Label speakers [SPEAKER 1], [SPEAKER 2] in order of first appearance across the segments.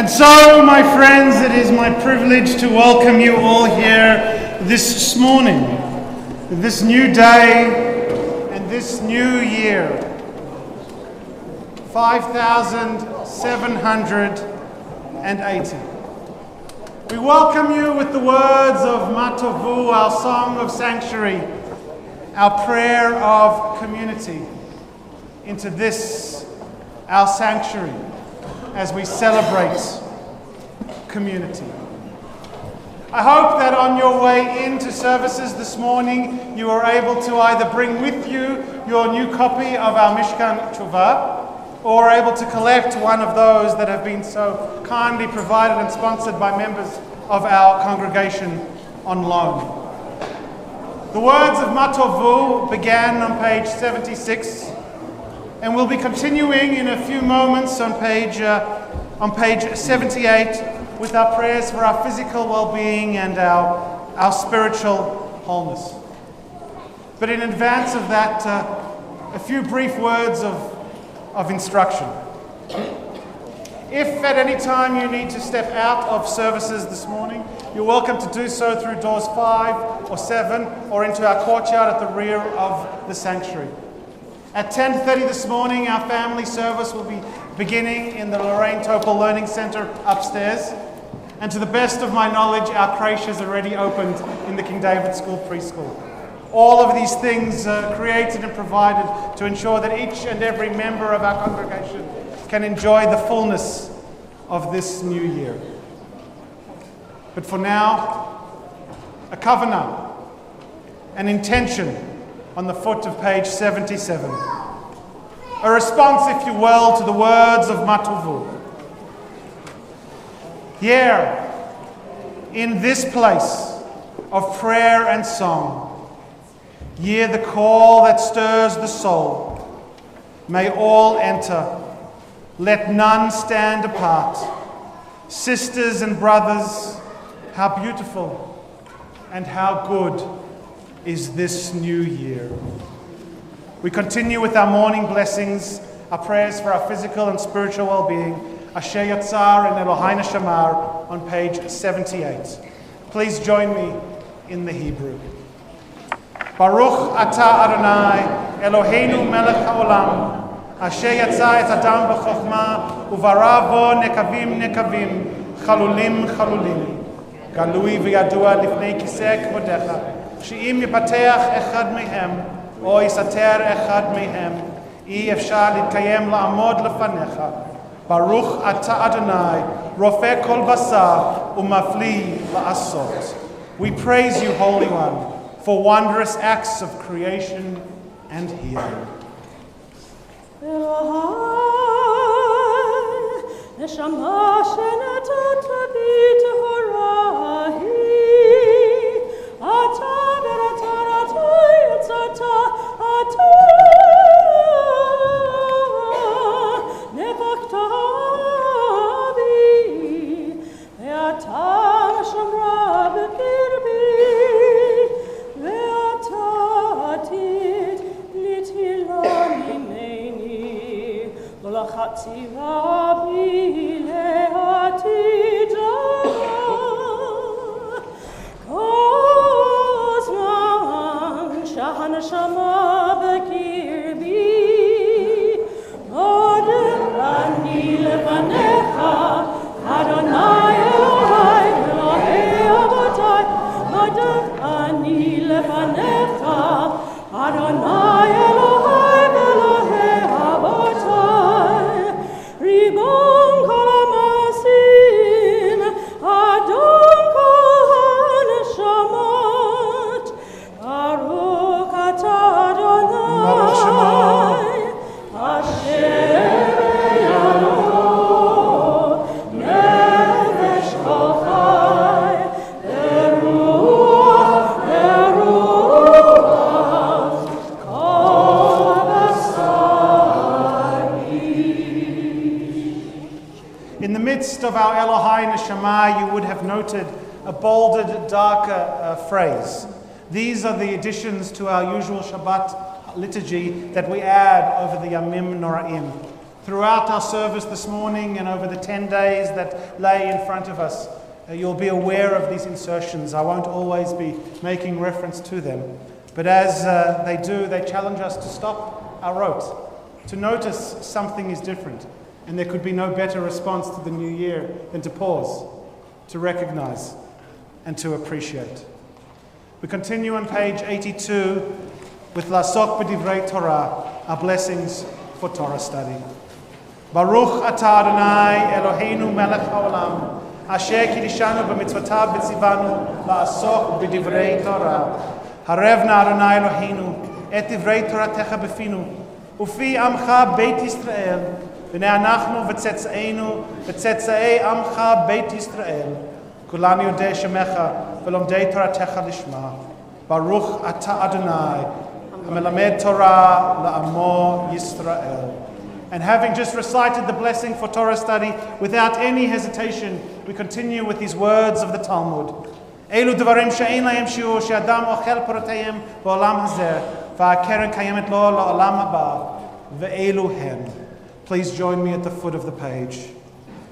[SPEAKER 1] And so, my friends, it is my privilege to welcome you all here this morning, this new day and this new year. 5,780. We welcome you with the words of Matovu, our song of sanctuary, our prayer of community, into this, our sanctuary, as we celebrate community. I hope that on your way into services this morning, you are able to either bring with you your new copy of our Mishkan Tshuva, or able to collect one of those that have been so kindly provided and sponsored by members of our congregation on loan. The words of Matovu began on page 76, and we'll be continuing in a few moments on page 78 with our prayers for our physical well-being and our spiritual wholeness. But in advance of that, a few brief words of instruction. If at any time you need to step out of services this morning, you're welcome to do so through doors 5 or 7 or into our courtyard at the rear of the sanctuary. At 10:30 this morning, our family service will be beginning in the Lorraine Topol Learning Center upstairs. And to the best of my knowledge, our creche is already opened in the King David School preschool. All of these things created and provided to ensure that each and every member of our congregation can enjoy the fullness of this new year. But for now, a kavanah, an intention on the foot of page 77. A response, if you will, to the words of Matovu. Here, in this place of prayer and song, hear the call that stirs the soul. May all enter. Let none stand apart. Sisters and brothers, how beautiful and how good is this new year. We continue with our morning blessings, our prayers for our physical and spiritual well-being, Asher Yatzar and Eloheinu Shamar on page 78. Please join me in the Hebrew. Baruch atah Adonai, Eloheinu melech haolam, asher yatsa et adam b'chokhmah, uvara bo nekavim nekavim, chalulim chalulim. Galui v'yadua lifnei kiseh kvodecha, she'im yipateach echad mehem, o yisater echad mehem, אי אפשר להתקיים לעמוד לפניך. ברוך אתה אדוני, רופא כל בשר ומפליא לעשות. We praise you, Holy One, for wondrous acts of creation and healing. Of our Eloheinu Shema, you would have noted a bolded, darker phrase. These are the additions to our usual Shabbat liturgy that we add over the Yamim Noraim. Throughout our service this morning and over the 10 days that lay in front of us, you'll be aware of these insertions. I won't always be making reference to them. But as they do, they challenge us to stop our rote, to notice something is different. And there could be no better response to the new year than to pause, to recognize, and to appreciate. We continue on page 82 with Lasok B'divrei Torah, our blessings for Torah study. Baruch atah Adonai Eloheinu melech haolam, asher kiddushanu b'mitzvotav v'tzivanu la'asok b'divrei Torah. Harevna Adonai Eloheinu et divrei Toratecha b'finu, ufi amcha beit Yisrael, v'nei anachnu v'tzetzaenu v'tzetzai amcha beit Yisrael. Kulan yodei shemecha v'lomdei Toratecha lishma. Baruch atah Adonai hamelamed Torah la'amo Yisrael. And having just recited the blessing for Torah study, without any hesitation, we continue with these words of the Talmud. Elu dvarim she'ein lahem shiur she'adam ochel poroteihem ba'olam hazeh va'akeren kayemet lo la'olam haba ve'elu hem. Please join me at the foot of the page.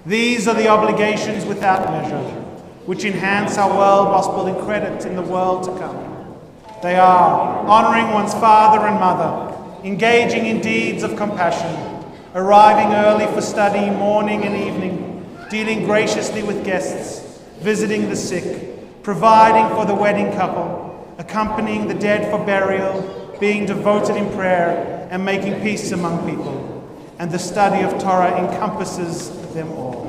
[SPEAKER 1] These are the obligations without measure, which enhance our world whilst building credit in the world to come. They are honoring one's father and mother, engaging in deeds of compassion, arriving early for study morning and evening, dealing graciously with guests, visiting the sick, providing for the wedding couple, accompanying the dead for burial, being devoted in prayer, and making peace among people. And the study of Torah encompasses them all.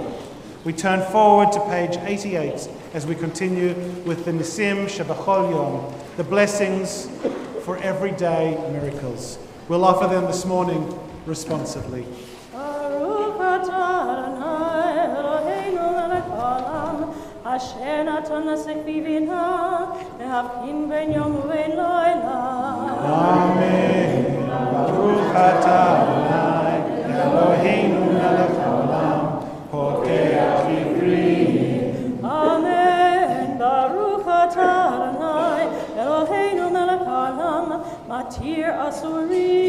[SPEAKER 1] We turn forward to page 88 as we continue with the Nisim Shebachol Yom, the blessings for everyday miracles. We'll offer them this morning responsively.
[SPEAKER 2] Baruch atah Adonai Eloheinu melech haolam, asher natan lasek bivina, lehavkin ben yom uben loila.
[SPEAKER 1] Amen. Baruch atah Adonai Eloheinu melech haolam, pokeach ivri.
[SPEAKER 2] Amen. Baruch atah Adonai Eloheinu melech haolam, matir asuri.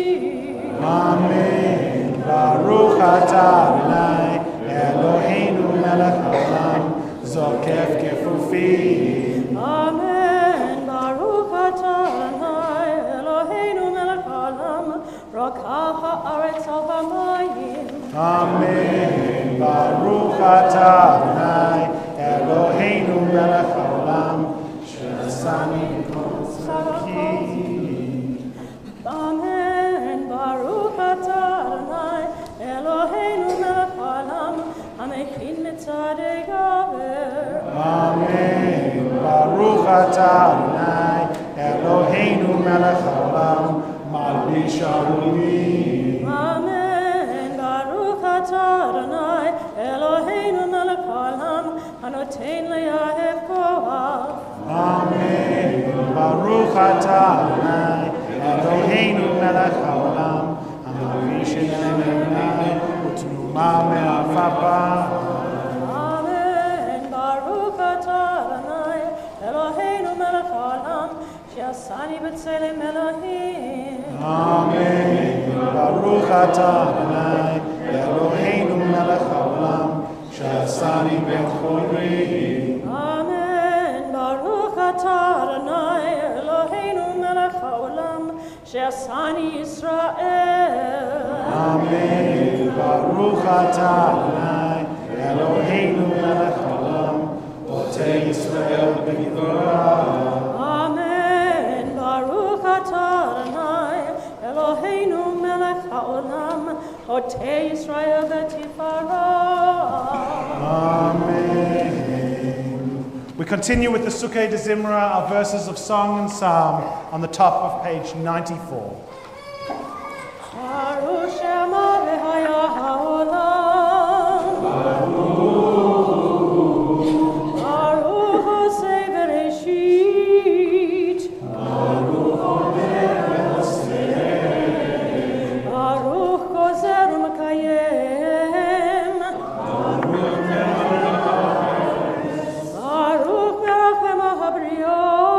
[SPEAKER 1] Amen. Baruch atah Adonai Eloheinu melech haolam, zokef kefufi.
[SPEAKER 2] Amen. Baruch atah Adonai Eloheinu melech haolam, rakah haaretz al hamayim.
[SPEAKER 1] Amen. Baruch atah Adonai Eloheinu melech haolam, she'asani b'kol tzedaki.
[SPEAKER 2] Amen. Baruch atah Adonai Eloheinu melech haolam, hamechin mitzadei gaver.
[SPEAKER 1] Amen. Baruch atah Adonai Eloheinu melech haolam, malbish arumim.
[SPEAKER 2] Amen. Baruch atah Adonai Eloheinu melech haolam, hanotein le'ahev koach.
[SPEAKER 1] Amen. Baruch atah Adonai Eloheinu melech haolam, hamavish enemei utnuma me'afapa.
[SPEAKER 2] Amen. Baruch atah Adonai Eloheinu melech haolam, she'asani b'tzelem Elohim.
[SPEAKER 1] Amen. Baruch atah Adonai Eloheinu melech haolam, she'asani ben chorei.
[SPEAKER 2] Amen. Baruch atah Adonai Eloheinu melech haolam, she'asani Yisrael.
[SPEAKER 1] Amen. Baruch atah Adonai Eloheinu melech haolam, otei Yisrael b'givurah.
[SPEAKER 2] Amen. Baruch atah Adonai Eloheinu melech haolam, otei Yisrael b'tifarah.
[SPEAKER 1] Amen. We continue with the Sukkah de Zimra, our verses of song and psalm, on the top of page 94.
[SPEAKER 2] Baruch Shema v'haya haolam. Baruch Hosei Bereshit. Baruch Gozer Mekayem. Baruch Merachem HaBriot.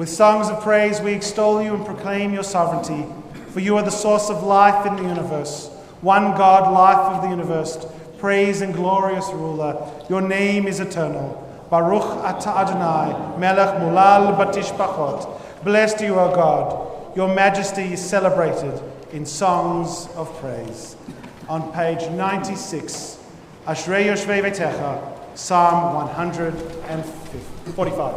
[SPEAKER 1] With songs of praise we extol you and proclaim your sovereignty, for you are the source of life in the universe. One God, life of the universe, praise and glorious ruler. Your name is eternal. Baruch atah Adonai, melech mulal batishbachot. Blessed are you, O God. Your majesty is celebrated in songs of praise. On page 96, Ashrei Yoshvei Veitecha, Psalm 145.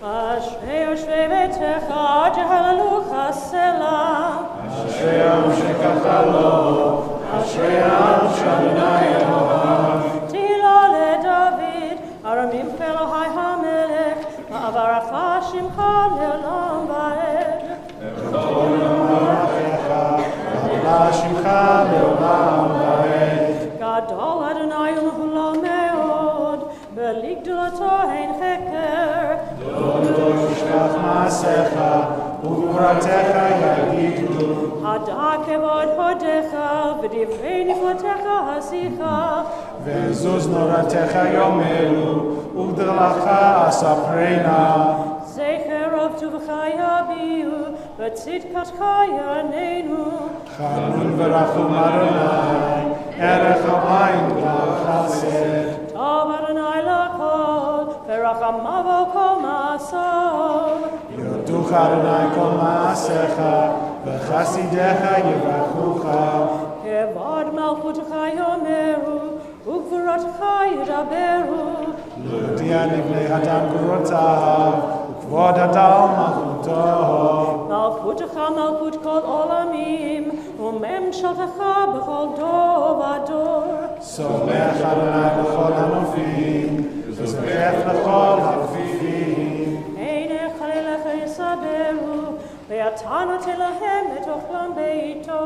[SPEAKER 2] Ashrei Yoshvei Veitecha, Jehallelucha Selah.
[SPEAKER 1] Ashrei Am Shekachalo, Ashrei Am Shadonai Elohav.
[SPEAKER 2] Tila leDavid, Aramim Elohai HaMelech, Va'avaracha Shimcha le'olam va'ed. Gadol Adonai u'mehulal me'od, beligdulato ein cheker. Hada kevod hodecha, v'divrei niflotecha hasicha.
[SPEAKER 1] Ve'zuz noratecha yomelu, ugdalacha asaprena.
[SPEAKER 2] Zecher of tuvcha yabiu, v'tzidkatcha yanenu.
[SPEAKER 1] Chanun v'rachum Adonai, erech hamayim v'chased.
[SPEAKER 2] Tov Adonai lakol, v'rachamav kol ma'asov.
[SPEAKER 1] Yoducha Adonai kol ma'asecha, v'chasidecha yivachucha.
[SPEAKER 2] Kevod malchutcha yomeru, ugvurotcha yidaberu.
[SPEAKER 1] L'udia livnei Adam gurotav, ukvod Adam malchuto.
[SPEAKER 2] Malchutcha malchut kol olamim, umem shaltecha b'chol dor v'ador.
[SPEAKER 1] Somech Adonai b'chol hanofim, v'zobech l'chol hafifim.
[SPEAKER 2] Einech halelecha yisaberu, ve'ata noten lahem et ochlam beito.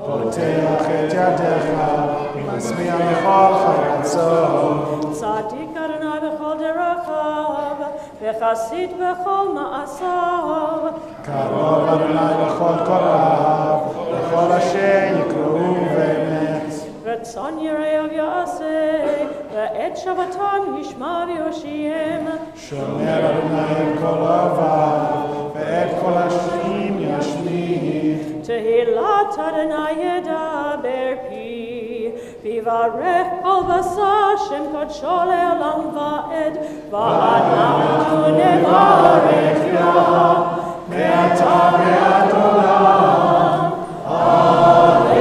[SPEAKER 1] Poteach et yadecha, v'masmiach b'chol chayatzot.
[SPEAKER 2] Tzadik Adonai b'chol derachav, v'chasid b'chol ma'asav.
[SPEAKER 1] Karov Adonai b'chol korav, v'chol asher yikrohu v'emet.
[SPEAKER 2] Ratzon yireyav ya'aseh, ve'et shavatam yishma v'yoshiem.
[SPEAKER 1] Shomer Adonai et kol ovav, ve'et kol hashim yashmid.
[SPEAKER 2] Tehillat Adonai yedaber pi, vivarech kol basar shem kodsho le'olam va'ed, va'anachu nevarech yah,
[SPEAKER 1] Ve'ata ve'ad olam.
[SPEAKER 3] Hallelujah.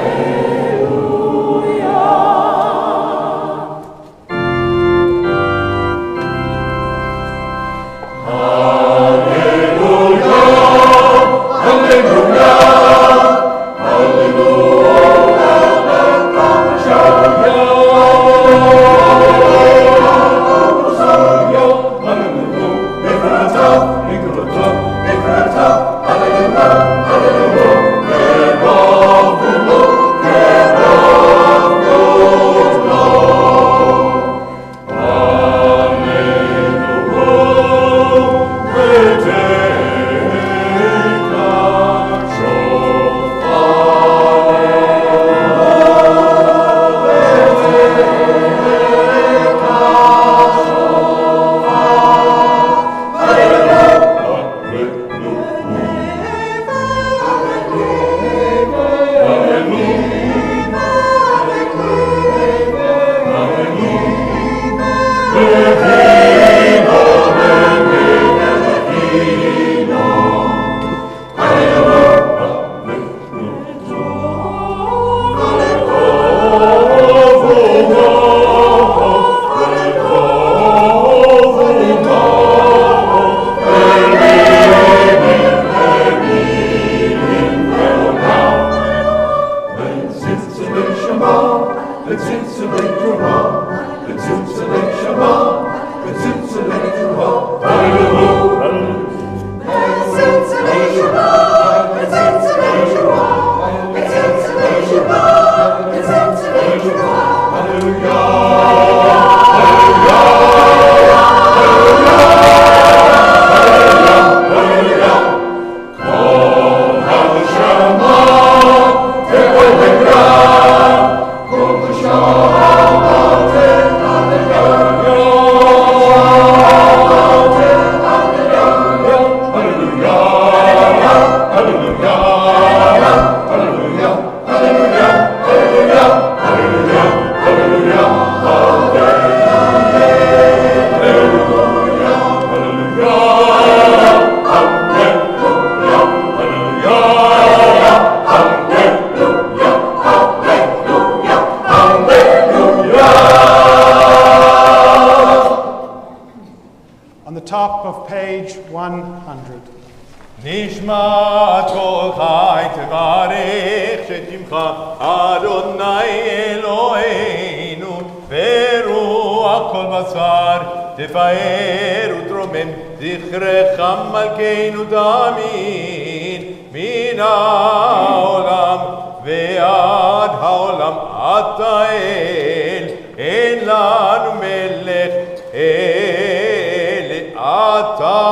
[SPEAKER 3] שמך אדוני אלוהינו ברוח כל בשר תפאר ותרומם זכרך מלכנו תמיד מן העולם ועד העולם אתה אל אין לנו מלך אלה אתה.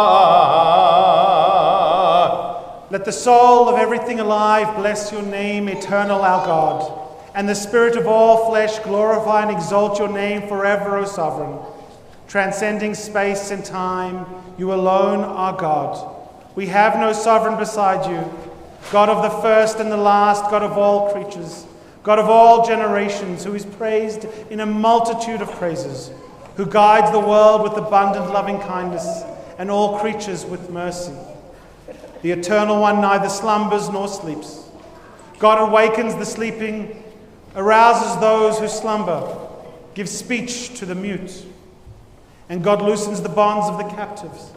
[SPEAKER 1] Let the soul of everything alive bless your name, eternal our God, and the spirit of all flesh glorify and exalt your name forever, O sovereign. Transcending space and time, you alone are God. We have no sovereign beside you, God of the first and the last, God of all creatures, God of all generations, who is praised in a multitude of praises, who guides the world with abundant loving kindness and all creatures with mercy. The Eternal One neither slumbers nor sleeps. God awakens the sleeping, arouses those who slumber, gives speech to the mute. And God loosens the bonds of the captives,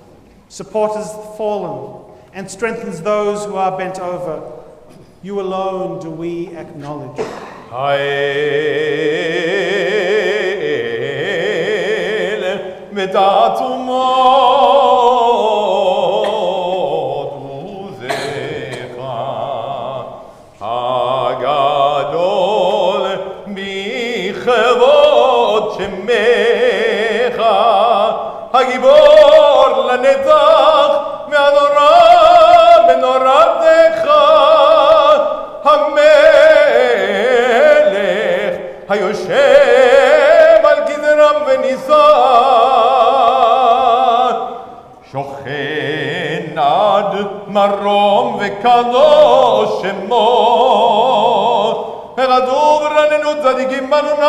[SPEAKER 1] supports the fallen, and strengthens those who are bent over. You alone do we acknowledge.
[SPEAKER 3] הגיבור לנצח מהנורא בנורתך המלך היושב על גזרם ונישא שוכן עד מרום וקדוש שמו וכתוב רננות צדיקים באדוני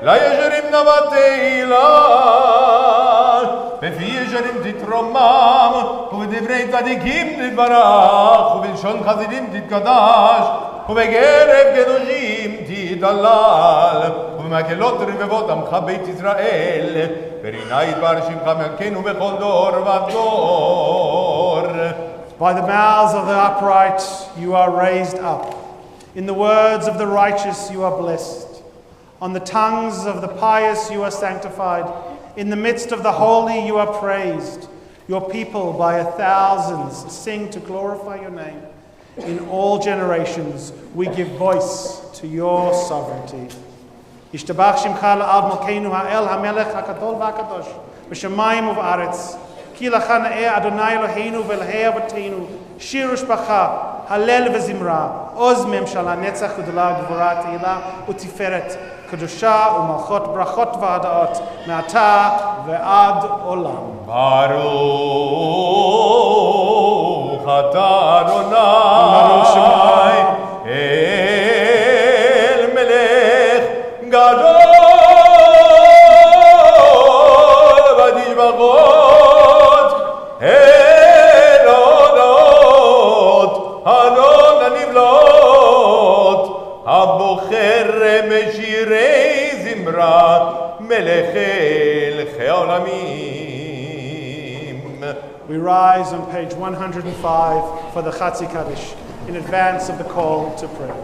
[SPEAKER 3] לישרים נאוות תהילה בפי ישרים תתרומם ובדברי צדיקים תתברך ובלשון חסידים תתקדש ובקרב קדושים תתהלל ובמקהלות רבבות עמך בית ישראל ברינה יתברך שמך מלכנו בכל דור ודור.
[SPEAKER 1] By the mouths of the upright you are raised up. In the words of the righteous you are blessed. On the tongues of the pious you are sanctified. In the midst of the holy you are praised. Your people by thousands sing to glorify your name. In all generations we give voice to your sovereignty. Yishtabach shimcha la'ad malkeinu ha'el ha'melech ha'kadol va'kadosh b'shamayim u'v'aretz ki lacha na'eh Adonai Eloheinu v'elhei avotenu shir u'shbacha halel v'zimra oz memshala netzach u'dala gvura te'ila u'tiferet קדושה ומלכות ברכות והדעות מעתה ועד עולם.
[SPEAKER 3] ברוך אתה אדוני אל מלך גדול ותשבחות אל הודות הדון הנבלות הבוחר בשירי זמרה מלך אלכי העולמים.
[SPEAKER 1] We rise on page 105 for the Chatzi Kaddish in advance of the call to prayer.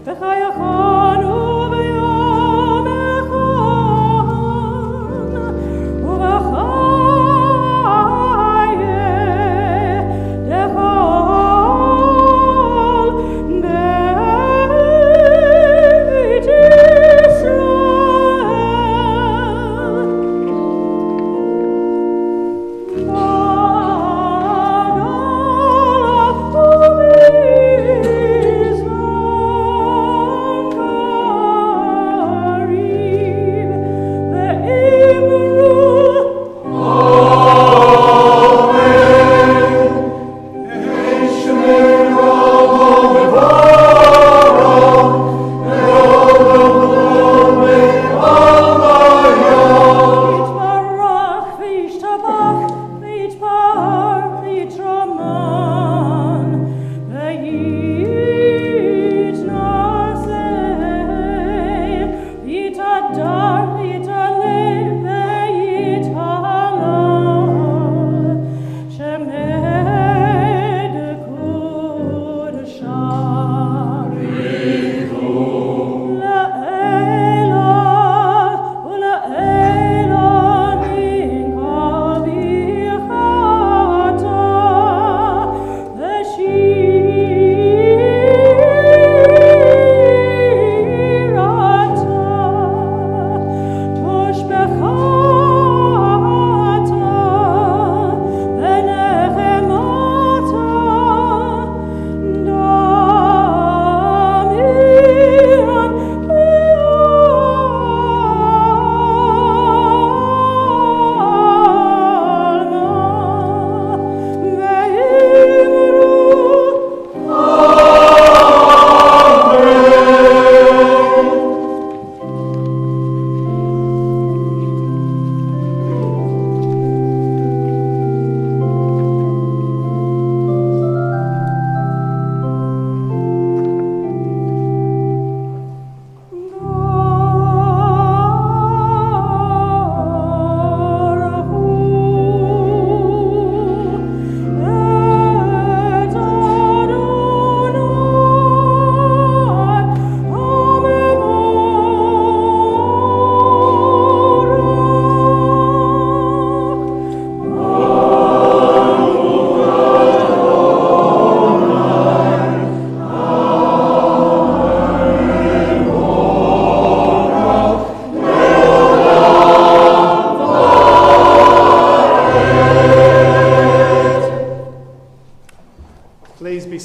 [SPEAKER 2] B'chayachanu b'yom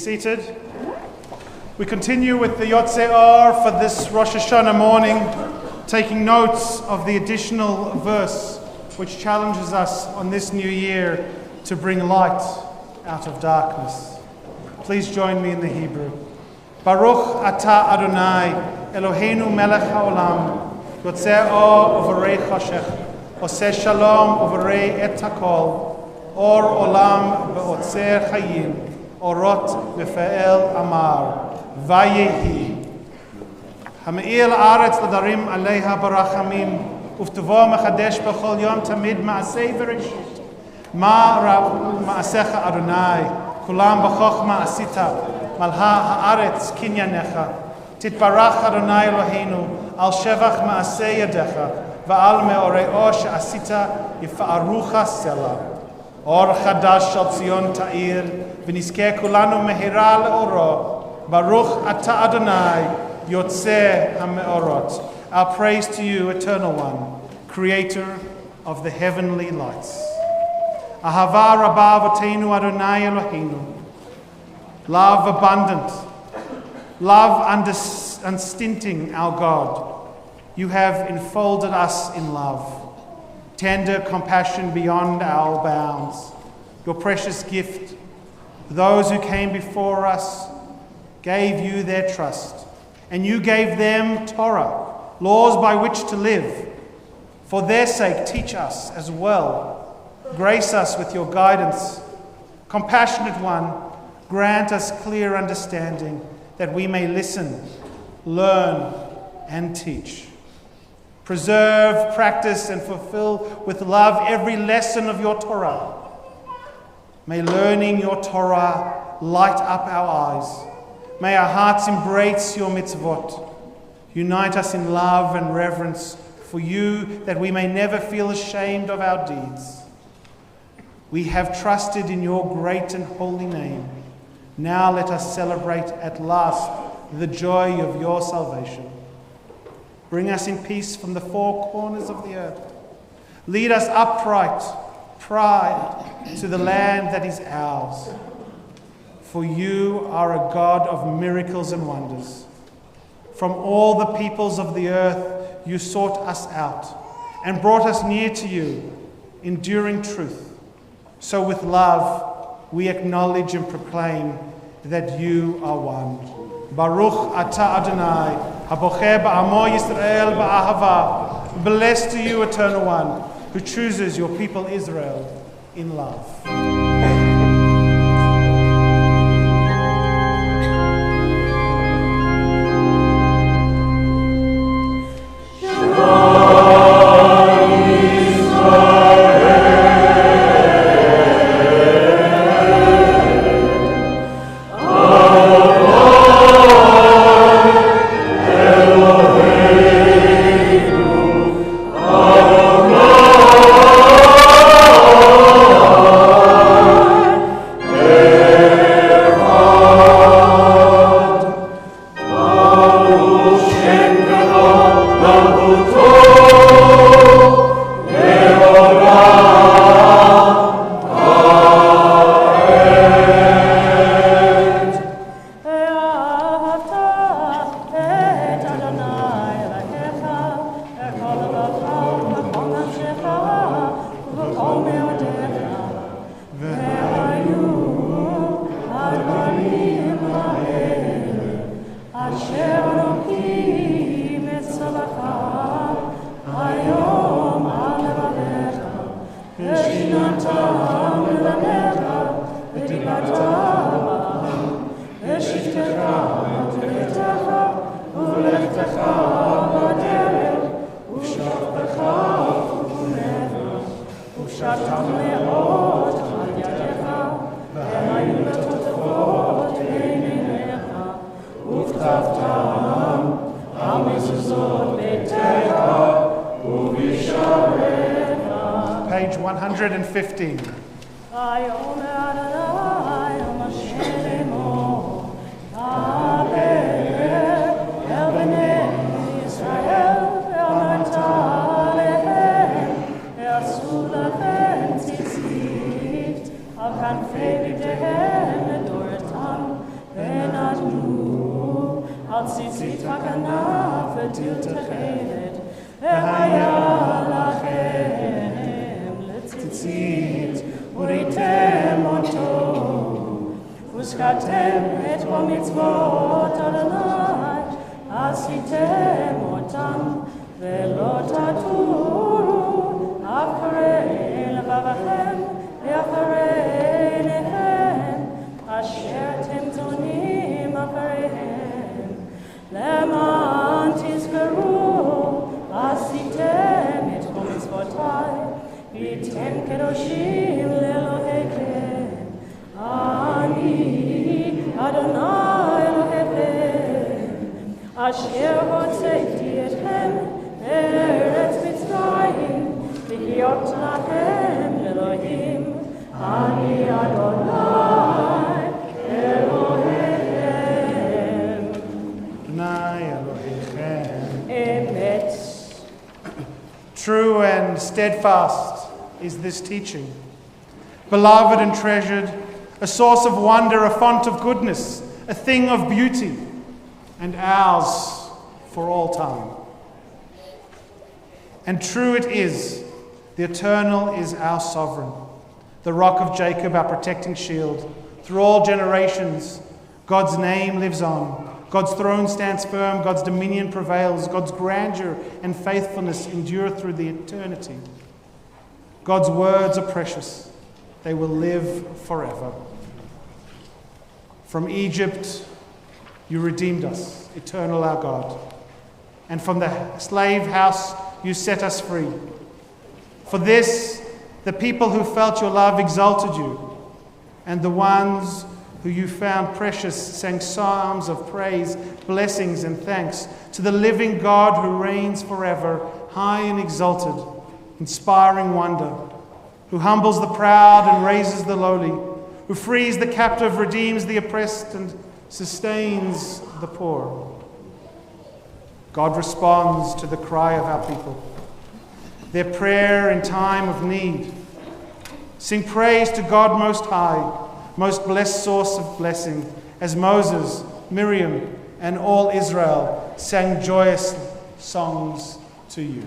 [SPEAKER 1] seated. We continue with the Yotzei Or for this Rosh Hashanah morning, taking notes of the additional verse which challenges us on this new year to bring light out of darkness. Please join me in the Hebrew. Baruch atah Adonai, Eloheinu melech haolam, Yotzei Or uvarei choshech, oseh shalom uvarei et hakol, Or olam be'otzer chayim, orot mefa'el amar, vayehi. Ha'me'il ha'aretz l'darim aleha barachamim, uftuvo mechadesh b'chol yom tamid ma'asei v'reshit. Ma'asecha Adonai, kulam b'chochma asita, malha ha'aretz kinyanecha. Titbarach Adonai Eloheinu, al shevach ma'asei yadecha, va'al me'oreo she'asita yifa'arucha selah. Or chadash shal Tzion ta'ir, v'nizkeh kulanu mehira le'oro, Baruch atah Adonai, Yotzei ha'me'orot. Our praise to you, Eternal One, Creator of the heavenly lights. Ahava rabba avotenu Adonai Eloheinu. Love abundant, love unstinting, our God. You have enfolded us in love. Tender compassion beyond our bounds, your precious gift. Those who came before us gave you their trust, and you gave them Torah, laws by which to live. For their sake, teach us as well. Grace us with your guidance. Compassionate One, grant us clear understanding that we may listen, learn, and teach. Preserve, practice, and fulfill with love every lesson of your Torah. May learning your Torah light up our eyes. May our hearts embrace your mitzvot. Unite us in love and reverence for you, that we may never feel ashamed of our deeds. We have trusted in your great and holy name. Now let us celebrate at last the joy of your salvation. Bring us in peace from the four corners of the earth. Lead us upright, pride, to the land that is ours. For you are a God of miracles and wonders. From all the peoples of the earth you sought us out and brought us near to you, enduring truth. So with love we acknowledge and proclaim that you are one. Baruch atah Adonai, habocheh ba'amo Yisrael ba'ahava. Blessed to you, Eternal One, who chooses your people Israel in love. Page 115.
[SPEAKER 2] ציצית הכנף ותלתכת, והיה לכם לציצית, וריתם אותו, וזכרתם את כל מצוות אדוני, עשיתם אותם, ולא תטורו אחרי לבבכם ואחרי עיניכם, אשר אתם זונים אחריהם, למען תזכרו, עשיתם את כל מצוותיי, והייתם קדושים לאלוהיכם. אני אדוני אלוהיכם, אשר הוצאתי אתכם מארץ מצרים, להיות לכם לאלוהים. אני אדוני אלוהיכם.
[SPEAKER 1] Adonai Elohechem.
[SPEAKER 2] אמת.
[SPEAKER 1] True and steadfast is this teaching. Beloved and treasured, a source of wonder, a font of goodness, a thing of beauty, and ours for all time. And true it is, the Eternal is our sovereign, the rock of Jacob, our protecting shield. Through all generations, God's name lives on. God's throne stands firm, God's dominion prevails, God's grandeur and faithfulness endure through the eternity. God's words are precious, they will live forever. From Egypt you redeemed us, eternal our God, and from the slave house you set us free. For this, the people who felt your love exalted you, and the ones who you found precious sang psalms of praise, blessings and thanks to the living God who reigns forever, high and exalted, inspiring wonder, who humbles the proud and raises the lowly, who frees the captive, redeems the oppressed, and sustains the poor. God responds to the cry of our people, their prayer in time of need. Sing praise to God Most High, most blessed source of blessing, as Moses, Miriam, and all Israel sang joyous songs to you.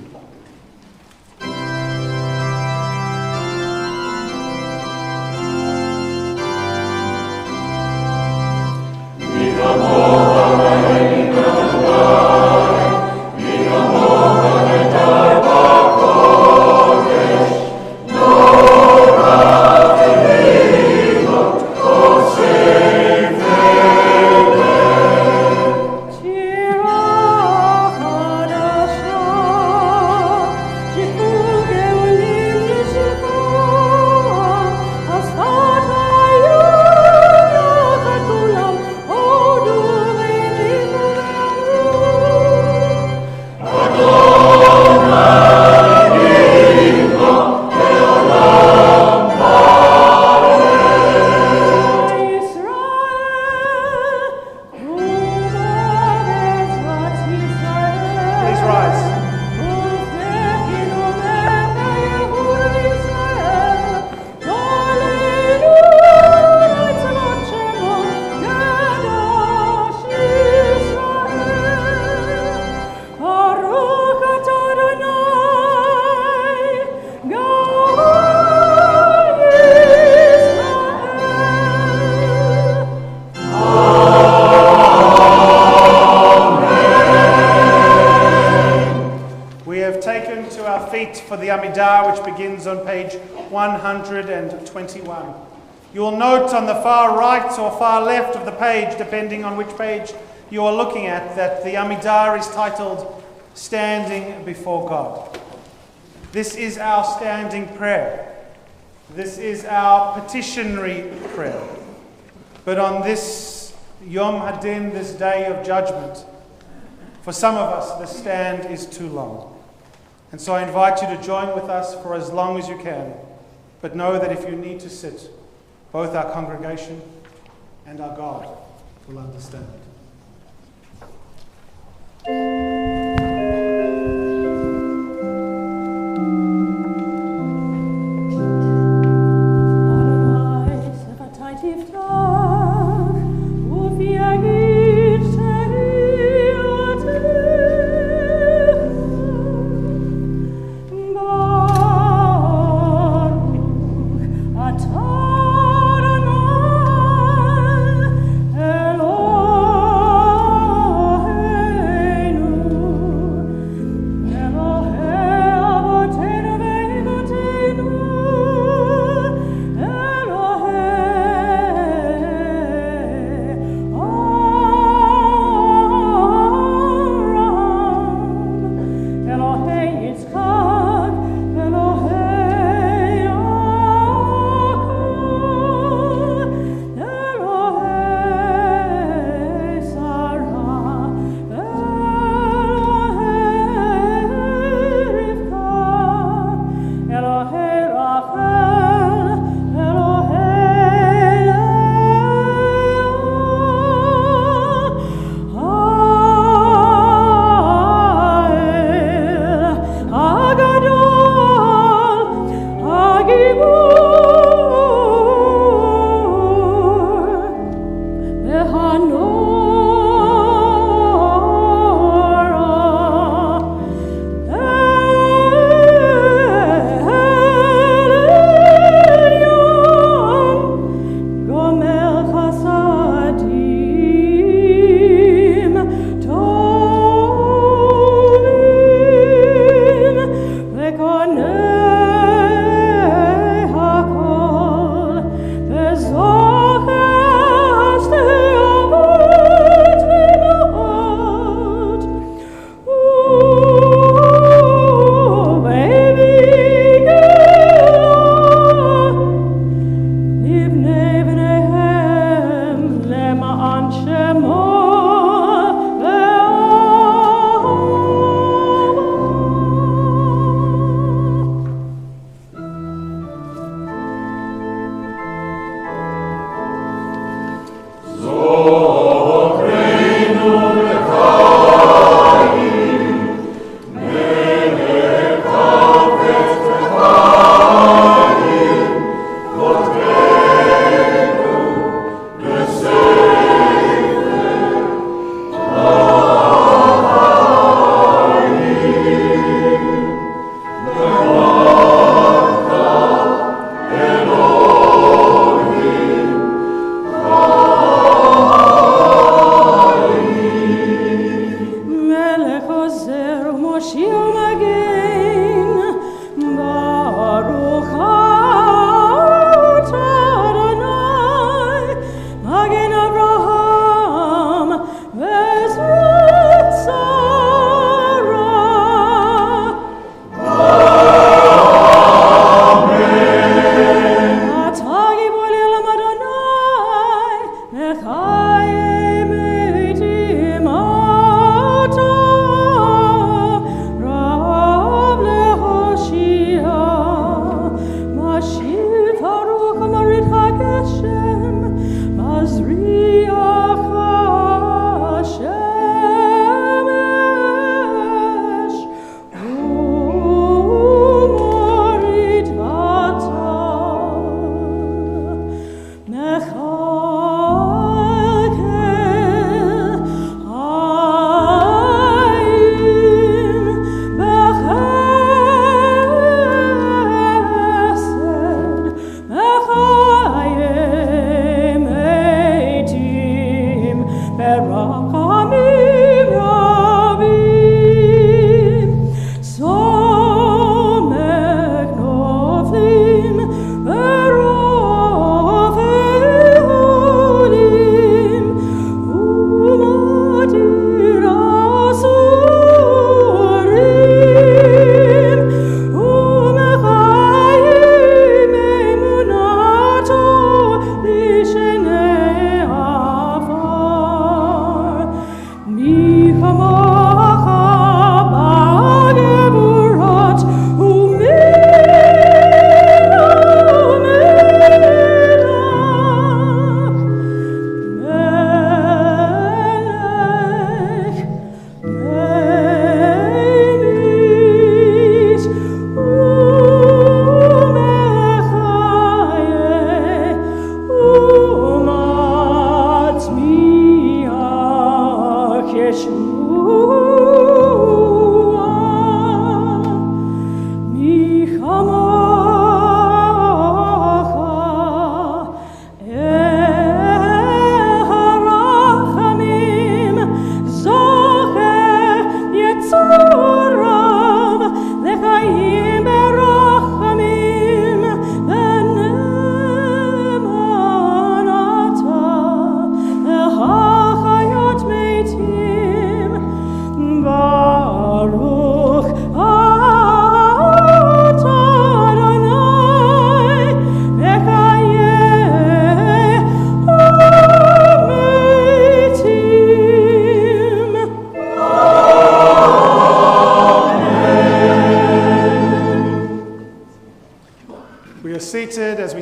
[SPEAKER 1] For the Amidah, which begins on page 121. You will note on the far right or far left of the page, depending on which page you are looking at, that the Amidah is titled Standing Before God. This is our standing prayer. This is our petitionary prayer. But on this Yom Hadin, this day of judgment, for some of us the stand is too long. And so I invite you to join with us for as long as you can. But know that if you need to sit, both our congregation and our God will understand.
[SPEAKER 2] Thank you.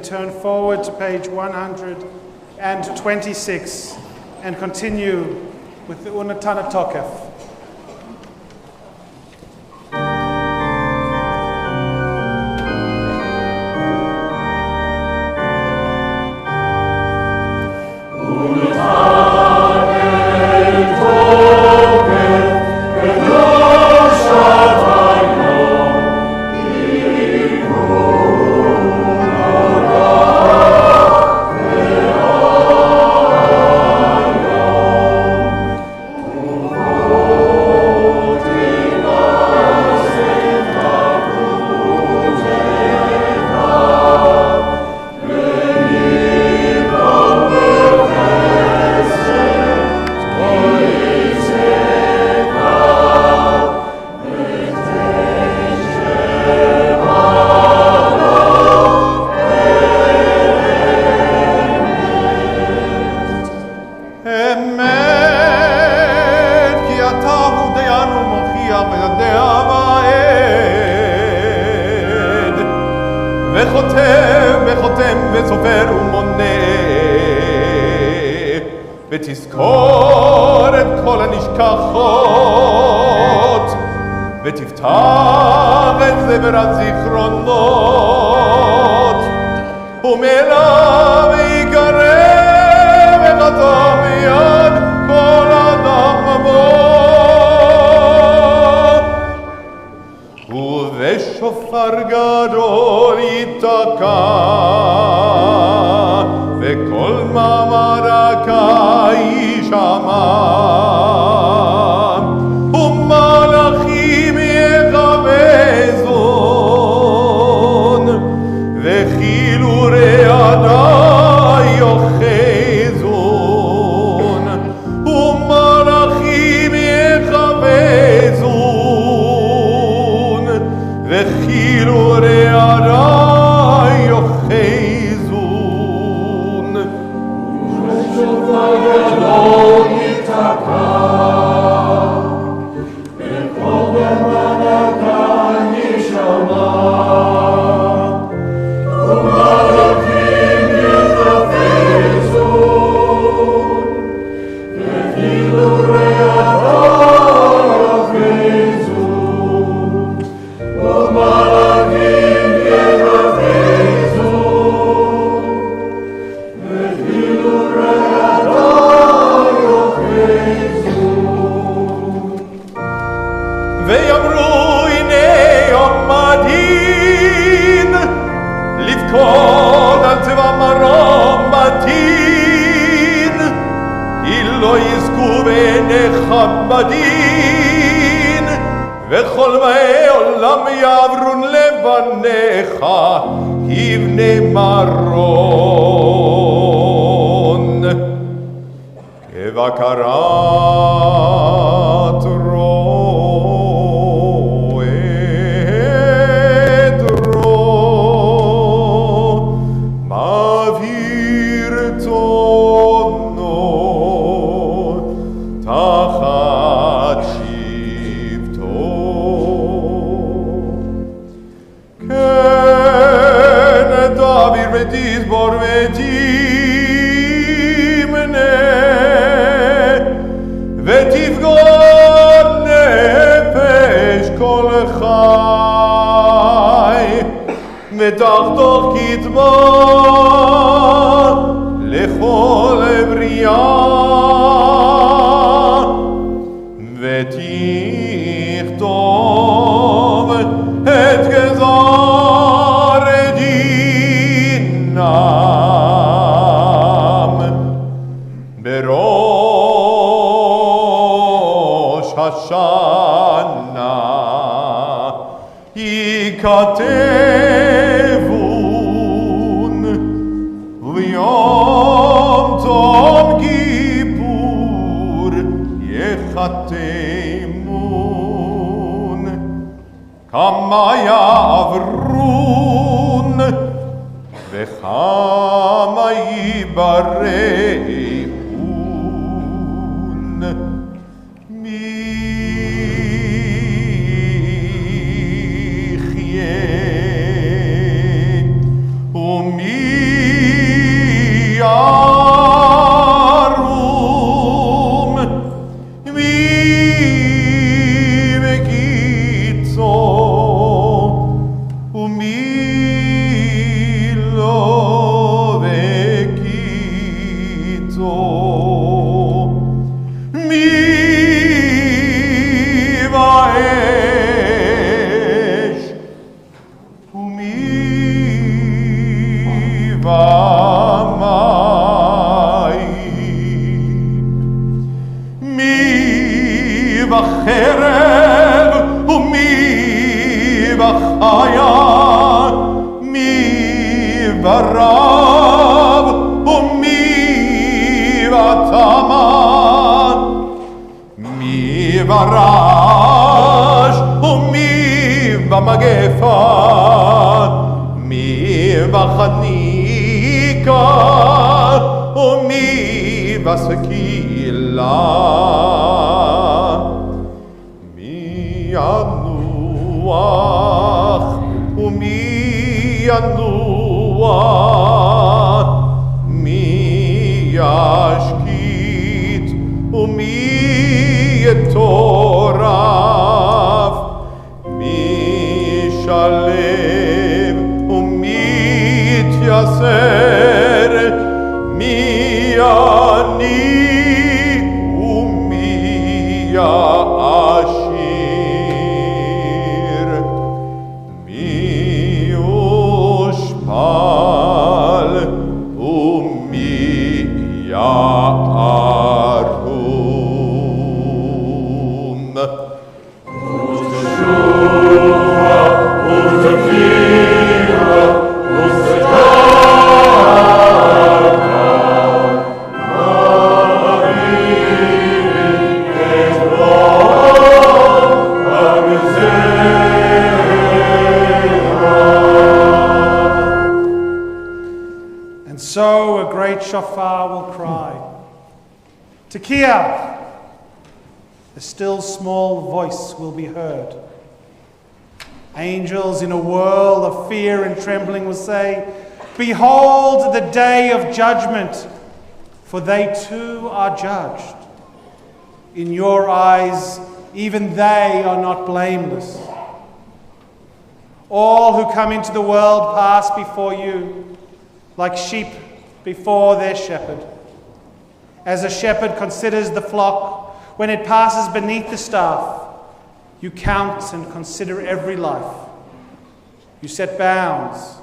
[SPEAKER 1] Turn forward to page 126 and continue with the Unatana Tokef.
[SPEAKER 3] ותזכור את כל הנשכחות, ותפתח את זבר הזיכרונות, ומאליו יקרב וחתום מיד כל אדם עמו, ובשופר גדול ייתקע, וכל ממרקה יישמע, ומלאכים יחפזון, וכילורי עדה יוחזון, ומלאכים יחפזון, וכילורי עדה יוחזון. ושופר גדול ייתקע, וכל במלאכה יישמע, ומלאכים יחפזון, וכילורי עדה יוחזון, ומלאכים יחפזון, וכילורי עדה יוחזון. ויאמרו הנה יום הדין, לבכות על צבא מרום מתין, כי לא לא יזכו בעיניך בדין, וכל באי עולם יעברון לבניך, יבנה מרון. כבקרת רועה דרו, מבהיר צאנו תחת שבטו. כן תעביר ותסבור ותמנה, ותפגוד נפש כל חי, ותחתוך קדמה לכל בריאה, ותכתוב את גזר דינם בראש השנה, ייכתבון, וביום צום כיפור יחתמון. כמה יעברון וכמה יבראון. מי יחיה ומי ירום, מי בקיצו ומי לא בקיצו, מי באש ומי במים, מי בחרב ומי בחיה, מי ברב ומי בתמן, מי ברש ומי במגפה, מי בחניקה ומי בסקילה, מי ינוח ומי ינוח, מי ישקיט ומי יטורף, מי שלם ומי יתייסר, מי עני ומי יעשיר, מי יושפל ומי יערום.
[SPEAKER 1] And so a great shofar will cry, Tekiah! A still small voice will be heard. Angels in a whirl of fear and trembling will say, Behold the day of judgment, for they too are judged. In your eyes, even they are not blameless. All who come into the world pass before you, like sheep before their shepherd. As a shepherd considers the flock when it passes beneath the staff, you count and consider every life. You set bounds.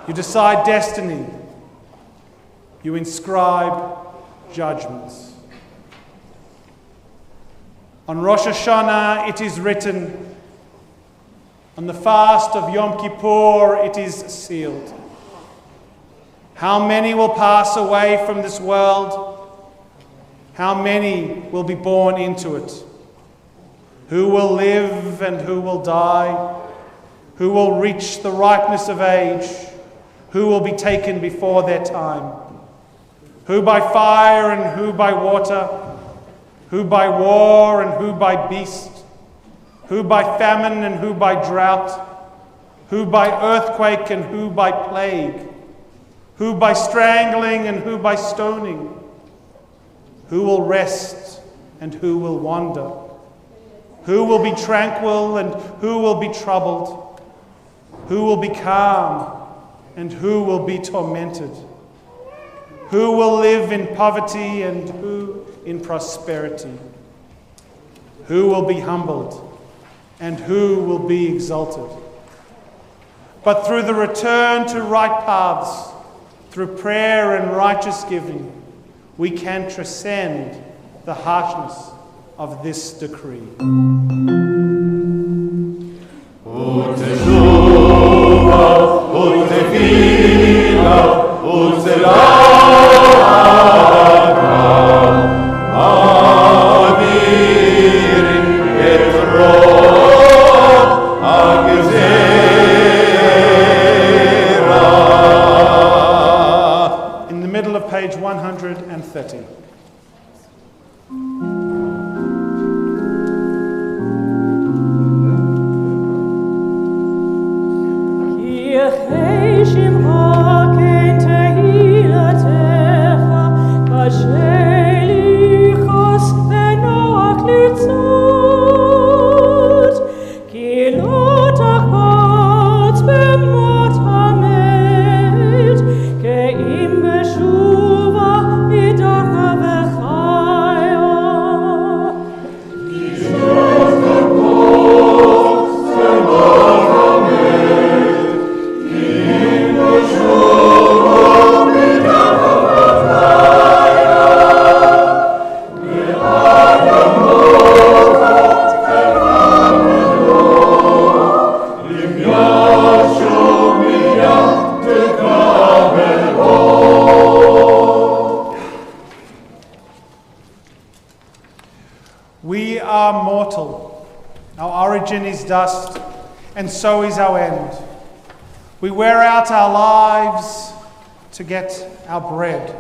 [SPEAKER 1] You decide destiny. You inscribe judgments. On Rosh Hashanah it is written. On the fast of Yom Kippur it is sealed. How many will pass away from this world? How many will be born into it? Who will live and who will die? Who will reach the ripeness of age? Who will be taken before their time? Who by fire and who by water? Who by war and who by beast? Who by famine and who by drought? Who by earthquake and who by plague? Who by strangling and who by stoning? Who will rest and who will wander? Who will be tranquil and who will be troubled? Who will be calm and who will be tormented? Who will live in poverty and who in prosperity? Who will be humbled and who will be exalted? But through the return to right paths, through prayer and righteous giving, we can transcend the harshness of this decree. In the middle of page 130. We are mortal. Our origin is dust, and so is our end. We wear out our lives to get our bread,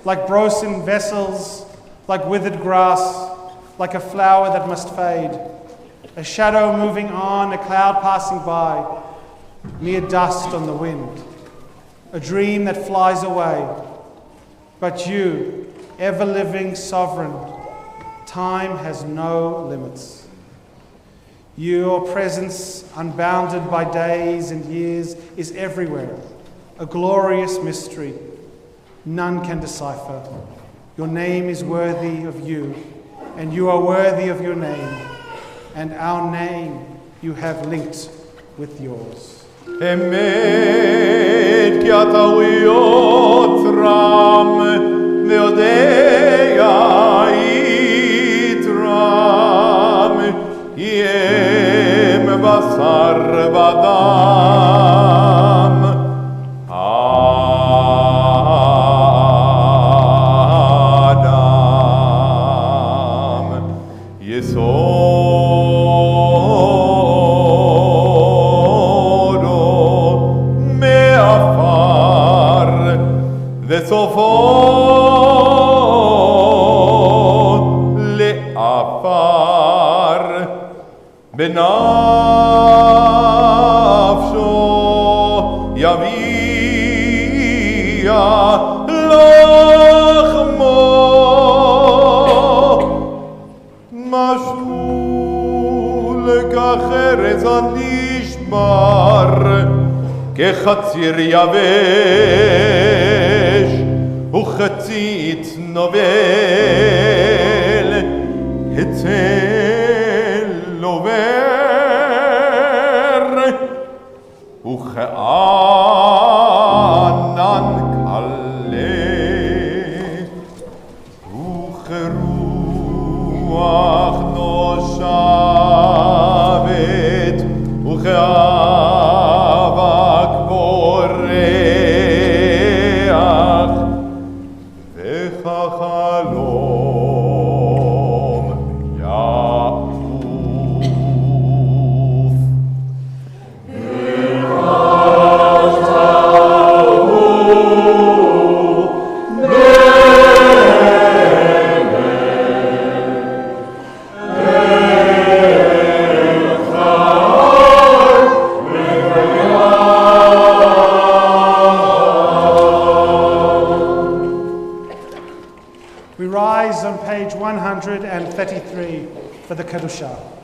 [SPEAKER 1] like broken vessels, like withered grass, like a flower that must fade, a shadow moving on, a cloud passing by, mere dust on the wind, a dream that flies away. But you, ever-living sovereign, time has no limits. Your presence, unbounded by days and years, is everywhere, a glorious mystery none can decipher. Your name is worthy of you, and you are worthy of your name, and our name you have linked with yours.
[SPEAKER 3] Emet ki atawiyot ram ve'odea itram yem basar vadam Adam yesodo me'afar ve'sofo le'afar benafsho yavia lachmo משול כאחרץ הנשבר, כחציר יבש וכציץ נובל, הצל עובר וכענן קלה וכרוח נור
[SPEAKER 1] 133 for the Kedusha.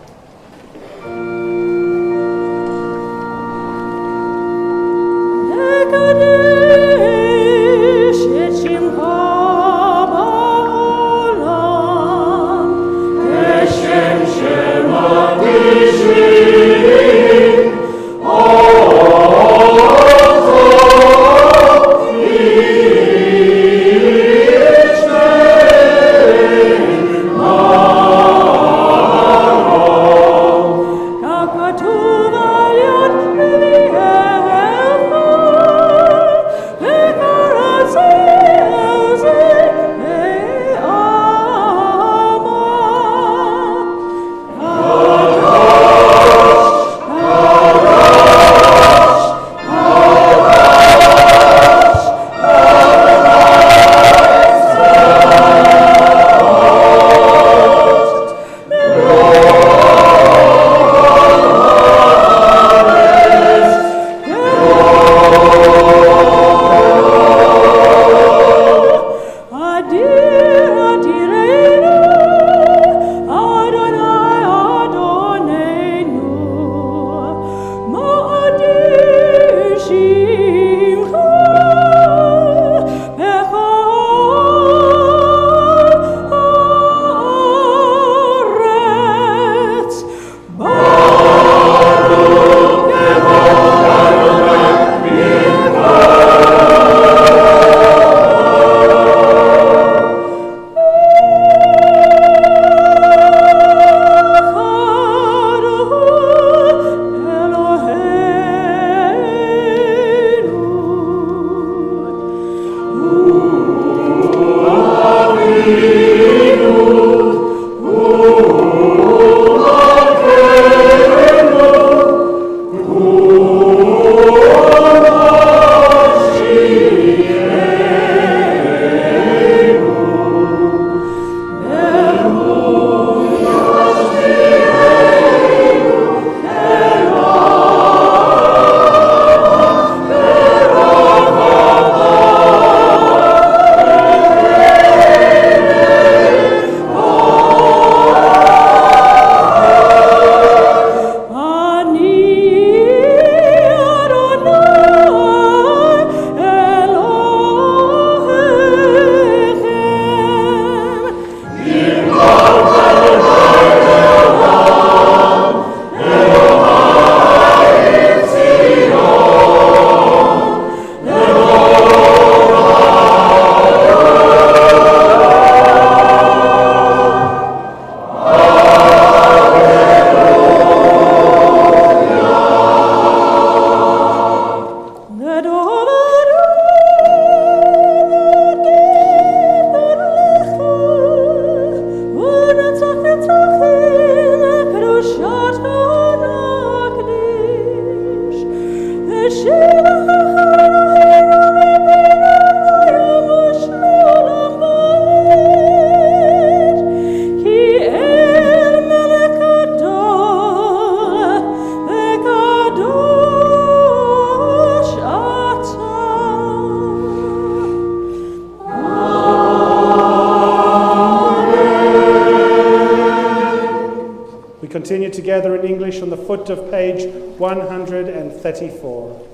[SPEAKER 1] Continue together in English on the foot of page 134.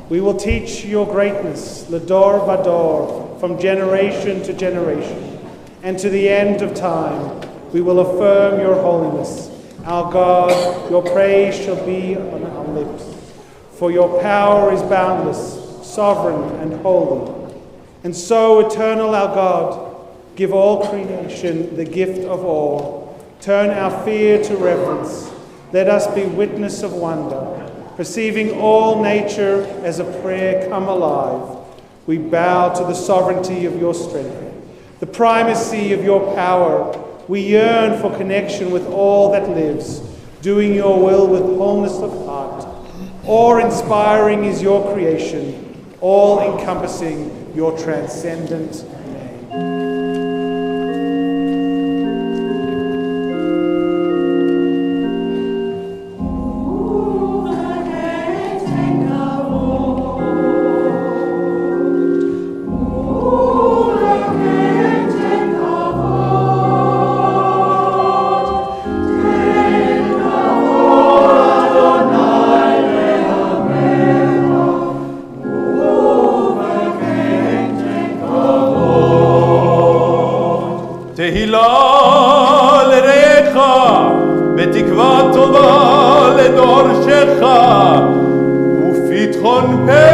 [SPEAKER 1] We will teach your greatness, Lador Vador, from generation to generation, and to the end of time. We will affirm your holiness. Our God, your praise shall be on our lips. For your power is boundless, sovereign and holy. And so, eternal our God, give all creation the gift of awe. Turn our fear to reverence. Let us be witness of wonder, perceiving all nature as a prayer come alive. We bow to the sovereignty of your strength, the primacy of your power. We yearn for connection with all that lives, doing your will with wholeness of heart. Awe-inspiring is your creation, all-encompassing your transcendent name.
[SPEAKER 4] Oh
[SPEAKER 3] לרעך, ותקווה טובה לדורשך, ופתחון פה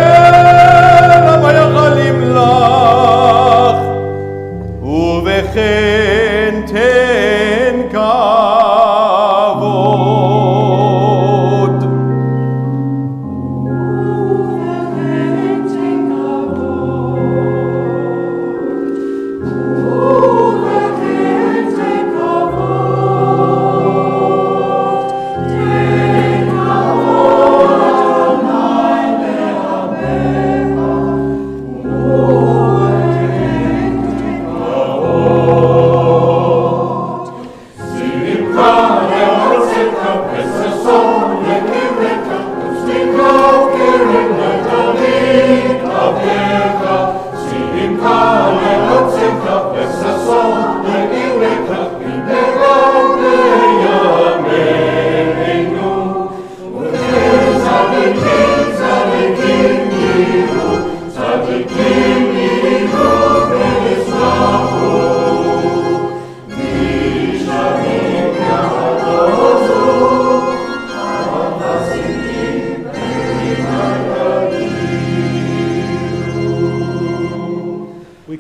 [SPEAKER 3] למייחלים לך, ובכן תן כבוד.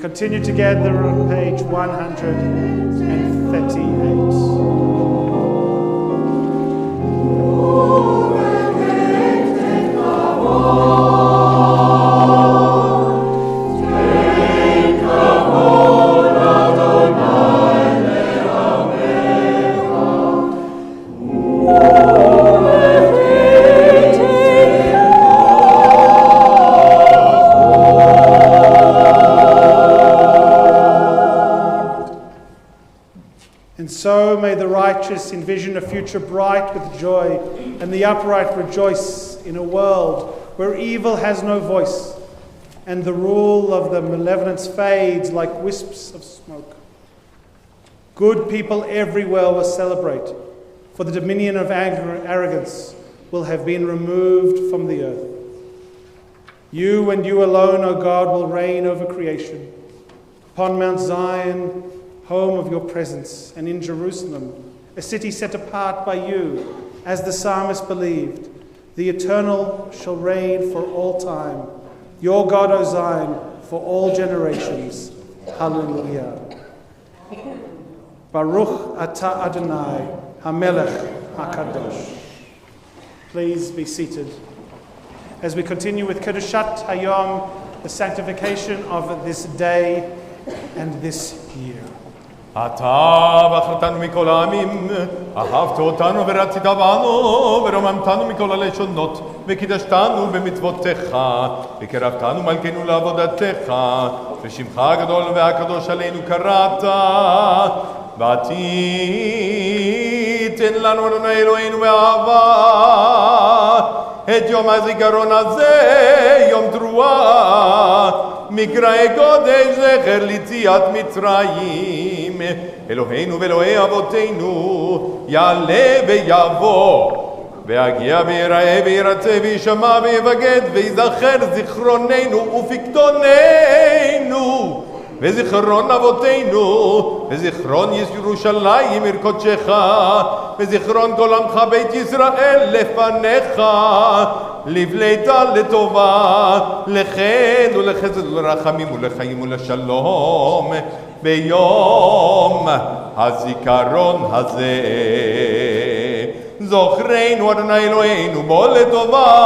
[SPEAKER 1] Continue together on page 138. So may the righteous envision a future bright with joy, and the upright rejoice in a world where evil has no voice, and the rule of the malevolence fades like wisps of smoke. Good people everywhere will celebrate, for the dominion of arrogance will have been removed from the earth. You and you alone, O God, will reign over creation. Upon Mount Zion, home of your presence, and in Jerusalem, a city set apart by you, as the psalmist believed, the eternal shall reign for all time. Your God, O Zion, for all generations. Hallelujah. Baruch atah Adonai, HaMelech HaKadosh. Please be seated. As we continue with Kedushat Hayom, the sanctification of this day and this year.
[SPEAKER 3] אתה בחרתנו מכל העמים, אהבת אותנו ורצית בנו, ורוממתנו מכל הלשונות, וקידשתנו במצוותיך, וקרבתנו מלכנו לעבודתך, ושמך הגדול והקדוש עלינו קראת, ותיתן לנו אדוני אלוהינו באהבה, את יום הזיכרון הזה, יום תרועה, מקראי קודש זכר ליציאת מצרים. אלוהינו ואלוהי אבותינו יעלה ויבוא ויגיע ויראה וירצה וישמע ויבגד ויזכר זיכרוננו ופקדוננו וזיכרון אבותינו וזיכרון ירושלים עיר קודשך וזיכרון כל עמך בית ישראל לפניך לבלייתא לטובה לחן ולחסד ולרחמים ולחיים ולשלום ביום הזיכרון הזה. זוכרנו אדוני אלוהינו בו לטובה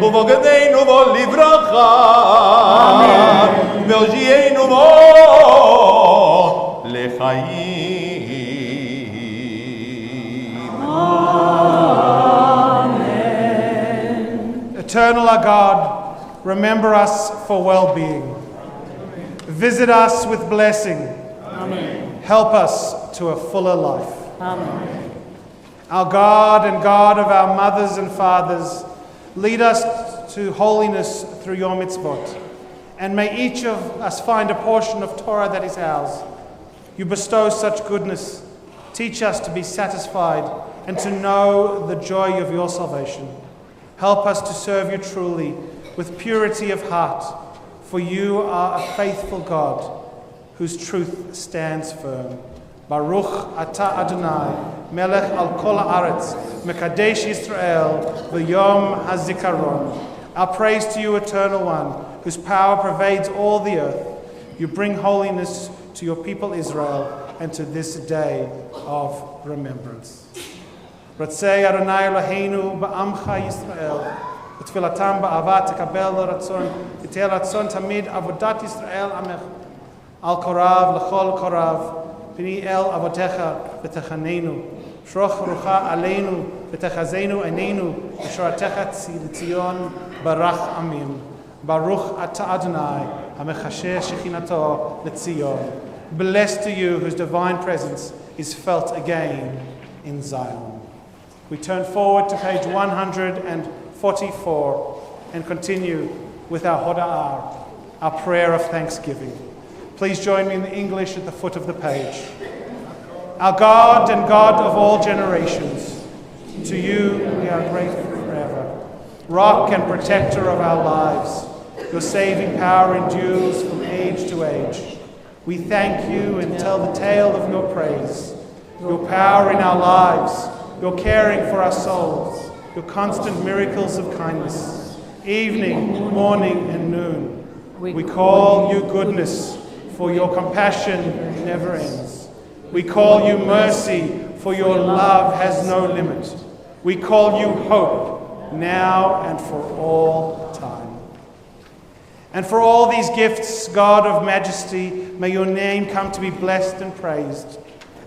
[SPEAKER 3] ובוגדנו בו לברכה והושיענו בו לחיים.
[SPEAKER 1] Eternal our God, remember us for well-being. Visit us with blessing.
[SPEAKER 2] Amen.
[SPEAKER 1] Help us to a fuller life.
[SPEAKER 2] Amen.
[SPEAKER 1] Our God and God of our mothers and fathers, lead us to holiness through your mitzvot, and may each of us find a portion of Torah that is ours. You bestow such goodness. Teach us to be satisfied and to know the joy of your salvation. Help us to serve you truly with purity of heart, for you are a faithful God. whose truth stands firm. Baruch atah Adonai, melech al kol haaretz, mekadesh Yisrael, v'yom hazikaron. Our praise to you, Eternal One, whose power pervades all the earth. You bring holiness to your people Israel and to this day of remembrance. Ratzei Adonai Eloheinu ba'amcha Yisrael, v'tfilatam ba'ava tekabel ratzon, v'teh ratzon tamid avodat Yisrael amech, al korav l'chol korav, pini el avotecha v'techanenu, shroch rucha aleinu v'techazenu enenu, v'shoratecha tzitzion barach amim. Baruch atah Adonai, hamechasher shechinato l'tzion. Blessed to you whose divine presence is felt again in Zion. We turn forward to page 144 and continue with our Hoda'ah, our prayer of thanksgiving. Please join me in the English at the foot of the page. Our God and God of all generations, to you we are grateful forever. Rock and protector of our lives, your saving power endures from age to age. We thank you and tell the tale of your praise, your power in our lives, your caring for our souls, your constant miracles of kindness, evening, morning, and noon. We call you goodness, for your compassion never ends. We call you mercy, for your love has no limit. We call you hope, now and for all time. And for all these gifts, God of majesty, may your name come to be blessed and praised.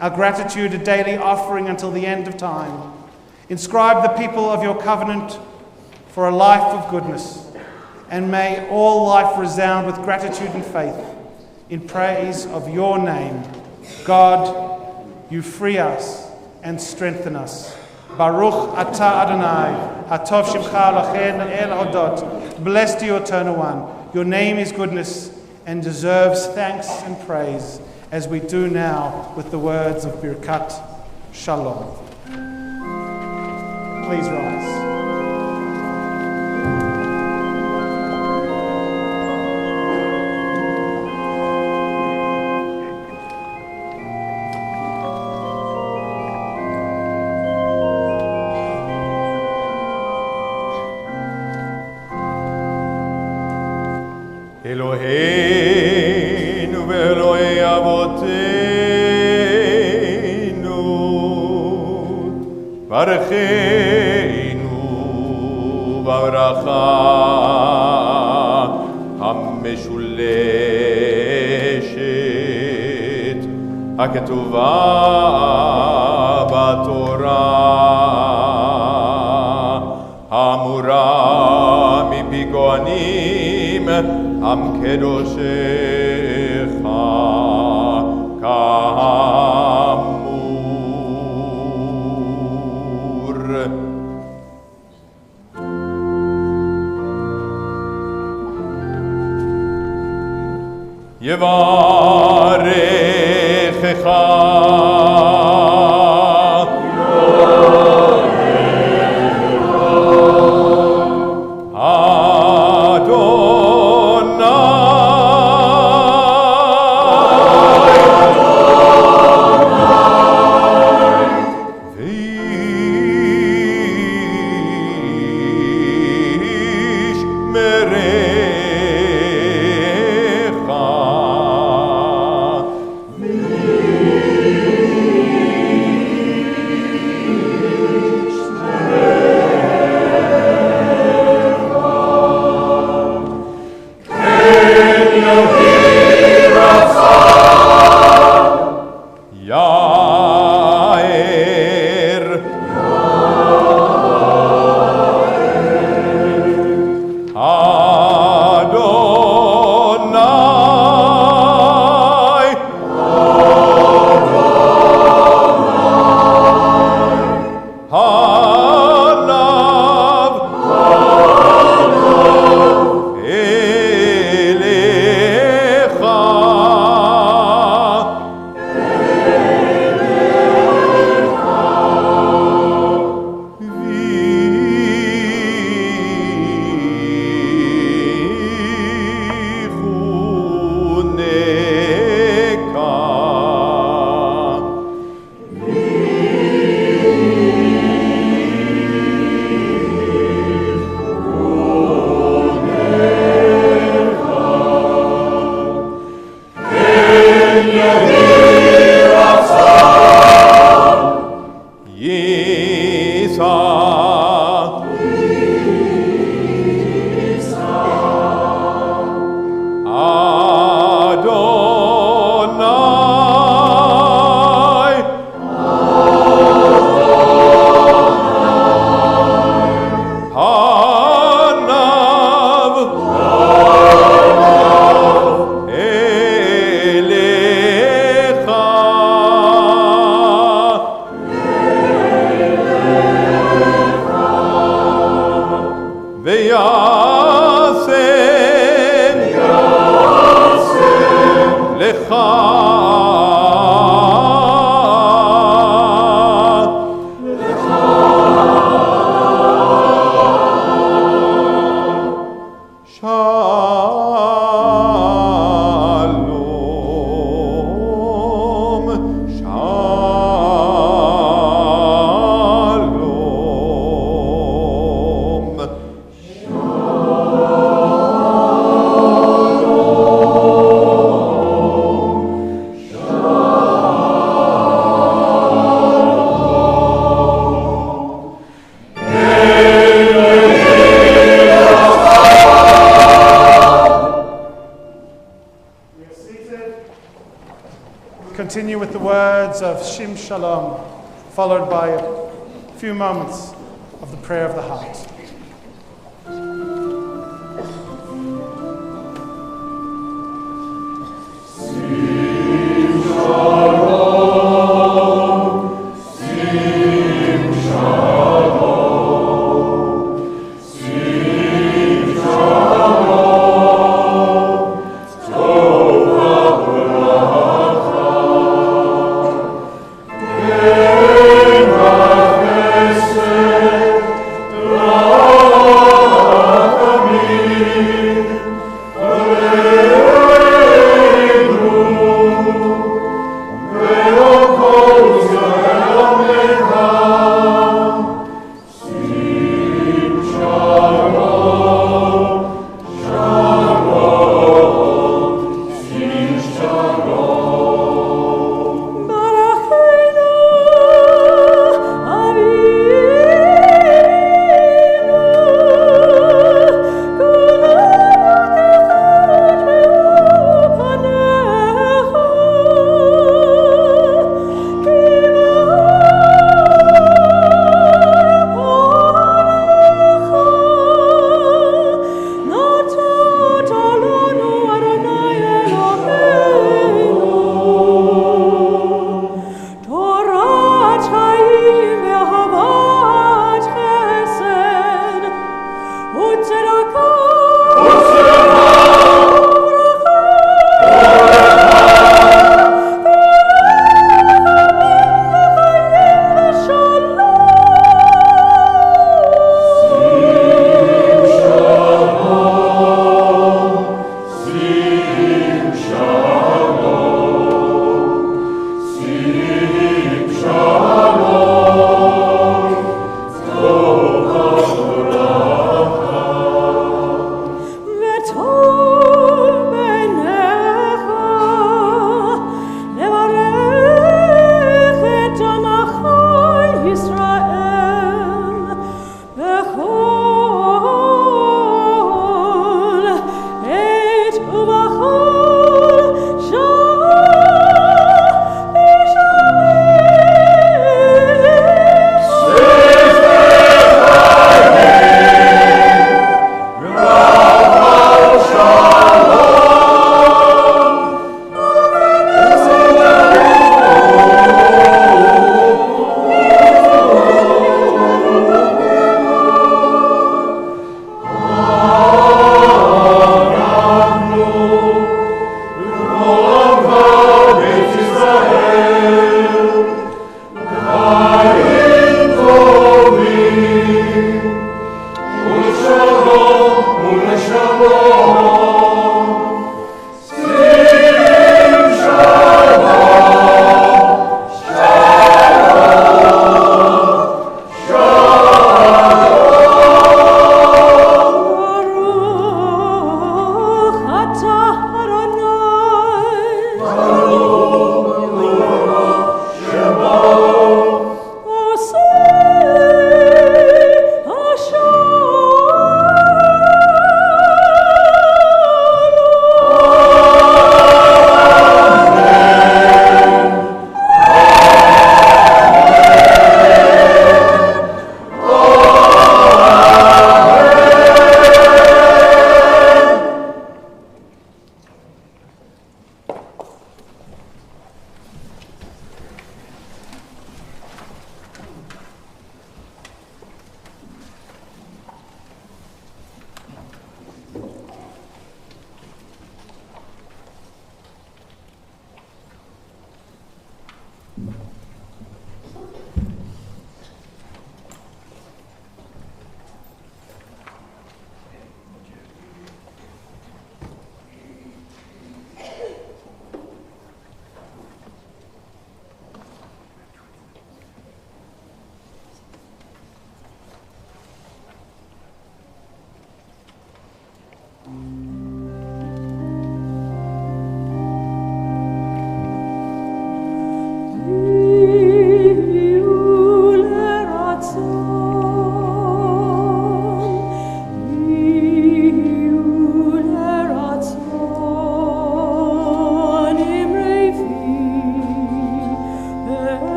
[SPEAKER 1] Our gratitude a daily offering until the end of time. Inscribe the people of your covenant for a life of goodness, and may all life resound with gratitude and faith in praise of your name. God, you free us and strengthen us. Baruch atah Adonai, hatov shimcha lachen el hodot. Blessed you, Eternal One. Your name is goodness and deserves thanks and praise, as we do now with the words of Birkat Shalom. Please rise.
[SPEAKER 3] Eloheinu ve'Elohei avoteinu, barecheinu b'bracha המשולשת הכתובה בתורה, האמורה מפי כהנים עם קדושך כאמור. יברכך
[SPEAKER 1] words of Shim Shalom, followed by a few moments of the prayer of the heart.
[SPEAKER 3] Lord.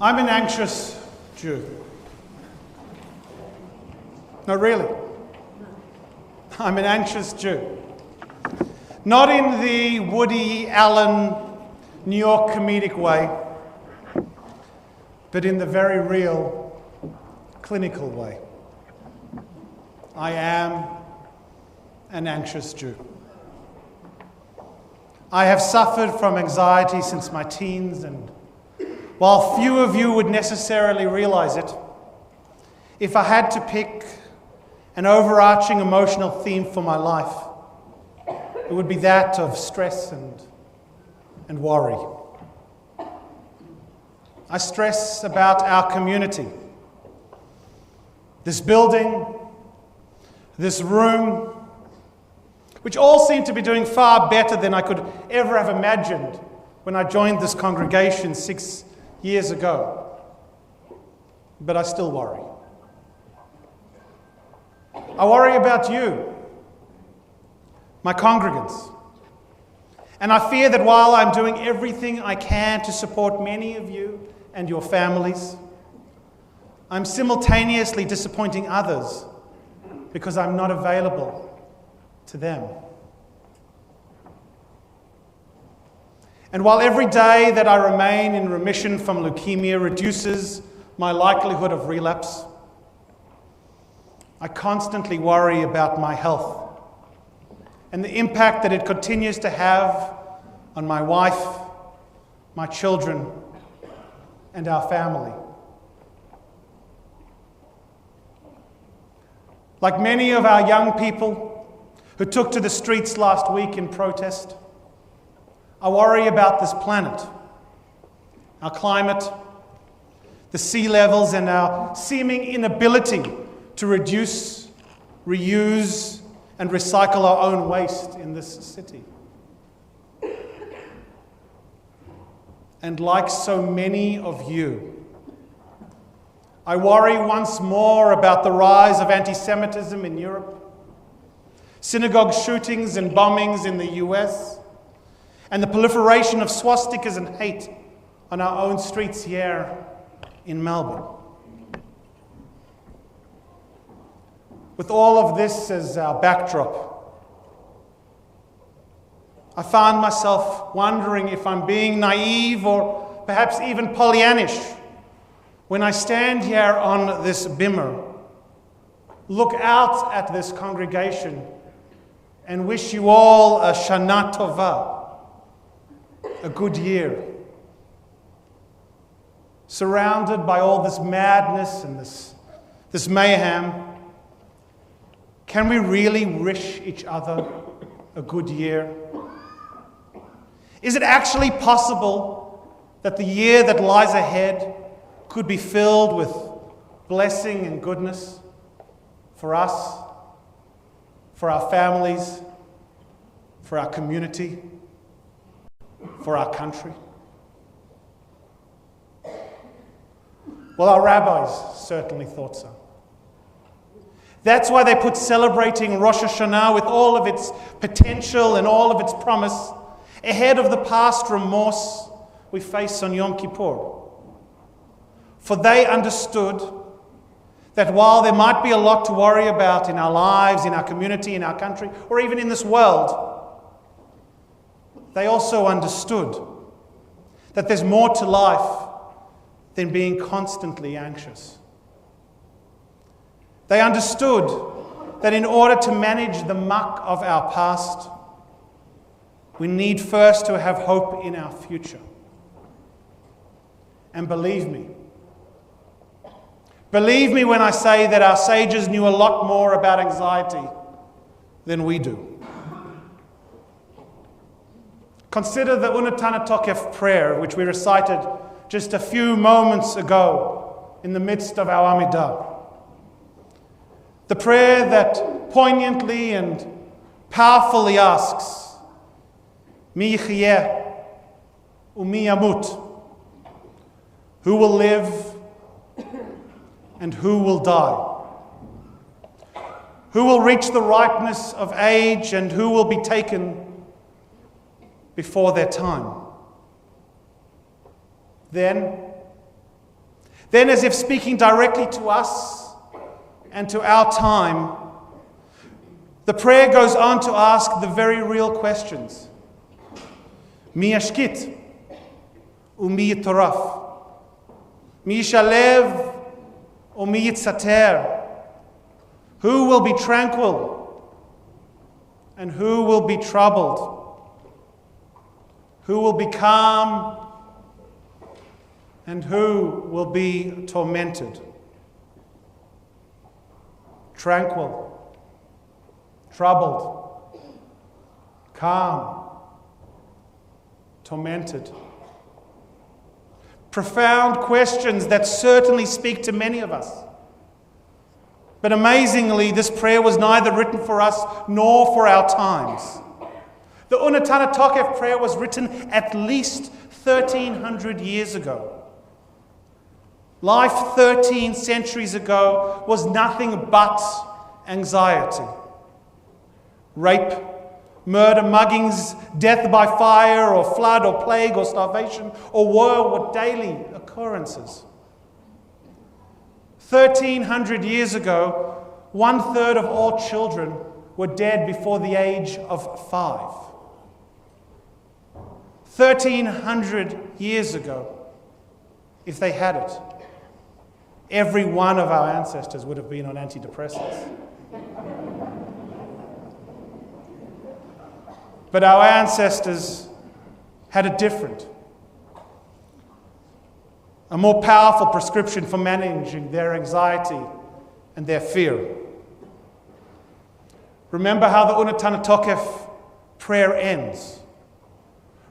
[SPEAKER 1] I'm an anxious Jew. No, really. I'm an anxious Jew. Not in the Woody Allen, New York comedic way, but in the very real, clinical way. I am an anxious Jew. I have suffered from anxiety since my teens, and while few of you would necessarily realize it, if I had to pick an overarching emotional theme for my life, it would be that of stress and worry. I stress about our community, this building, this room, which all seem to be doing far better than I could ever have imagined when I joined this congregation 6 years ago. But I still worry. I worry about you, my congregants. And I fear that while I'm doing everything I can to support many of you and your families, I'm simultaneously disappointing others because I'm not available to them. And while every day that I remain in remission from leukemia reduces my likelihood of relapse, I constantly worry about my health and the impact that it continues to have on my wife, my children, and our family. Like many of our young people who took to the streets last week in protest, I worry about this planet, our climate, the sea levels, and our seeming inability to reduce, reuse, and recycle our own waste in this city. And like so many of you, I worry once more about the rise of anti-Semitism in Europe, synagogue shootings and bombings in the US, and the proliferation of swastikas and hate on our own streets here in Melbourne. With all of this as our backdrop, I found myself wondering if I'm being naive or perhaps even Pollyannish when I stand here on this bimmer, look out at this congregation, and wish you all a Shana Tova, a good year, surrounded by all this madness and this mayhem. Can we really wish each other a good year? Is it actually possible that the year that lies ahead could be filled with blessing and goodness for us, for our families, for our community, for our country? Well, our rabbis certainly thought so. That's why they put celebrating Rosh Hashanah with all of its potential and all of its promise ahead of the past remorse we face on Yom Kippur. For they understood that while there might be a lot to worry about in our lives, in our community, in our country, or even in this world, they also understood that there's more to life than being constantly anxious. They understood that in order to manage the muck of our past, we need first to have hope in our future. And believe me when I say that our sages knew a lot more about anxiety than we do. Consider the Unatana Tokef prayer, which we recited just a few moments ago in the midst of our Amidah. The prayer that poignantly and powerfully asks, Mi yichyeh u'mi yamut, who will live and who will die? Who will reach the ripeness of age and who will be taken before their time? Then, Then, as if speaking directly to us and to our time, the prayer goes on to ask the very real questions. Mi yashkit u'mi yitoraf. Mi yishalev u'mi yitzater. Who will be tranquil and who will be troubled? Who will be calm and who will be tormented? Tranquil, troubled, calm, tormented. Profound questions that certainly speak to many of us. But amazingly, this prayer was neither written for us nor for our times. The Unatana Tokef prayer was written at least 1,300 years ago. Life 13 centuries ago was nothing but anxiety. Rape, murder, muggings, death by fire or flood or plague or starvation or war were daily occurrences. 1,300 years ago, 1/3 of all children were dead before the age of 5. 1,300 years ago, if they had it, every one of our ancestors would have been on antidepressants. But our ancestors had it different. A more powerful prescription for managing their anxiety and their fear. Remember how the Unatana Tokef prayer ends.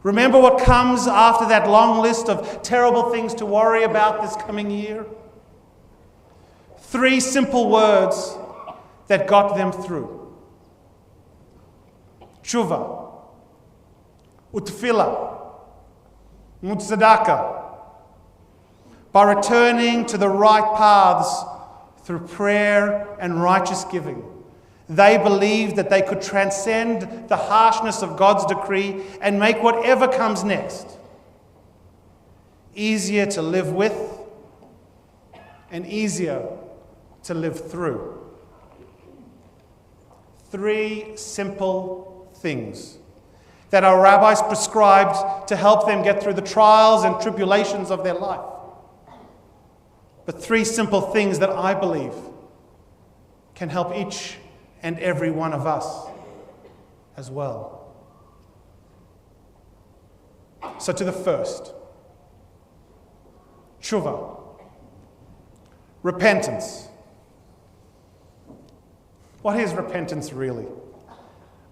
[SPEAKER 1] Remember what comes after that long list of terrible things to worry about this coming year? 3 simple words that got them through. Tshuva, utfila, mutzedakah. By returning to the right paths through prayer and righteous giving, they believed that they could transcend the harshness of God's decree and make whatever comes next easier to live with and easier to live through. 3 simple things that our rabbis prescribed to help them get through the trials and tribulations of their life. But 3 simple things that I believe can help each and every one of us as well. So to the first, tshuva, repentance. What is repentance really?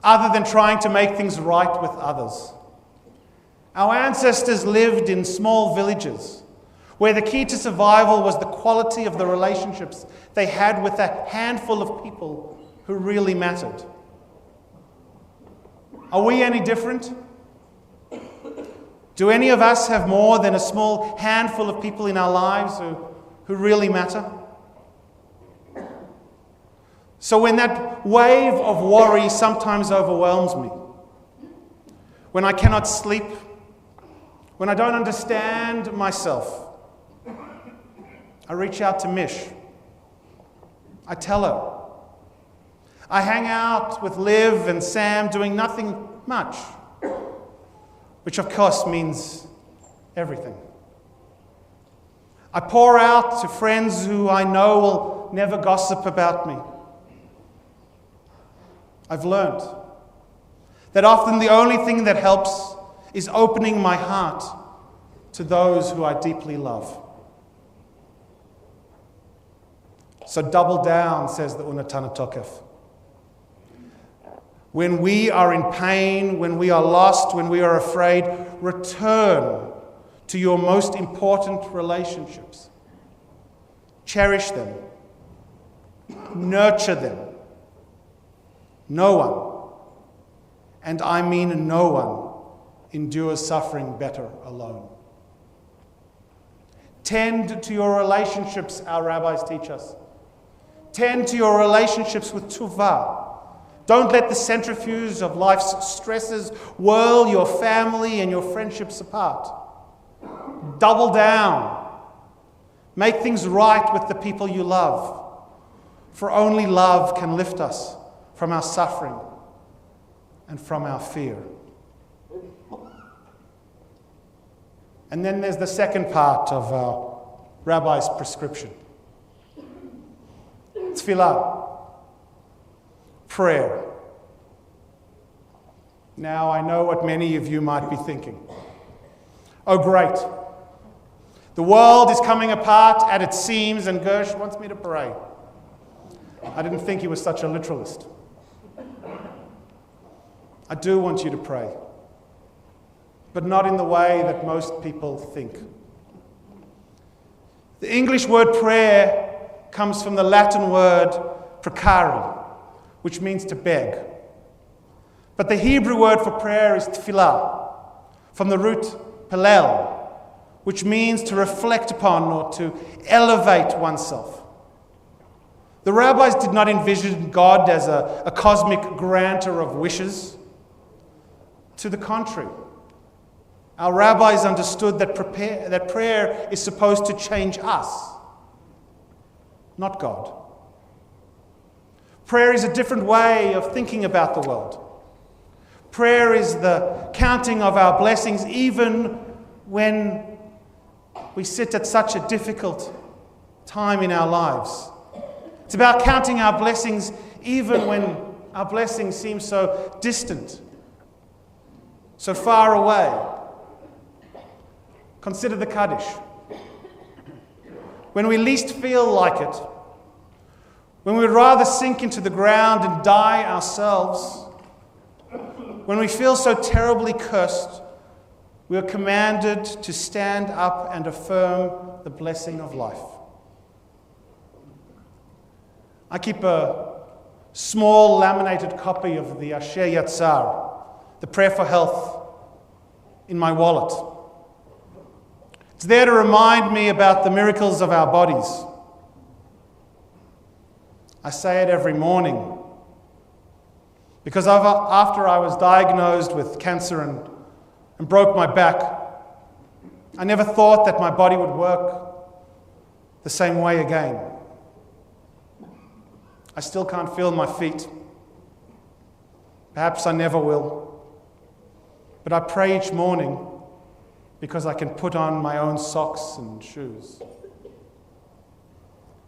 [SPEAKER 1] Other than trying to make things right with others. Our ancestors lived in small villages where the key to survival was the quality of the relationships they had with a handful of people who really mattered. Are we any different? Do any of us have more than a small handful of people in our lives who really matter? So when that wave of worry sometimes overwhelms me, when I cannot sleep, when I don't understand myself, I reach out to Mish. I tell her. I hang out with Liv and Sam doing nothing much, which of course means everything. I pour out to friends who I know will never gossip about me. I've learned that often the only thing that helps is opening my heart to those who I deeply love. So double down, says the Unatana Tokef. When we are in pain, when we are lost, when we are afraid, return to your most important relationships. Cherish them. Nurture them. No one, and I mean no one, endures suffering better alone. Tend to your relationships, our rabbis teach us. Tend to your relationships with tuvah. Don't let the centrifuge of life's stresses whirl your family and your friendships apart. Double down. Make things right with the people you love, for only love can lift us from our suffering and from our fear. And then there's the second part of our rabbi's prescription. Tefillah, prayer. Now I know what many of you might be thinking. Oh great, the world is coming apart at its seams and Gersh wants me to pray. I didn't think he was such a literalist. I do want you to pray, but not in the way that most people think. The English word prayer comes from the Latin word precari, which means to beg. But the Hebrew word for prayer is tefillah, from the root pelel, which means to reflect upon or to elevate oneself. The rabbis did not envision God as a cosmic granter of wishes. To the contrary, our rabbis understood that prayer is supposed to change us, not God. Prayer is a different way of thinking about the world. Prayer is the counting of our blessings even when we sit at such a difficult time in our lives. It's about counting our blessings even when our blessings seem so distant, so far away. Consider the Kaddish. When we least feel like it, when we'd rather sink into the ground and die ourselves, when we feel so terribly cursed, we are commanded to stand up and affirm the blessing of life. I keep a small laminated copy of the Asher Yatzar, the prayer for health, in my wallet. It's there to remind me about the miracles of our bodies. I say it every morning because after I was diagnosed with cancer and broke my back, I never thought that my body would work the same way again. I still can't feel my feet. Perhaps I never will. But I pray each morning because I can put on my own socks and shoes.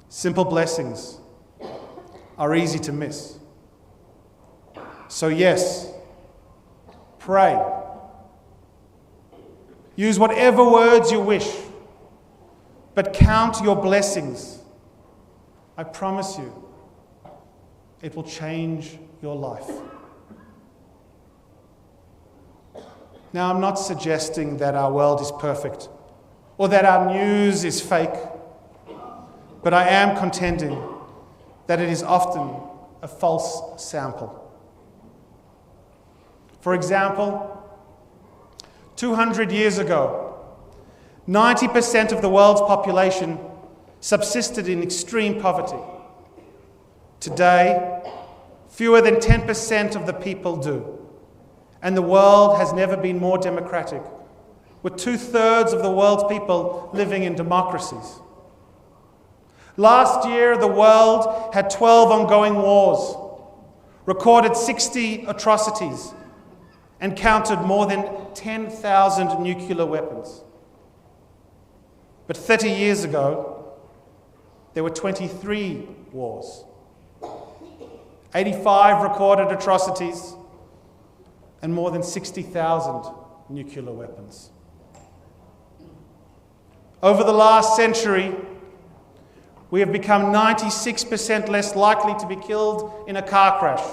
[SPEAKER 1] Simple blessings are easy to miss. So yes, pray. Use whatever words you wish, but count your blessings. I promise you, it will change your life. Now, I'm not suggesting that our world is perfect or that our news is fake, but I am contending that it is often a false sample. For example, 200 years ago, 90% of the world's population subsisted in extreme poverty. Today, fewer than 10% of the people do. And the world has never been more democratic, with 2/3 of the world's people living in democracies. Last year, the world had 12 ongoing wars, recorded 60 atrocities, and counted more than 10,000 nuclear weapons. But 30 years ago, there were 23 wars, 85 recorded atrocities, and more than 60,000 nuclear weapons. Over the last century, we have become 96% less likely to be killed in a car crash,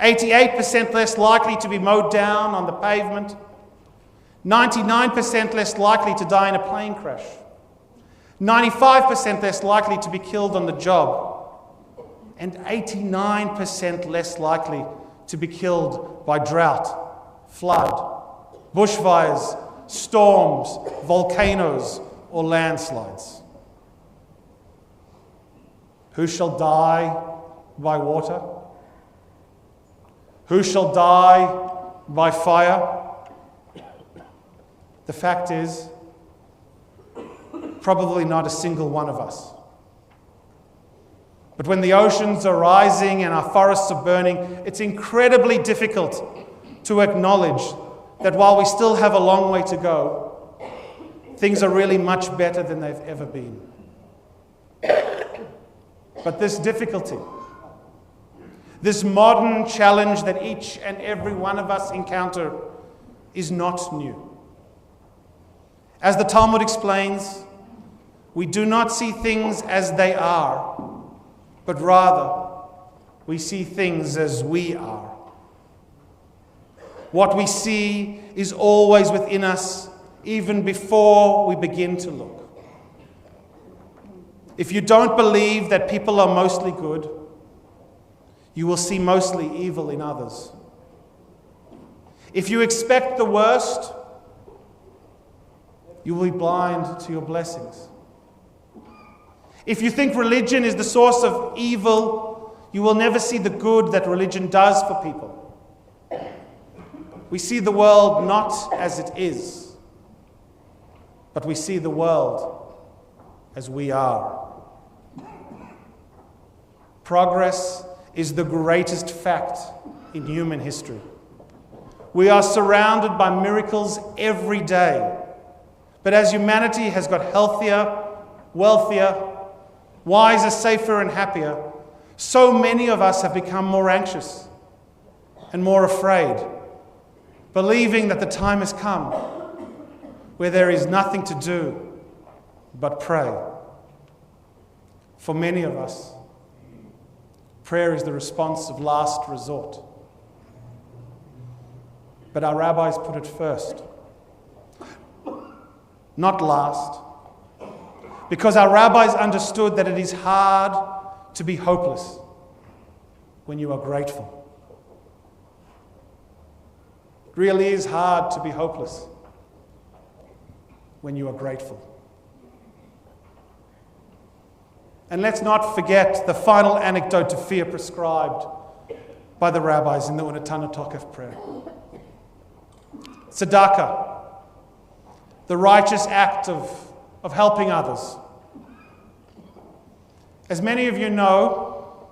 [SPEAKER 1] 88% less likely to be mowed down on the pavement, 99% less likely to die in a plane crash, 95% less likely to be killed on the job, and 89% less likely to be killed by drought, flood, bushfires, storms, volcanoes, or landslides. Who shall die by water? Who shall die by fire? The fact is, Probably not a single one of us. But when the oceans are rising and our forests are burning, it's incredibly difficult to acknowledge that while we still have a long way to go, things are really much better than they've ever been. But this difficulty, this modern challenge that each and every one of us encounter, is not new. As the Talmud explains, we do not see things as they are, but rather we see things as we are. What we see is always within us, even before we begin to look. If you don't believe that people are mostly good, you will see mostly evil in others. If you expect the worst, you will be blind to your blessings. If you think religion is the source of evil, you will never see the good that religion does for people. We see the world not as it is, but we see the world as we are. Progress is the greatest fact in human history. We are surrounded by miracles every day. But as humanity has got healthier, wealthier, wiser, safer, and happier, so many of us have become more anxious and more afraid, believing that the time has come where there is nothing to do but pray. For many of us, prayer is the response of last resort. But our rabbis put it first, not last, because our rabbis understood that it is hard to be hopeless when you are grateful. It really is hard to be hopeless when you are grateful. And let's not forget the final anecdote to fear prescribed by the rabbis in the Unetana Tokef prayer. Tzedakah, the righteous act of helping others. As many of you know,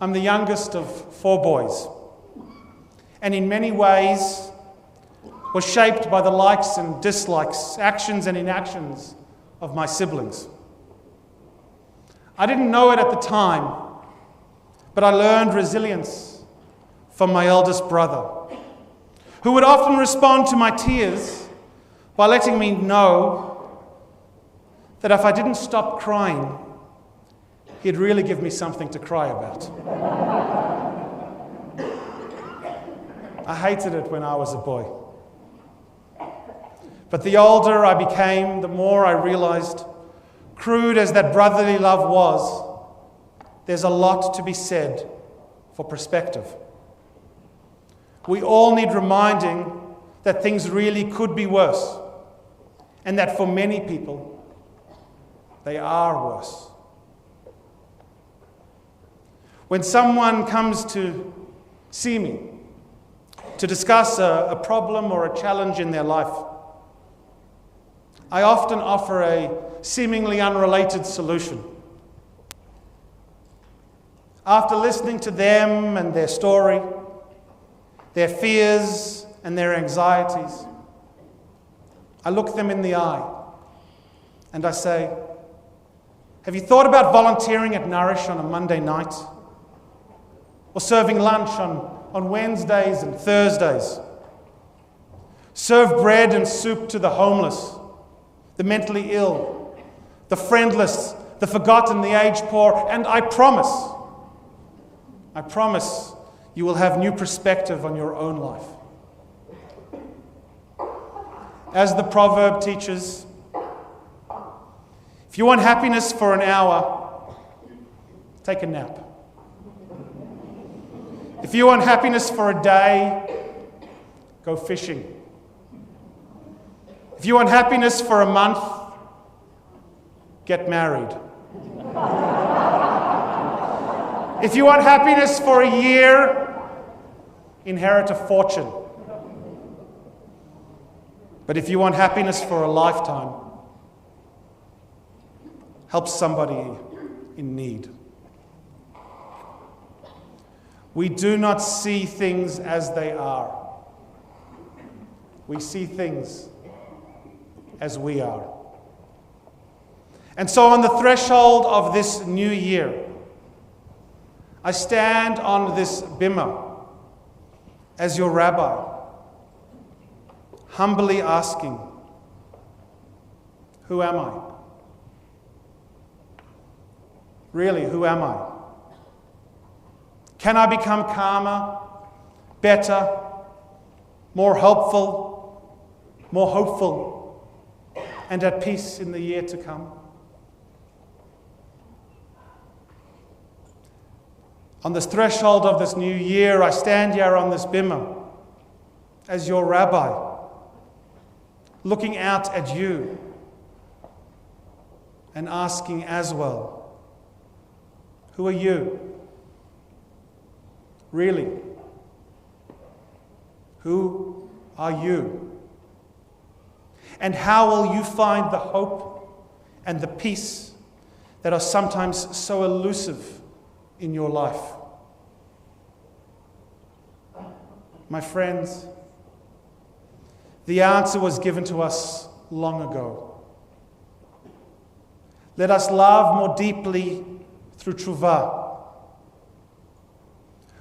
[SPEAKER 1] I'm the youngest of 4 boys, and in many ways was shaped by the likes and dislikes, actions and inactions of my siblings. I didn't know it at the time, but I learned resilience from my eldest brother, who would often respond to my tears by letting me know that if I didn't stop crying, he'd really give me something to cry about. I hated it when I was a boy. But the older I became, the more I realized, crude as that brotherly love was, there's a lot to be said for perspective. We all need reminding that things really could be worse, and that for many people, they are worse. When someone comes to see me to discuss a problem or a challenge in their life, I often offer a seemingly unrelated solution. After listening to them and their story, their fears and their anxieties, I look them in the eye and I say, have you thought about volunteering at Nourish on a Monday night? Or serving lunch on Wednesdays and Thursdays? Serve bread and soup to the homeless, the mentally ill, the friendless, the forgotten, the aged poor, and I promise you will have new perspective on your own life. As the proverb teaches, if you want happiness for an hour, take a nap. If you want happiness for a day, go fishing. If you want happiness for a month, get married. If you want happiness for a year, inherit a fortune. But if you want happiness for a lifetime, help somebody in need. We do not see things as they are. We see things as we are. And so on the threshold of this new year, I stand on this bimah as your rabbi, humbly asking, who am I? Really, who am I? Can I become calmer, better, more helpful, more hopeful, and at peace in the year to come? On this threshold of this new year, I stand here on this bimah as your rabbi, looking out at you and asking as well, who are you? Really? Who are you? And how will you find the hope and the peace that are sometimes so elusive in your life? My friends, the answer was given to us long ago. Let us love more deeply through tshuva.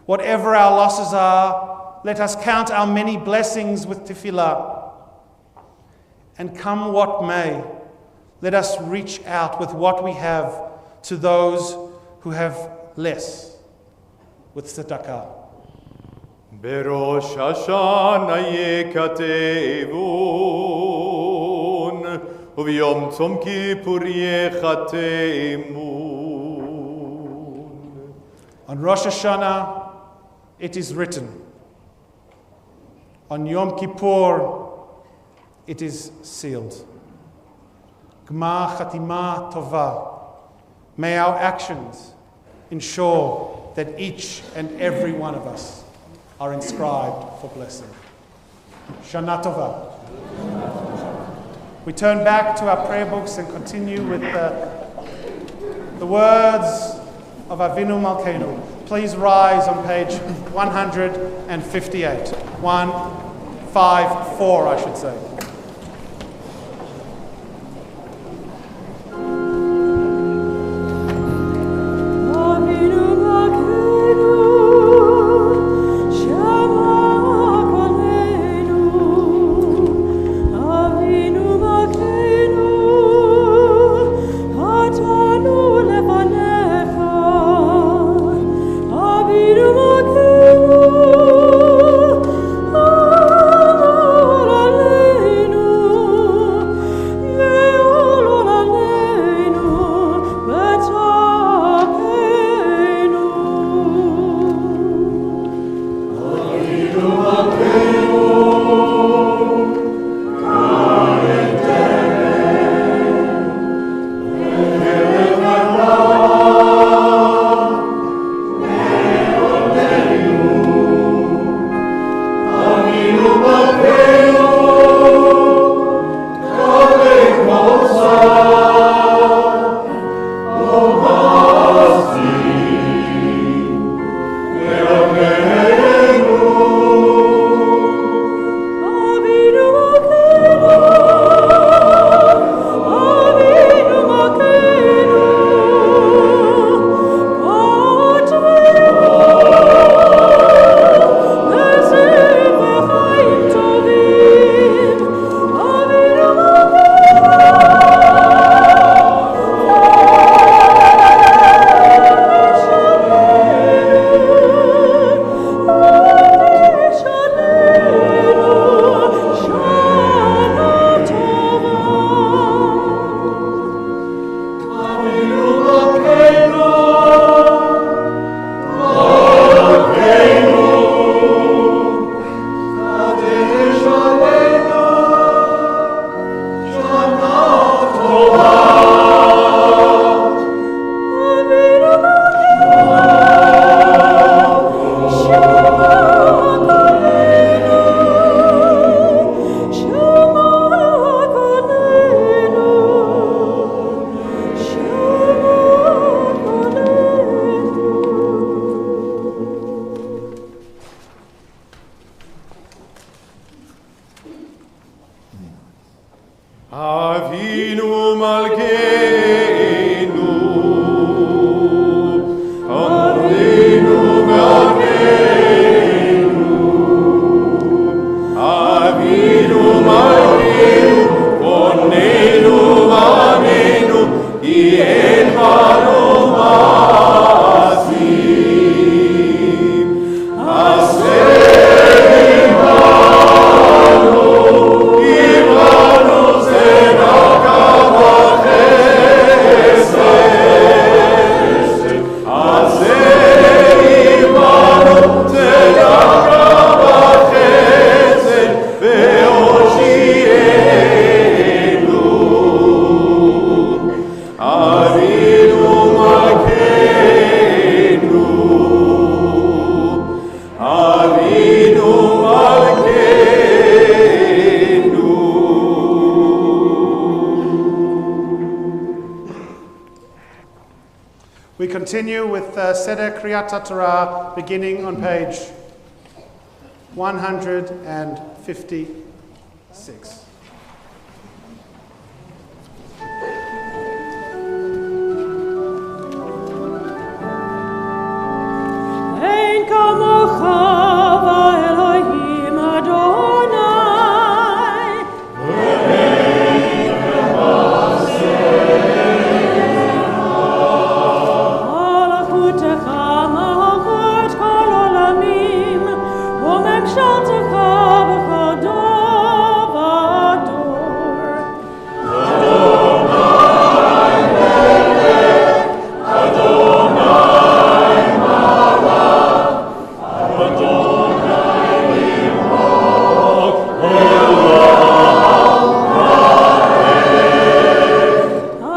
[SPEAKER 1] Whatever our losses are, let us count our many blessings with tefillah. And come what may, let us reach out with what we have to those who have less with tzedakah.
[SPEAKER 3] בראש השנה יכתבון, וביום צום כיפור יחתמון.
[SPEAKER 1] On Rosh Hashanah, it is written. On Yom Kippur, it is sealed. Gmar Chatima Tova. May our actions ensure that each and every one of us are inscribed for blessing. Shana Tova. We turn back to our prayer books and continue with the words of Avinu Malkeinu. Please rise on page 158. 154, I should say.
[SPEAKER 2] Alleluia.
[SPEAKER 1] We continue with Seder Kriyat HaTorah, beginning on page 156.
[SPEAKER 2] Ein kamocha v'Elohim Adonai. Malachutecha malchut kol olamim, u'memshaltecha b'chol dor v'dor.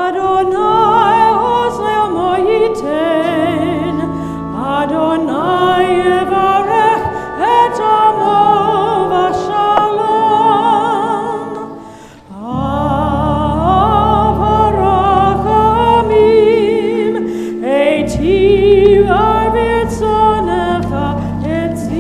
[SPEAKER 2] Adonai Osle Moiten, Adonai Yevarech et Amo v'Shalom. Avarachamim, eitiv v'tzonecha et Zion.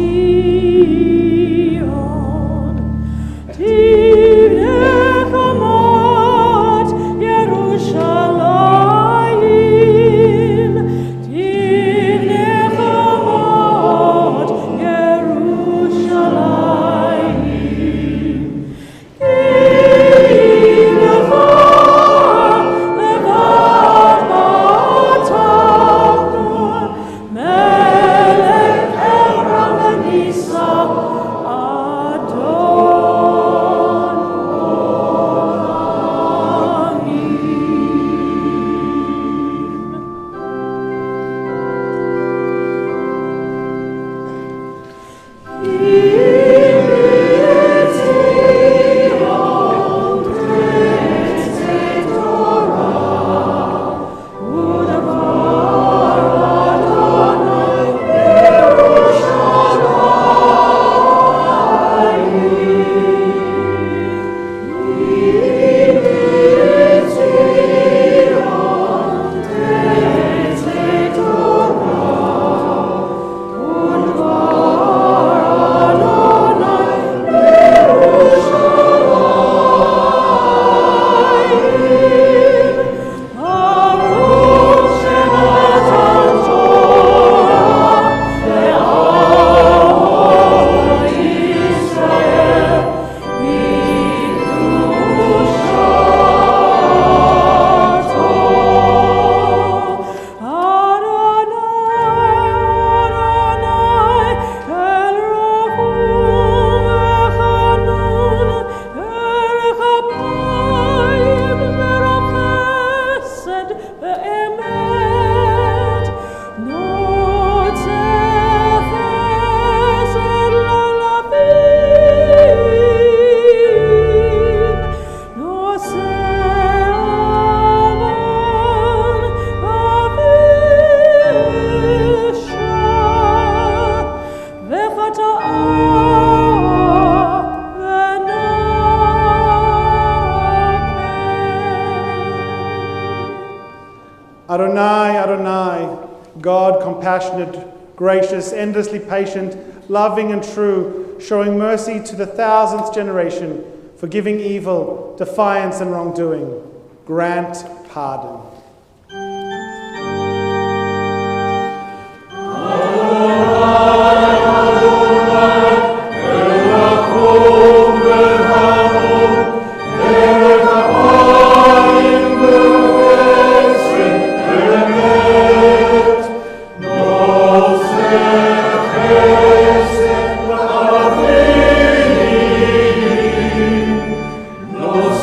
[SPEAKER 2] Tivnecha mot Yerushalayim, Tivnecha mot Yerushalayim. Tivnecha levad matavnu, melech Elam v'nisa Adon
[SPEAKER 1] Adonai, Adonai, God compassionate, gracious, endlessly patient, loving and true, showing mercy to the 1000th generation, forgiving evil, defiance and wrongdoing. Grant pardon.
[SPEAKER 3] Nos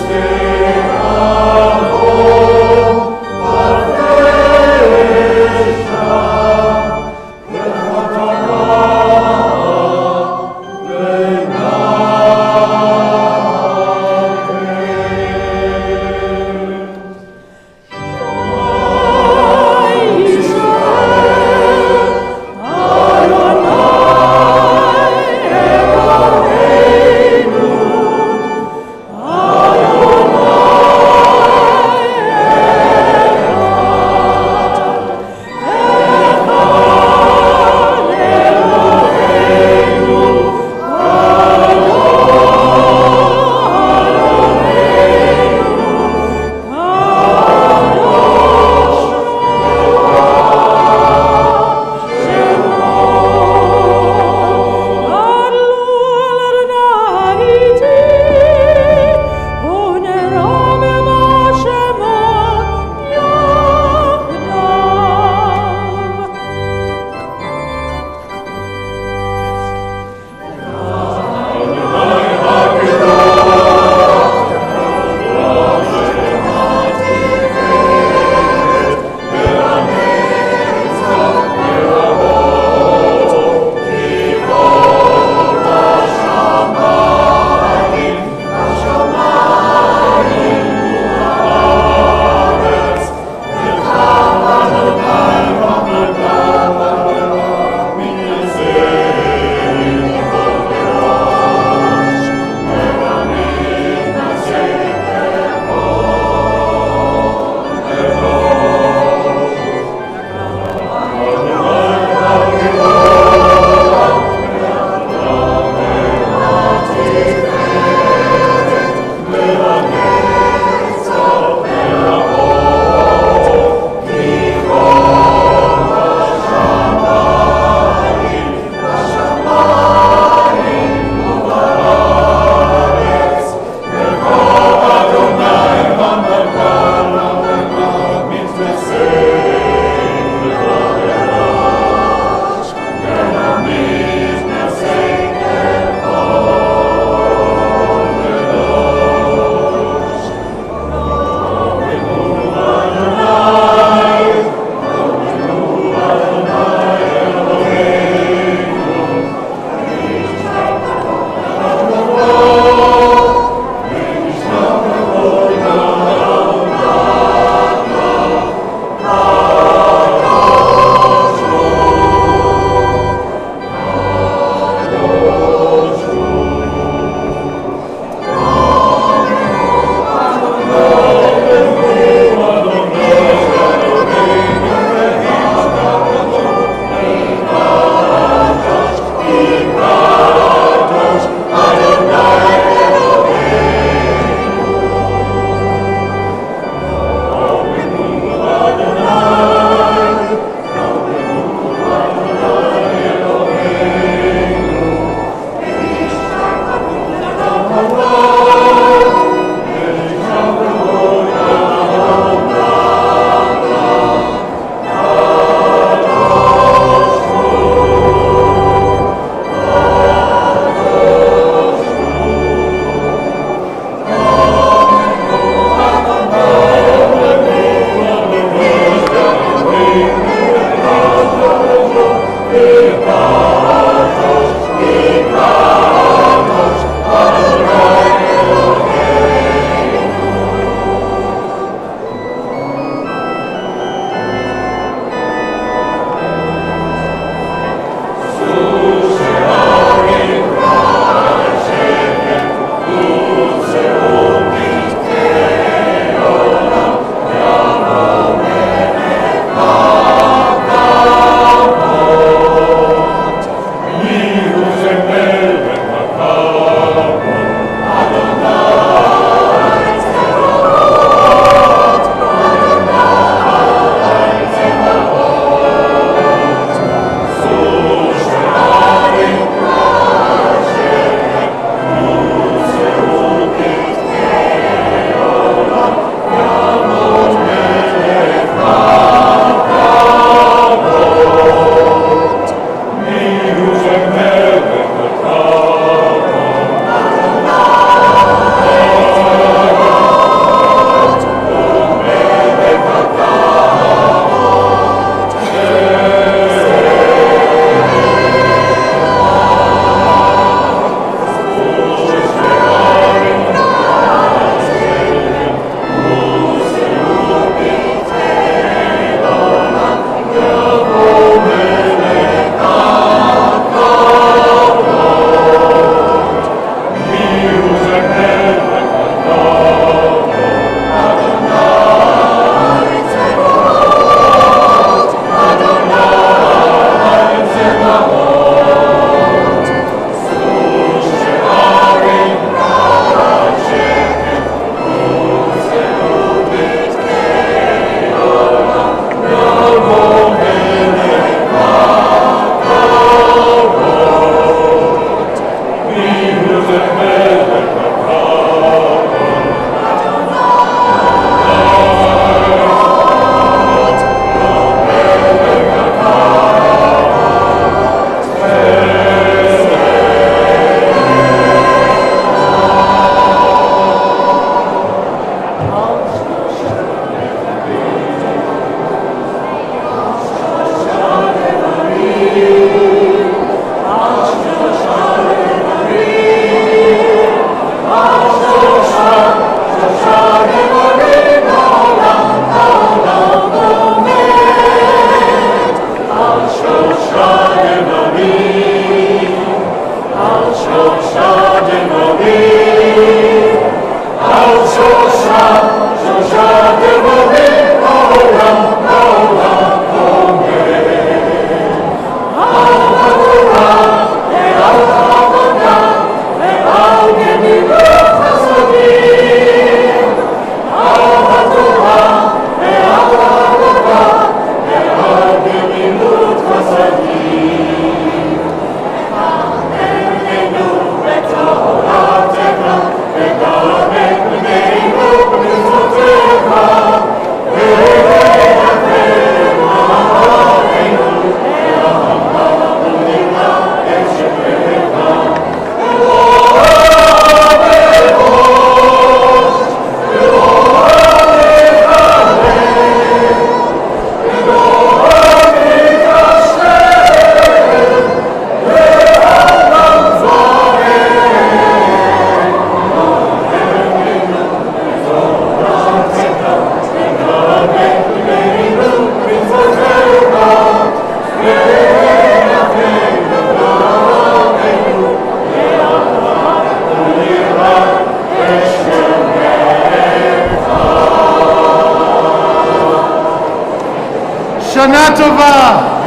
[SPEAKER 1] Tova.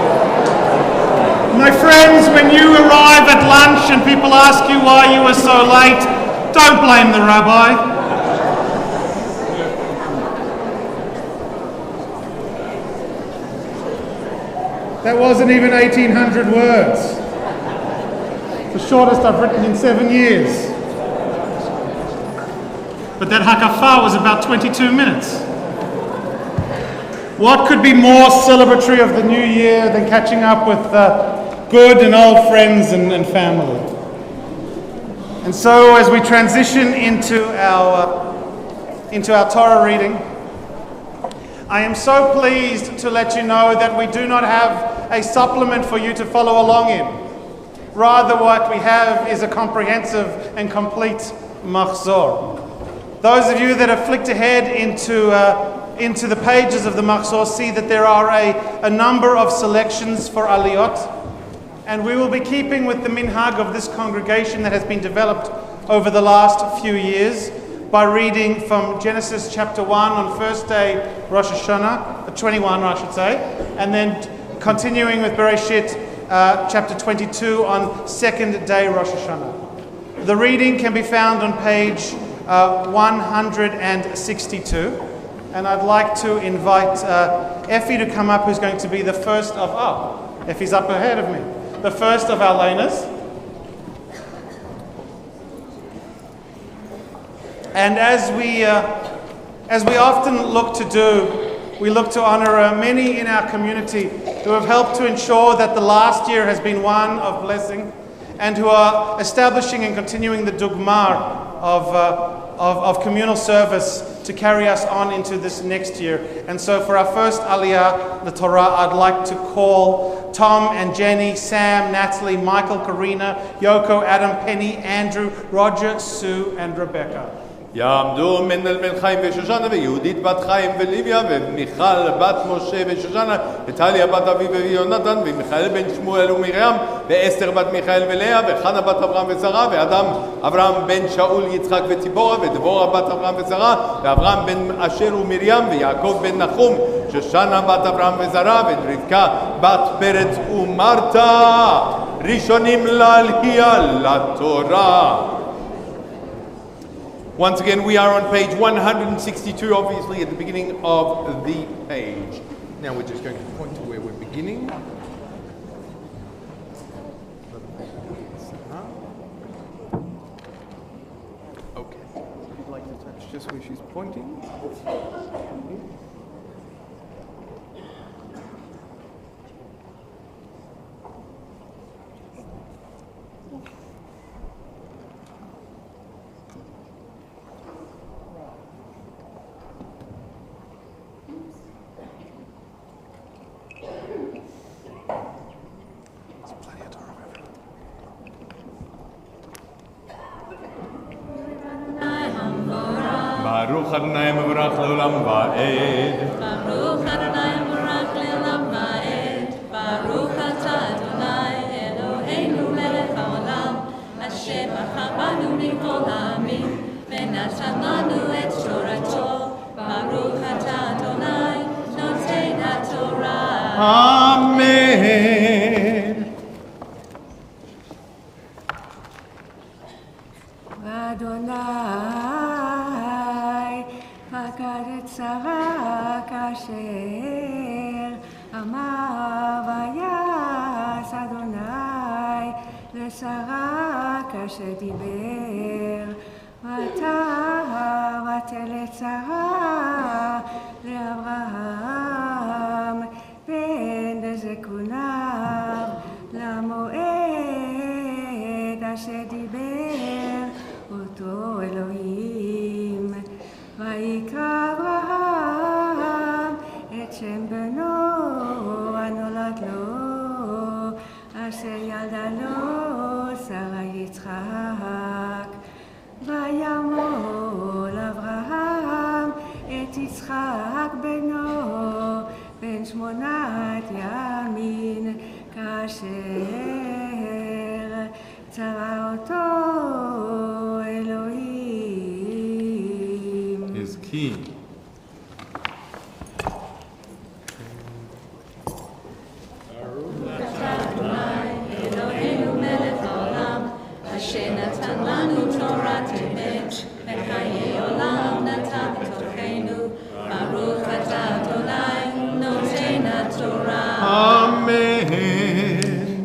[SPEAKER 1] My friends, when you arrive at lunch and people ask you why you were so late, don't blame the rabbi. That wasn't even 1,800 words. The shortest I've written in 7 years. But that hakafah was about 22 minutes. What could be more celebratory of the new year than catching up with good and old friends and family? And so as we transition into our Torah reading, I am so pleased to let you know that we do not have a supplement for you to follow along in. Rather, what we have is a comprehensive and complete machzor. Those of you that have flicked ahead into the pages of the machzor see that there are a number of selections for aliyot, and we will be keeping with the minhag of this congregation that has been developed over the last few years by reading from Genesis chapter 1 on first day Rosh Hashanah, 21 I should say, and then continuing with Bereshit chapter 22 on second day Rosh Hashanah. The reading can be found on page 162, and I'd like to invite Effie to come up, who's going to be the first of, Effie's up ahead of me, the first of our laners. And as we often look to do, we look to honor many in our community who have helped to ensure that the last year has been one of blessing, and who are establishing and continuing the dugmar of communal service to carry us on into this next year. And so for our first Aliyah, the Torah, I'd like to call Tom and Jenny, Sam, Natalie, Michael, Karina, Yoko, Adam, Penny, Andrew, Roger, Sue, and Rebecca.
[SPEAKER 3] יעמדו מנדל בן חיים ושושנה ויהודית בת חיים וליביה ומיכל בת משה ושושנה וטליה בת אביב ויונתן ומיכאל בן שמואל ומרים ואסתר בת מיכאל ולאה וחנה בת אברהם ושרה ואדם אברהם בן שאול יצחק וציפורה ודבורה בת אברהם ושרה ואברהם בן אשר ומרים ויעקב בן נחום שושנה בת אברהם ושרה ורבקה בת פרץ ומרתה ראשונים להלהייה לתורה. Once again, we are on page 162, obviously at the beginning of the page. Now we're just going to point to where we're beginning. Okay. If you'd like to touch just where she's pointing. ברוך אדוני מבורך לעולם ועד.
[SPEAKER 4] ברוך אדוני מבורך לעולם ועד. ברוך אתה אדוני אלוהינו מלך העולם, אשר בחר בנו מכל העמים ונתן לנו את תורתו. ברוך אתה אדוני נותן התורה.
[SPEAKER 3] אמן.
[SPEAKER 5] אדוני פקד את שרה כאשר אמר ויעש אדוני לשרה כאשר דיבר ותל את שרה לאברהם בן זקוניו למועד אשר דיבר אותו אלוהים. ויקרא אברהם את שם בנו הנולד לו אשר ילדה לו שרה יצחק. וימול אברהם את יצחק בנו בן 8 ימים כאשר צרה אותו אלוהים.
[SPEAKER 3] Is key.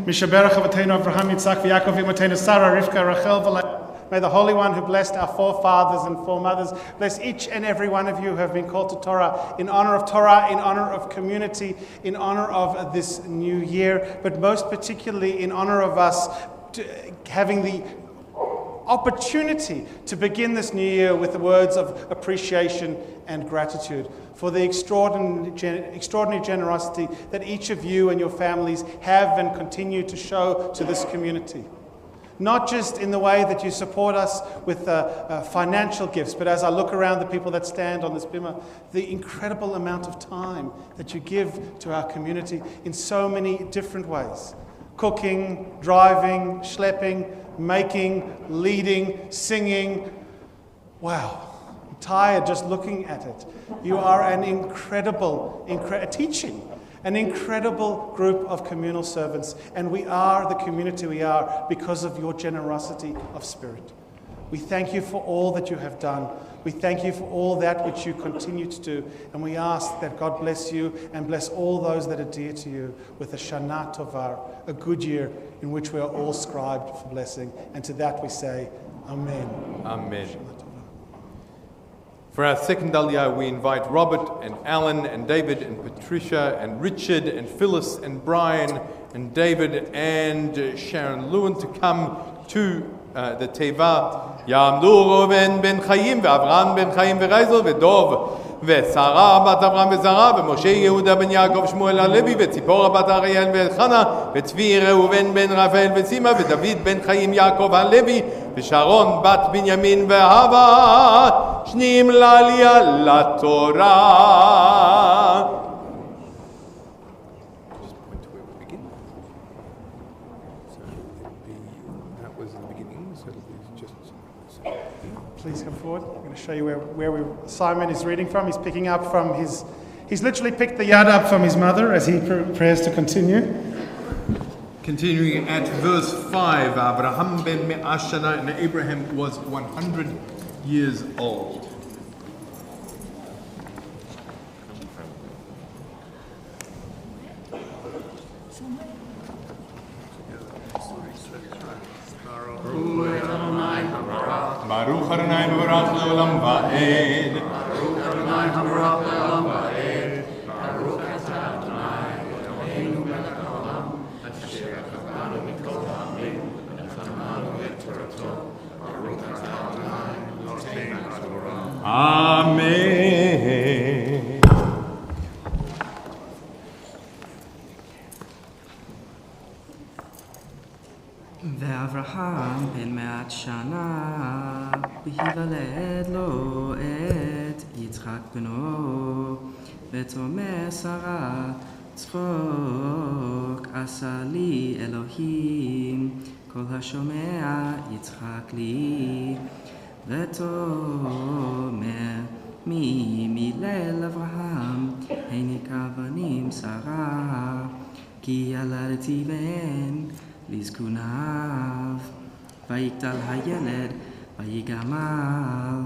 [SPEAKER 1] Mishaberach Avotenu Avraham, Yitzhak, V'Yaakov, Imotenu Sarah, Rivka, Rachel, V'Leah. May the Holy One who blessed our forefathers and foremothers bless each and every one of you who have been called to Torah, in honor of community, in honor of this new year, but most particularly in honor of us having the opportunity to begin this new year with the words of appreciation and gratitude for the extraordinary generosity that each of you and your families have and continue to show to this community. Not just in the way that you support us with financial gifts, but as I look around the people that stand on this bimah, the incredible amount of time that you give to our community in so many different ways. Cooking, driving, schlepping, making, leading, singing. Wow, I'm tired just looking at it. You are an incredible teaching. An incredible group of communal servants, and we are the community we are because of your generosity of spirit. We thank you for all that you have done. We thank you for all that which you continue to do, and we ask that God bless you and bless all those that are dear to you with a Shana Tova, a good year in which we are all scribed for blessing. And to that we say, Amen.
[SPEAKER 3] Amen. For our second Aliyah, we invite Robert and Alan and David and Patricia and Richard and Phyllis and Brian and David and Sharon Lewin to come to the Teva. Ya'amdu Reuven ben Chaim ve'Avraham ben Chaim ve'Reisel ve'Dov ושרה בת אברהם וזרע, ומשה יהודה בן יעקב שמואל הלוי, וציפורה בת אריאל ואלחנה, וצבי ראובן בן רפאל וסימה, ודוד בן חיים יעקב הלוי, ושרון בת בנימין ואהבה, שנים לעלייה לתורה.
[SPEAKER 1] Please come forward. I'm going to show you where Simon is reading from. He's picking up from he's literally picked the yad up from his mother as he prepares to continue.
[SPEAKER 3] Continuing at verse 5, Abraham ben Me'ashana, and Abraham was 100 years old. Baruch Adonai Baruch Leolam Va'ed. Baruch Adonai Baruch Leolam Va'ed. Baruch Atah Adonai Eloheinu melech haolam, asher chazanu mikol ha'amim, v'netanu et Torato. Baruch Atah Adonai Noten HaTorah. Amen.
[SPEAKER 6] ואברהם בן 100 שנה, והיוולד לו את יצחק בנו, ותאמר שרה, צחוק עשה לי אלוהים, כל השומע יצחק לי, ותאמר מי מילל אברהם, העניק אבנים שרה, כי ילדתי בן לזקוניו, ויקטל הילד, ויגמל,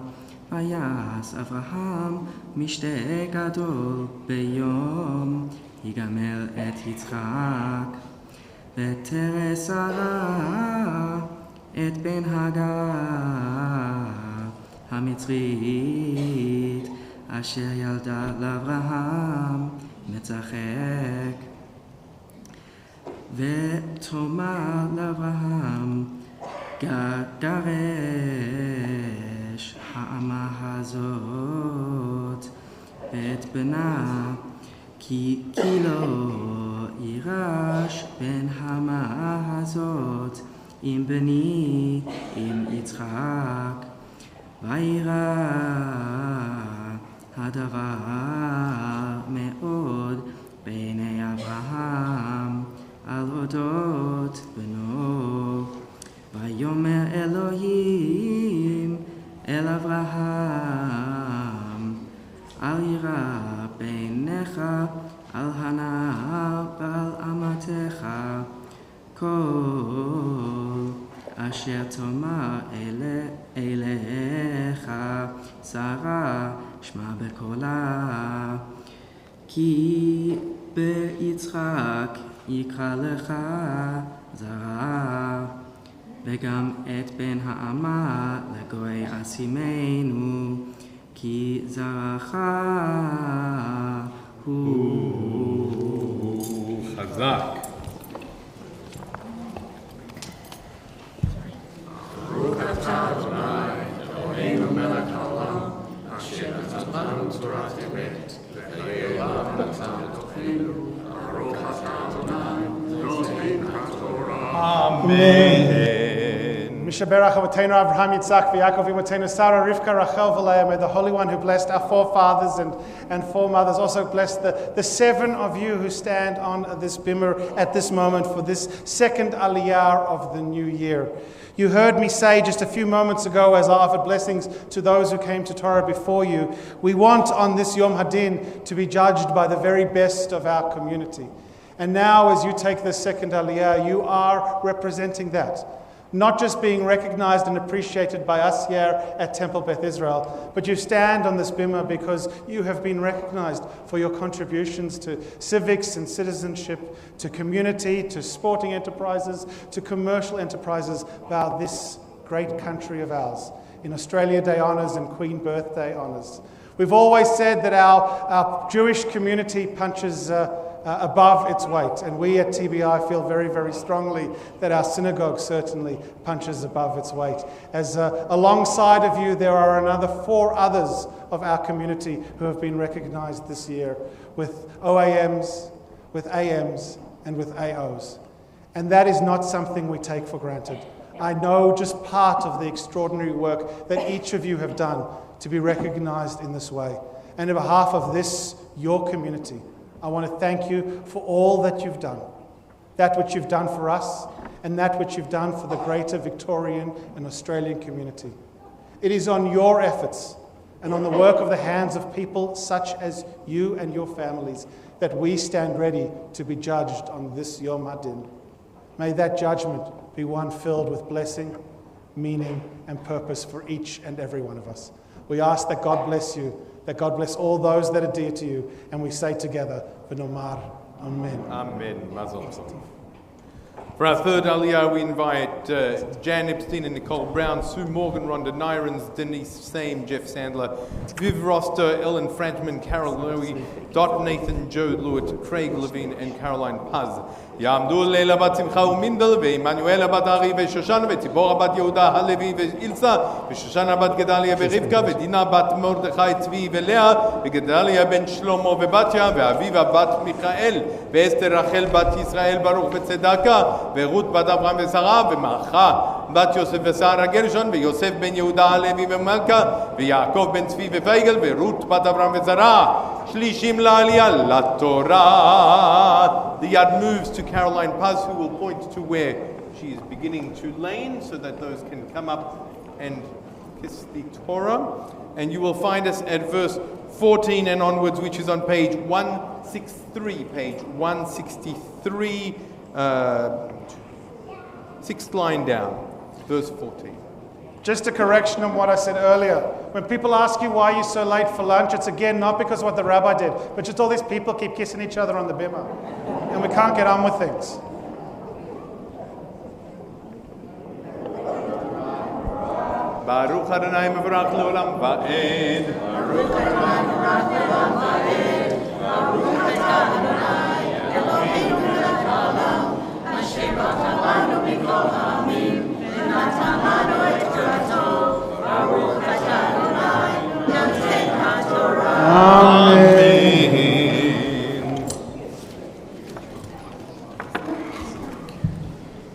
[SPEAKER 6] ויעש אברהם משתה גדול ביום, יגמל את יצחק, ותרא שרה את בן הגר המצרית, אשר ילדה לאברהם מצחק. ותאמר לאברהם, גרש האמה הזאת ואת בנה, כי לא יירש בן האמה הזאת עם בני, עם יצחק. וירא הדבר מאוד בעיני אברהם על אודות בנו, ויאמר אלוהים אל אברהם, אל יירא בעיניך על הנער ועל אמתך, כל אשר תאמר אליך שרה שמע בקולה, כי ביצחק יקרא לך זרע, וגם את בן האמה לגוי אשימנו, כי זרעך הוא.
[SPEAKER 3] חזק.
[SPEAKER 7] ברוך אתה אדוני, אלוהינו מלך העולם, אשר נתן לנו תורת אמת, וחיי עולם נתן לתוכנו. ברוך אתה אדוני, נותן התורה.
[SPEAKER 3] אמן.
[SPEAKER 1] Mishaberach Avotenu Abraham, Yitzhak, Yaakov, Imotenu, Sarah, Rivka, Rachel, Valeah. May the Holy One who blessed our forefathers and foremothers also bless the 7 of you who stand on this bimmer at this moment for this second aliyah of the new year. You heard me say just a few moments ago as I offered blessings to those who came to Torah before you, we want on this Yom Hadin to be judged by the very best of our community. And now as you take the second aliyah, you are representing that. Not just being recognized and appreciated by us here at Temple Beth Israel, but you stand on this bimah because you have been recognized for your contributions to civics and citizenship, to community, to sporting enterprises, to commercial enterprises about this great country of ours, in Australia Day honours and Queen Birthday honours. We've always said that our Jewish community punches above its weight, and we at TBI feel very, very strongly that our synagogue certainly punches above its weight. As alongside of you, there are another 4 others of our community who have been recognized this year with OAMs, with AMs, and with AOs. And that is not something we take for granted. I know just part of the extraordinary work that each of you have done to be recognized in this way. And on behalf of this, your community, I want to thank you for all that you've done, that which you've done for us, and that which you've done for the greater Victorian and Australian community. It is on your efforts and on the work of the hands of people such as you and your families that we stand ready to be judged on this Yom Hadin. May that judgment be one filled with blessing, meaning, and purpose for each and every one of us. We ask that God bless you, that God bless all those that are dear to you, and we say together, V'nomar, Amen.
[SPEAKER 3] Amen. Mazel tov. For our third aliyah, we invite Jan Epstein and Nicole Brown, Sue Morgan, Rhonda Nyrens, Denise Same, Jeff Sandler, Viv Roster, Ellen Franchman, Carol Louie, Dot Nathan, Joe Lewitt, Craig Levine, and Caroline Paz. יעמדו לילה בת שמחה ומינדל, ועמנואלה בת ארי ושושנה, וציבורה בת יהודה הלוי ואילסה, ושושנה בת גדליה ורבקה, ודינה בת מרדכי צבי ולאה, וגדליה בן שלמה ובתיה, ואביבה בת מיכאל, ואסתר רחל בת ישראל ברוך וצדקה, ורות בת אברהם ושרה, ומעכה בת יוסף ושרה גרשון, ויוסף בן יהודה הלוי ומלכה, ויעקב בן צבי ופייגל, ורות בת אברהם ושרה. Shlishim la'aliyah la-Torah. The yad moves to Caroline Paz, who will point to where she is beginning to lane, so that those can come up and kiss the Torah. And you will find us at verse 14 and onwards, which is on page 163. Page 163, 6th line down, verse 14.
[SPEAKER 1] Just a correction on what I said earlier. When people ask you why you're so late for lunch, it's again not because of what the rabbi did, but just all these people keep kissing each other on the bimah. And we can't get on with things.
[SPEAKER 3] Baruch Adonai mevarach leolam va'ed.
[SPEAKER 4] Baruch Adonai mevarach leolam va'ed. Baruch Adonai Eloheinu melech haolam, asher bachar banu mikol ha'amim, ונתן לנו את תורתו. Baruch Adonai נותן התורה.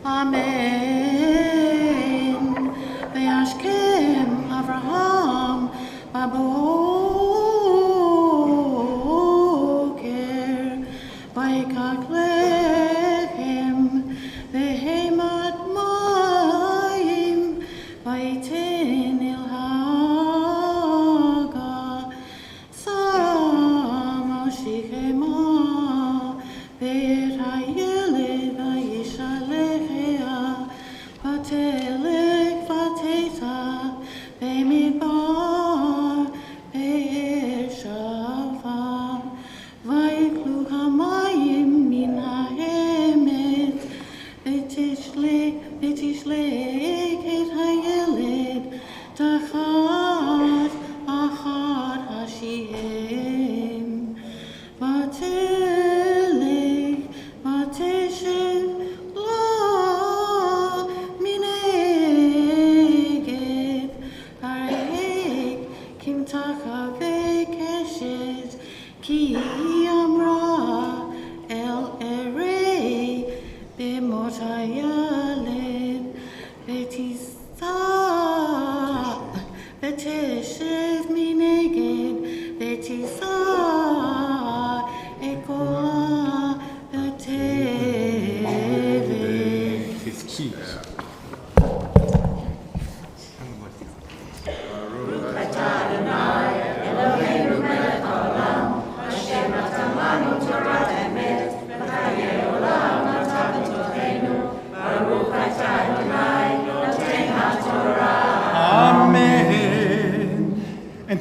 [SPEAKER 8] Amen. Vayashkem Avraham baboker vayikach lechem vehemat mayim vayiten el haga sama shichema ve'et hayeled vayishalechea vatelek vateta ve'midbar ve'eshava vayiklu hamayim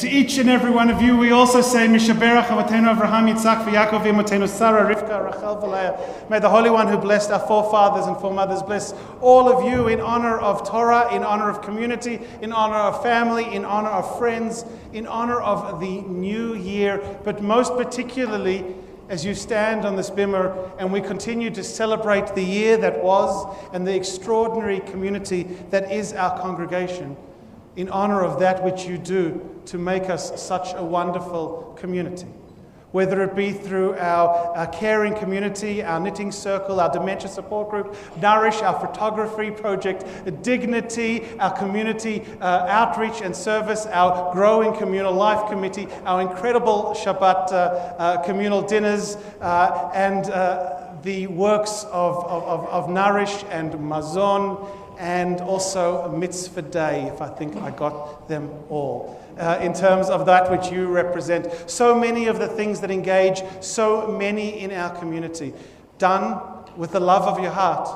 [SPEAKER 1] to each and every one of you, we also say, Mishaberach Avotenu Avraham, Yitzhak, V'Yakov, Imotenu Sarah, Rivka, Rachel, V'Leah. May the Holy One who blessed our forefathers and foremothers bless all of you in honor of Torah, in honor of community, in honor of family, in honor of friends, in honor of the new year, but most particularly as you stand on this bimmer and we continue to celebrate the year that was and the extraordinary community that is our congregation, in honor of that which you do to make us such a wonderful community. Whether it be through our caring community, our knitting circle, our dementia support group, Nourish, our photography project, Dignity, our community outreach and service, our growing communal life committee, our incredible Shabbat communal dinners, and the works of Nourish and Mazon, and also Mitzvah Day, if I think I got them all. In terms of that which you represent. So many of the things that engage so many in our community, done with the love of your heart,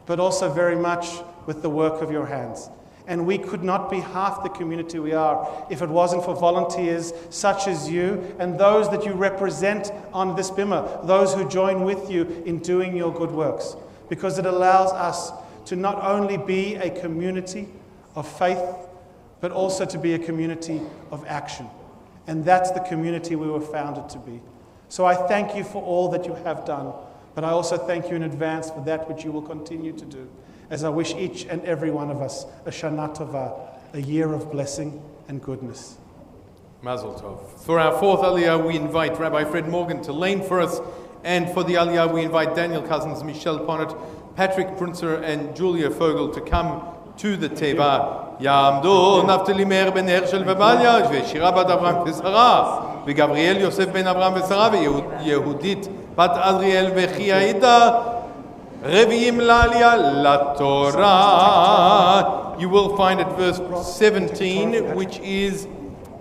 [SPEAKER 1] but also very much with the work of your hands. And we could not be half the community we are if it wasn't for volunteers such as you and those that you represent on this bimmer, those who join with you in doing your good works. Because it allows us to not only be a community of faith, but also to be a community of action. And that's the community we were founded to be. So I thank you for all that you have done, but I also thank you in advance for that which you will continue to do, as I wish each and every one of us a Shana Tova, a year of blessing and goodness.
[SPEAKER 3] Mazel Tov. For our fourth Aliyah, we invite Rabbi Fred Morgan to lane for us, and for the Aliyah, we invite Daniel Cousins, Michelle Ponnet, Patrick Brunzer, and Julia Fogel to come to the Teva. יעמדו נפתלי מאיר בן הרשל ובליה, ושירה בת אברהם ושרה, וגבריאל יוסף בן אברהם ושרה, ויהודית בת אדריאל וכי העידה, רביעים לעלייה לתורה. You will find at verse 17, which is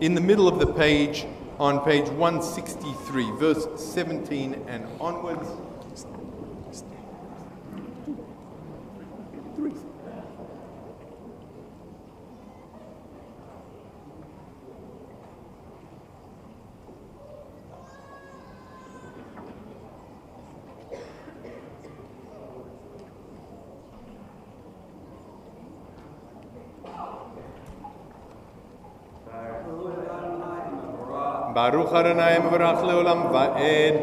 [SPEAKER 3] in the middle of the page, on page 163, verse 17 and onwards. Baruch Adonai Mevarach Leolam Va'ed.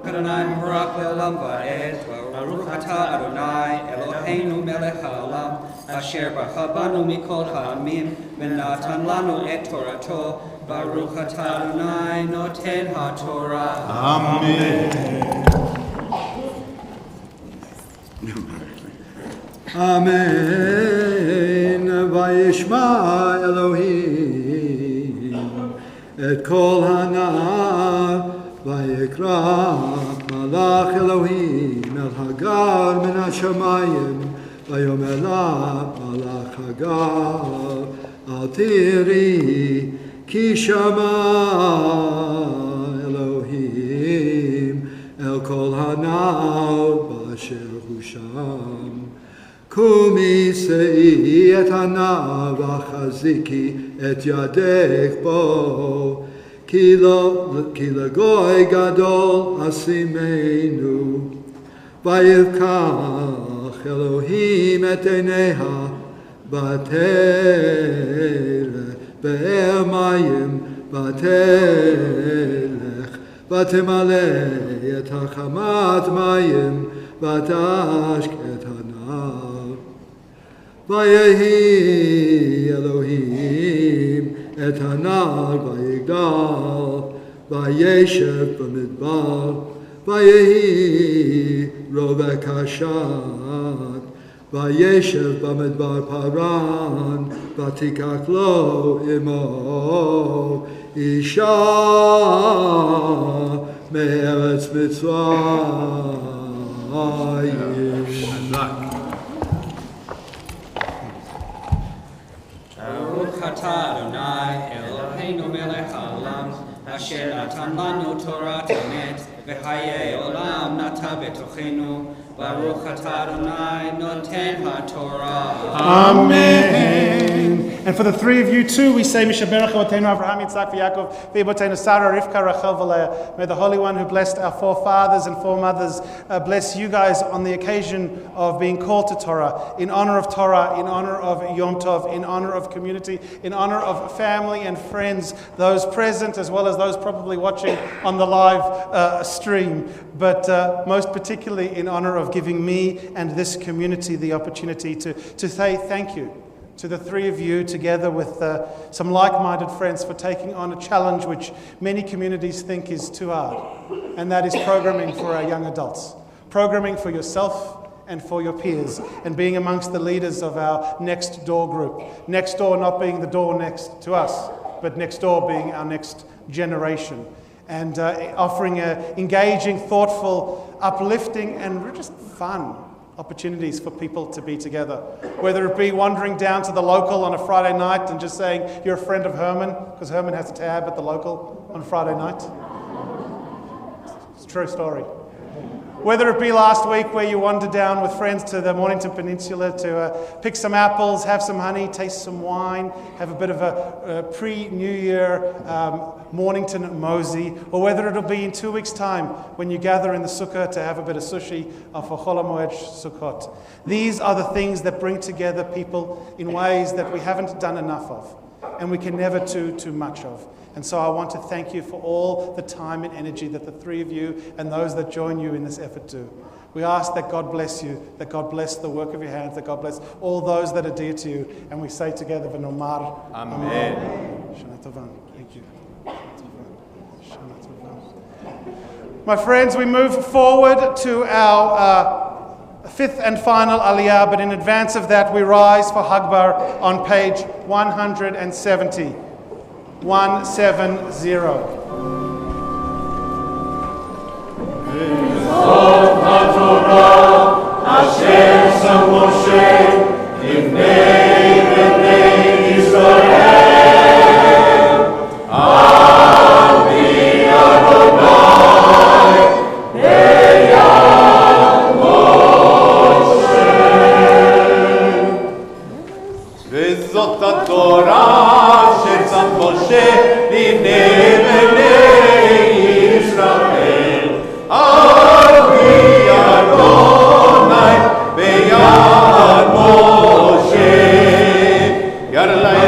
[SPEAKER 9] Adonai Mevarach Leolam Va'ed. Baruch Atah Adonai Eloheinu Melech Haolam Asher Bacha Banu Mikol Ha'amim V'natan Lanu Et Torato. Baruch Atah Adonai Noten HaTorah.
[SPEAKER 3] Amen.
[SPEAKER 10] Amen. Vayishma Elohim et kol hana vayikra malach Elohim el Hagar min hashamayim vayomer la malach Hagar al tiri ki shama Elohim el kol hana b'asher hu sham. Kumi sei et hana v'chaziki et yadech bo ki legoy gadol asimenu vayivkach Elohim et eineha v'tere be'er mayim v'telech v'temaleh et hachamat mayim v'tashk et hana. Vayehi Elohim et hanar vayigdal vayeshev b'midbar vayehi rovek hashat vayeshev b'midbar paran vatikach lo imo isha me'eretz Mitzrayim.
[SPEAKER 9] Baruch atah Adonai Eloheinu melech haolam asher natan lanu Torah emet v'chayei olam nata betochenu. Baruch atah Adonai noten haTorah.
[SPEAKER 1] Amen. And for the three of you too, we say, Mishaberach Avotenu Avraham, Yitzhak, Yaakov, V'Ibotenu Sarah, Rivka, Rachel, V'Leah. May the Holy One who blessed our forefathers and foremothers bless you guys on the occasion of being called to Torah, in honor of Yom Tov, in honor of community, in honor of family and friends, those present as well as those probably watching on the live stream, but most particularly in honor of giving me and this community the opportunity to say thank you to the three of you, together with some like-minded friends, for taking on a challenge which many communities think is too hard, and that is programming for our young adults, programming for yourself and for your peers, and being amongst the leaders of our next door group. Next door not being the door next to us, but next door being our next generation, and offering engaging, thoughtful, uplifting, and just fun opportunities for people to be together. Whether it be wandering down to the local on a Friday night and just saying you're a friend of Herman, because Herman has a tab at the local on Friday night. It's a true story. Whether it be last week where you wandered down with friends to the Mornington Peninsula to pick some apples, have some honey, taste some wine, have a bit of a pre-New Year Mornington mosey, or whether it'll be in 2 weeks' time when you gather in the sukkah to have a bit of sushi for Chol HaMoed Sukkot. These are the things that bring together people in ways that we haven't done enough of, and we can never do too much of. And so I want to thank you for all the time and energy that the three of you and those that join you in this effort do. We ask that God bless you, that God bless the work of your hands, that God bless all those that are dear to you. And we say together, V'nomar
[SPEAKER 3] Amen.
[SPEAKER 1] Shana Tova. Thank you. Shana Tova. My friends, we move forward to our fifth and final aliyah, but in advance of that, we rise for Hagbar on page 170. 170.
[SPEAKER 3] וזאת התורה שצם משה לפני בני ישראל על פי אדוני ביד משה ירלי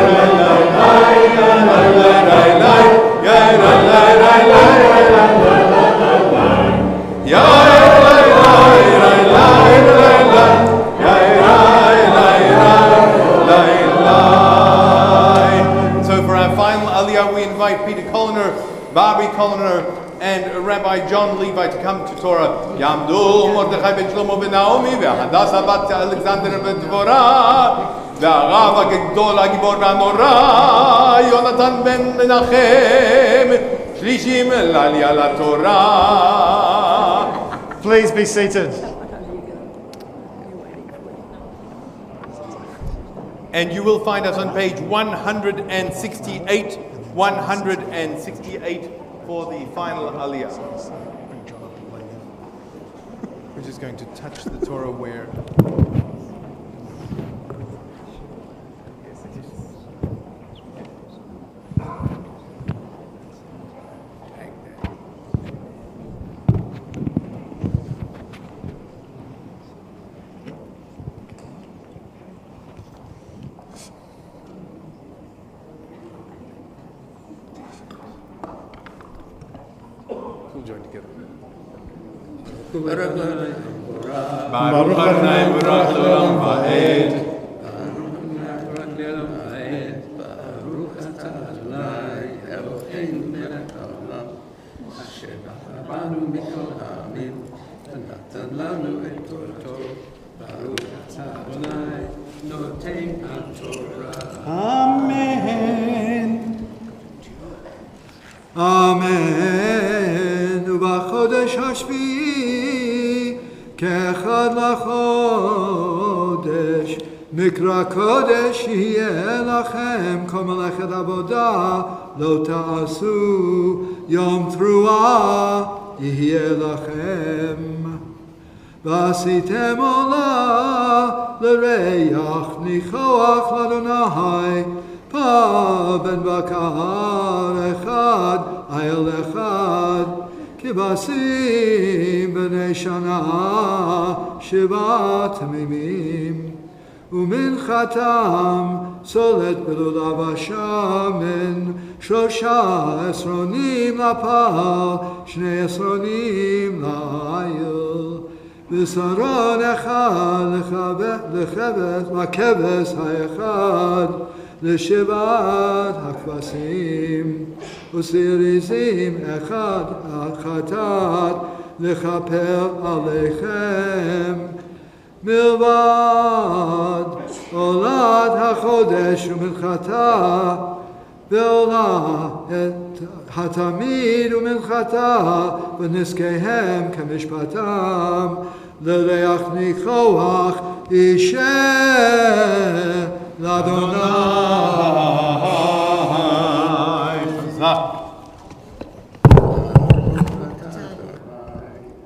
[SPEAKER 3] we invite Peter Colliner, Bobby Colliner, and Rabbi John Levi to come to Torah. Yamdu Mordechai ben Shlomo ben Naomi, Hadassah bat Alexander ben Dvorah, והרב הגדול הגיבור והנורא, יונתן בן מנחם, שלישים לעלייה לתורה.
[SPEAKER 1] Please be seated.
[SPEAKER 3] And you will find us on page 168 for the final aliyah. We're just going to touch the Torah where... join together. Baruch Adonai Baruch Olam Va'ed.
[SPEAKER 11] Baruch Atah Adonai Eloheinu melech haolam asher banu mikol ha'amim ונתן לנו את תורתו. Baruch Atah Adonai נותן התורה.
[SPEAKER 1] Amen.
[SPEAKER 10] אמן. ובחודש השביעי כאחד לחודש מקרא קודש יהיה לכם כל מלאכת עבודה לא תעשו יום תרועה יהיה לכם ועשיתם עולה לריח ניחוח לאדוני, פר בן בקר אחד, איל אחד, כבשים בני שנה, 7 תמימים. ומנחתם סולת בלולב השמן, 3 עשרונים לפר, 2 עשרונים לעיל. ושרון אחד לכבש האחד, ל7 הכבשים. וסריזים אחד חטאת לכפר עליכם. מלבד עולת החודש ומנחתה, ועולה את התמיד ומנחתה, ונזקיהם כמשפטם, לריח ניחוח אישר לאדוני.
[SPEAKER 3] חזק.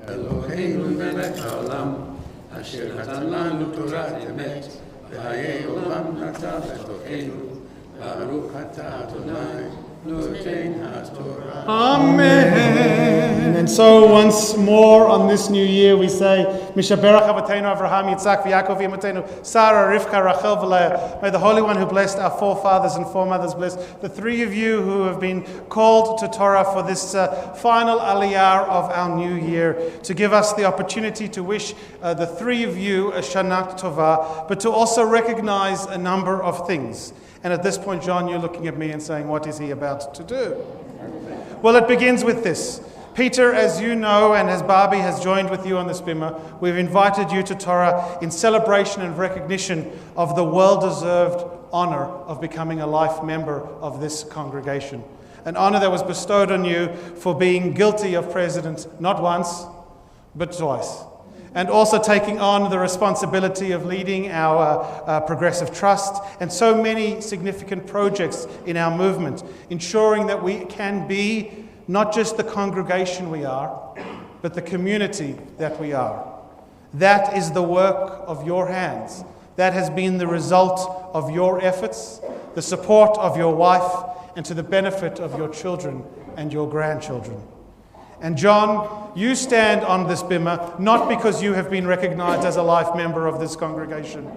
[SPEAKER 11] אלוהינו מלך העולם, אשר נתן לנו תורת אמת, וחיי עולם נתן לתוכנו, ברוך אתה אדוני, נותן התורה.
[SPEAKER 1] Amen. And so once more on this new year we say, Mishaberach Avotenu Avraham, Yitzhak, V'Yakov, Yimotenu, Sarah, Rivka, Rachel, V'Leah. May the Holy One who blessed our forefathers and foremothers bless the 3 of you who have been called to Torah for this final aliyah of our new year, to give us the opportunity to wish the 3 of you a Shana Tova, but to also recognize a number of things. And at this point, John, you're looking at me and saying, what is he about to do? Well, it begins with this. Peter, as you know, and as Barbie has joined with you on this bimah, we've invited you to Torah in celebration and recognition of the well-deserved honor of becoming a life member of this congregation. An honor that was bestowed on you for being guilty of precedent not once, but twice. And also taking on the responsibility of leading our progressive trust and so many significant projects in our movement, ensuring that we can be not just the congregation we are, but the community that we are. That is the work of your hands. That has been the result of your efforts, the support of your wife, and to the benefit of your children and your grandchildren. And John, you stand on this bimah not because you have been recognized as a life member of this congregation.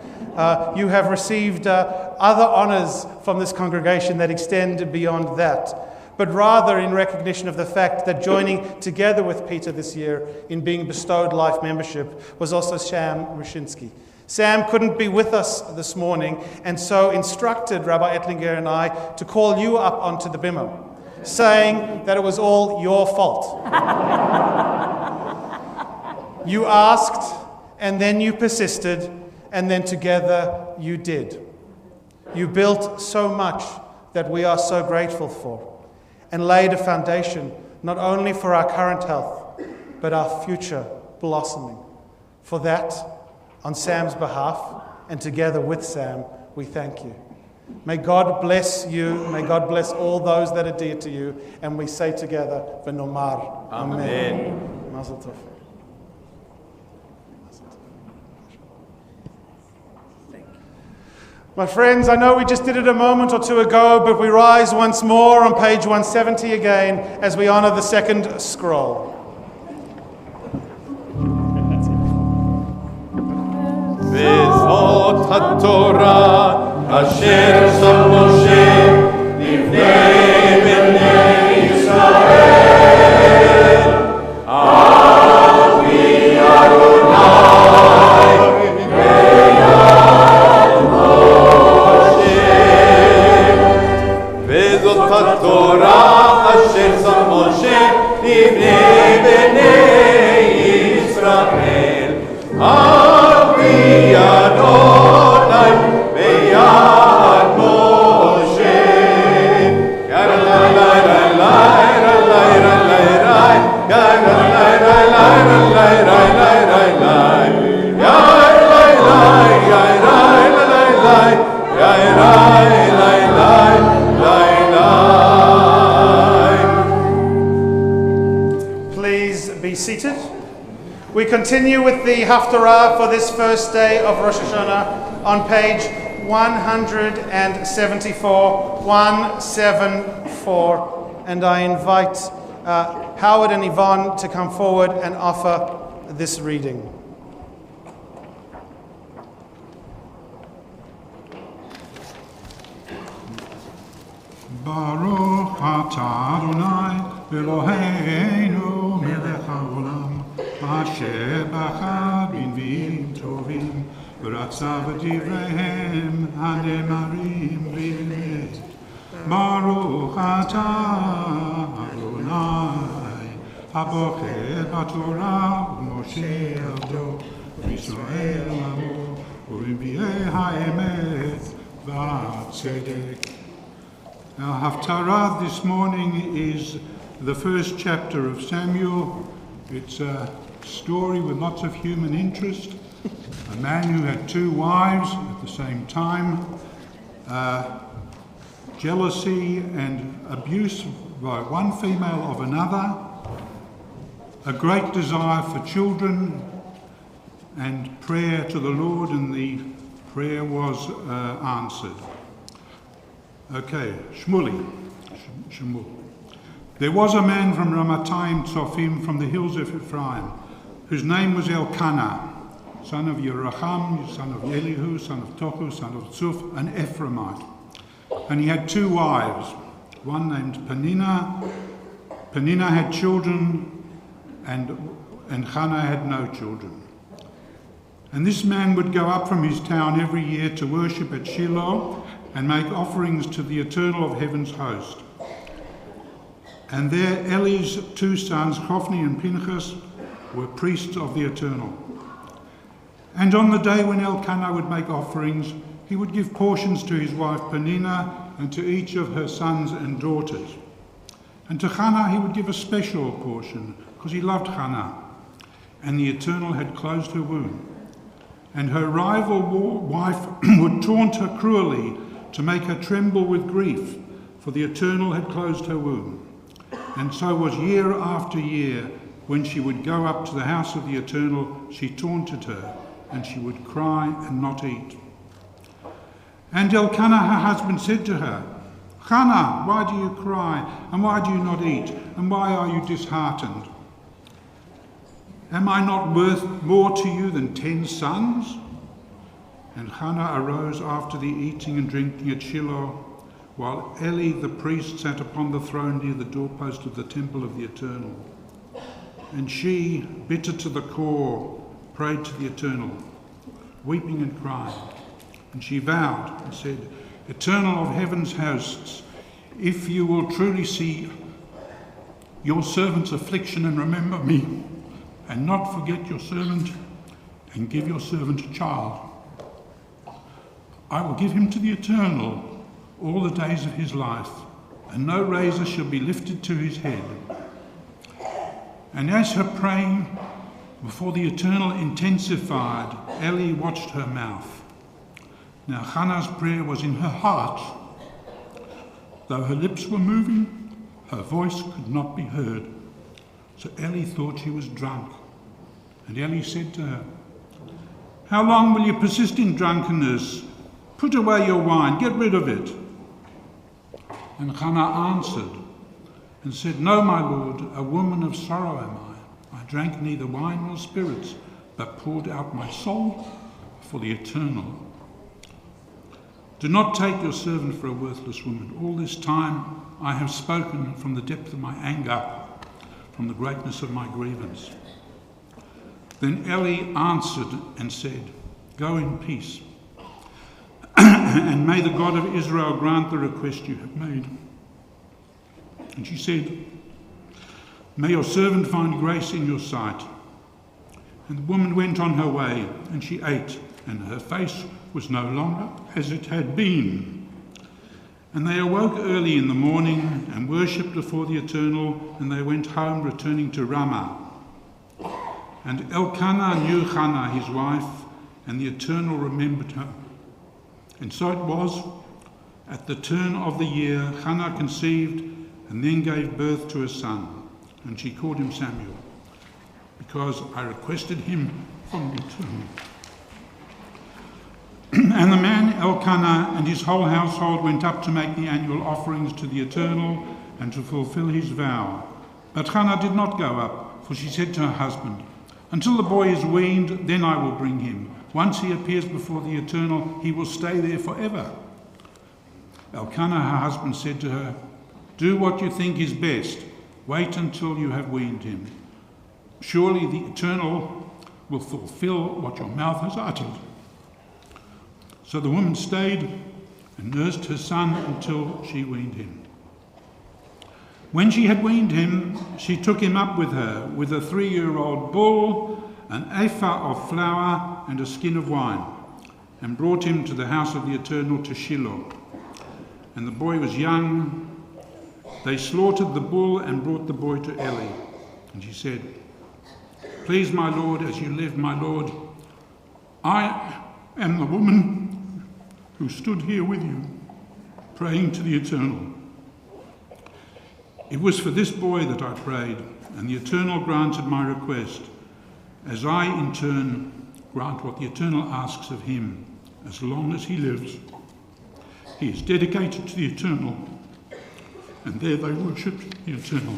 [SPEAKER 1] You have received other honors from this congregation that extend beyond that, but rather in recognition of the fact that joining together with Peter this year in being bestowed life membership was also Sam Rushinsky. Sam couldn't be with us this morning, and so instructed Rabbi Ettlinger and I to call you up onto the bimah, saying that it was all your fault. You asked, and then you persisted, and then together you did. You built so much that we are so grateful for, and laid a foundation not only for our current health, but our future blossoming. For that, on Sam's behalf, and together with Sam, we thank you. May God bless you. May God bless all those that are dear to you. And we say together, V'nomar. Amen. Mazel tov. My friends, I know we just did it a moment or two ago, but we rise once more on page 170 again as we honor the second scroll.
[SPEAKER 3] וזאת התורה אשר שם משה לפני בני ישראל על פי אדוני ביד משה. וזאת התורה אשר שם משה לפני בני ישראל על פי אדוני ביד משה.
[SPEAKER 1] continue with the Haftarah for this first day of Rosh Hashanah on page 174, and I invite Howard and Yvonne to come forward and offer this reading.
[SPEAKER 12] Baruch atah Adonai Eloheinu melech haolam asher bachar b'nviim tovim v'ratza v'divreihem hanemarim b'emet. Baruch atah Adonai habocher b'torah u'Moshe avdo v'Yisrael amo u'rinviei ha'emet v'atzedek. Our Haftarah this morning is the first chapter of Samuel. It's a story with lots of human interest. A man who had two wives at the same time, jealousy and abuse by one female of another, a great desire for children, and prayer to the Lord, and the prayer was answered. Okay, Shmuel. There was a man from Ramatayim Tzofim, from the hills of Ephraim, whose name was Elkanah, son of Yeracham, son of Elihu, son of Tohu, son of Tzuf, an Ephraimite. And he had two wives, one named Peninnah. Peninnah had children, and Hannah had no children. And this man would go up from his town every year to worship at Shiloh and make offerings to the Eternal of Heaven's host. And there Eli's two sons, Hophni and Pinchas, were priests of the Eternal. And on the day when Elkanah would make offerings, he would give portions to his wife Peninnah and to each of her sons and daughters. And to Hannah he would give a special portion, because he loved Hannah, and the Eternal had closed her womb. And her rival wife would taunt her cruelly to make her tremble with grief, for the Eternal had closed her womb. And so was year after year. When she would go up to the house of the Eternal, she taunted her, and she would cry and not eat. And Elkanah, her husband, said to her, Hannah, why do you cry, and why do you not eat, and why are you disheartened? Am I not worth more to you than 10 sons? And Hannah arose after the eating and drinking at Shiloh, while Eli the priest sat upon the throne near the doorpost of the temple of the Eternal. And she, bitter to the core, prayed to the Eternal, weeping and crying. And she vowed and said, Eternal of heaven's hosts, if you will truly see your servant's affliction and remember me, and not forget your servant, and give your servant a child, I will give him to the Eternal all the days of his life, and no razor shall be lifted to his head. And as her praying before the Eternal intensified, Eli watched her mouth. Now Hannah's prayer was in her heart. Though her lips were moving, her voice could not be heard. So Eli thought she was drunk. And Eli said to her, How long will you persist in drunkenness? Put away your wine, get rid of it. And Hannah answered and said, No, my lord, a woman of sorrow am I. I drank neither wine nor spirits, but poured out my soul for the Eternal. Do not take your servant for a worthless woman. All this time I have spoken from the depth of my anger, from the greatness of my grievance. Then Eli answered and said, Go in peace, and may the God of Israel grant the request you have made. And she said, May your servant find grace in your sight. And the woman went on her way, and she ate, and her face was no longer as it had been. And they awoke early in the morning and worshipped before the Eternal, and they went home, returning to Ramah. And Elkanah knew Hannah his wife, and the Eternal remembered her. And so it was, at the turn of the year, Hannah conceived and then gave birth to a son, and she called him Samuel, because I requested him from the Eternal. And the man Elkanah and his whole household went up to make the annual offerings to the Eternal and to fulfill his vow. But Hannah did not go up, for she said to her husband, "Until the boy is weaned, then I will bring him. Once he appears before the Eternal, he will stay there forever." Elkanah, her husband, said to her, "Do what you think is best. Wait until you have weaned him. Surely the Eternal will fulfill what your mouth has uttered." So the woman stayed and nursed her son until she weaned him. When she had weaned him, she took him up with her, with a 3-year-old bull, an ephah of flour, and a skin of wine, and brought him to the house of the Eternal to Shiloh. And the boy was young. They slaughtered the bull and brought the boy to Eli. And she said, "Please, my Lord, as you live, my Lord, I am the woman who stood here with you, praying to the Eternal. It was for this boy that I prayed, and the Eternal granted my request, as I in turn grant what the Eternal asks of him, as long as he lives. He is dedicated to the Eternal, and there they worshipped the Eternal."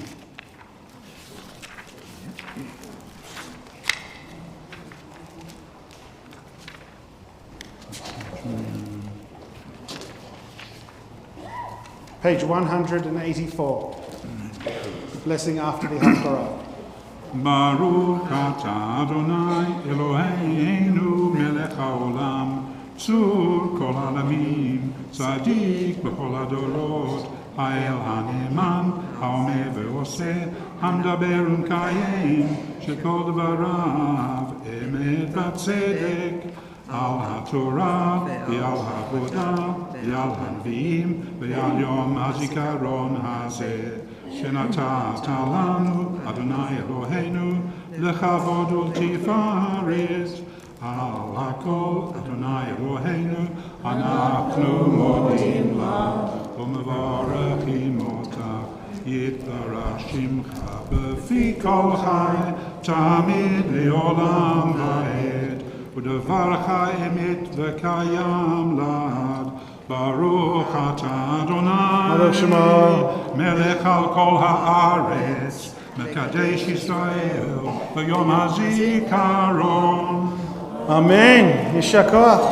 [SPEAKER 1] Page 184. Blessing after the Haftarah.
[SPEAKER 12] Baruch atah Adonai Eloheinu melech haolam, tzur kol ha'olamim, tzadik b'chol hadorot, ha'el ha'ne'eman, ha'omer ve'oseh, ha'medaber u'mekayem, shekol dvarav emet v'tzedek, על התורה ועל העבודה ועל הנביאים ועל יום הזיכרון הזה שנתת לנו, אדוני אלוהינו, לכבוד ולתפארת. על הכל, אדוני אלוהינו, אנחנו מודים לך ומברכים אותך. יתברך שמך בפי כל חי, תמיד לעולם ועד. ודברך אמת וקיים לעד. ברוך אתה אדוני מלך על כל הארץ, מקדש ישראל ביום הזיכרון.
[SPEAKER 1] Amen. Yeshua koach.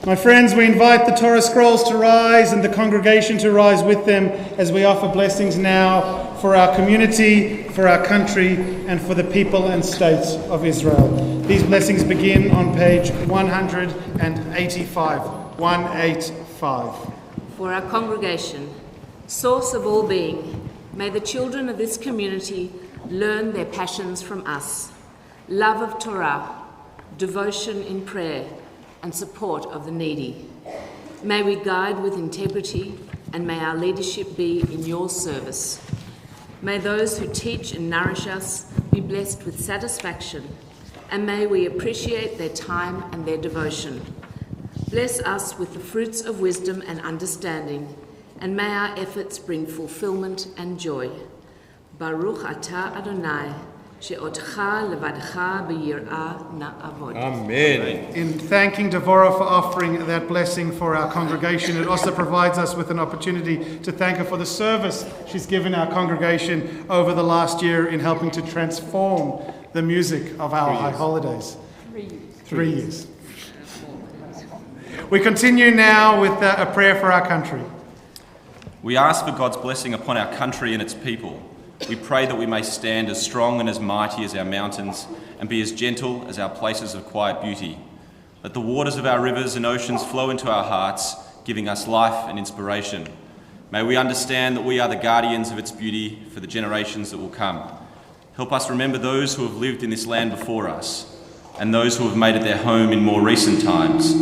[SPEAKER 1] My friends, we invite the Torah scrolls to rise and the congregation to rise with them as we offer blessings now for our community, for our country, and for the people and states of Israel. These blessings begin on page 185. 185.
[SPEAKER 13] For our congregation, source of all being, may the children of this community learn their passions from us, love of Torah, devotion in prayer, and support of the needy. May we guide with integrity, and may our leadership be in your service. May those who teach and nourish us be blessed with satisfaction, and may we appreciate their time and their devotion. Bless us with the fruits of wisdom and understanding, and may our efforts bring fulfillment and joy. Baruch atah Adonai, she'otcha levadcha b'yirah na'avod.
[SPEAKER 3] Amen.
[SPEAKER 1] In thanking Devorah for offering that blessing for our congregation, it also provides us with an opportunity to thank her for the service she's given our congregation over the last year in helping to transform the music of our high holidays. 3 years. We continue now with a prayer for our country.
[SPEAKER 14] We ask for God's blessing upon our country and its people. We pray that we may stand as strong and as mighty as our mountains and be as gentle as our places of quiet beauty. Let the waters of our rivers and oceans flow into our hearts, giving us life and inspiration. May we understand that we are the guardians of its beauty for the generations that will come. Help us remember those who have lived in this land before us and those who have made it their home in more recent times.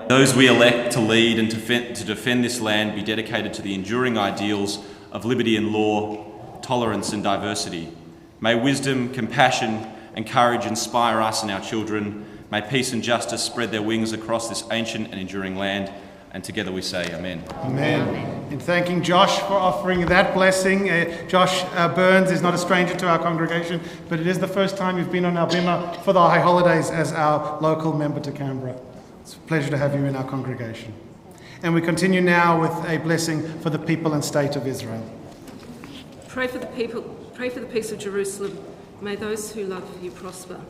[SPEAKER 14] Those we elect to lead and to defend this land be dedicated to the enduring ideals of liberty and law, tolerance and diversity. May wisdom, compassion and courage inspire us and our children. May peace and justice spread their wings across this ancient and enduring land. And together we say amen.
[SPEAKER 1] Amen. In thanking Josh for offering that blessing. Josh Burns is not a stranger to our congregation, but it is the first time you've been on our bima for the high holidays as our local member to Canberra. It's a pleasure to have you in our congregation. And we continue now with a blessing for the people and state of Israel.
[SPEAKER 13] Pray for the people, pray for the peace of Jerusalem. May those who love you prosper.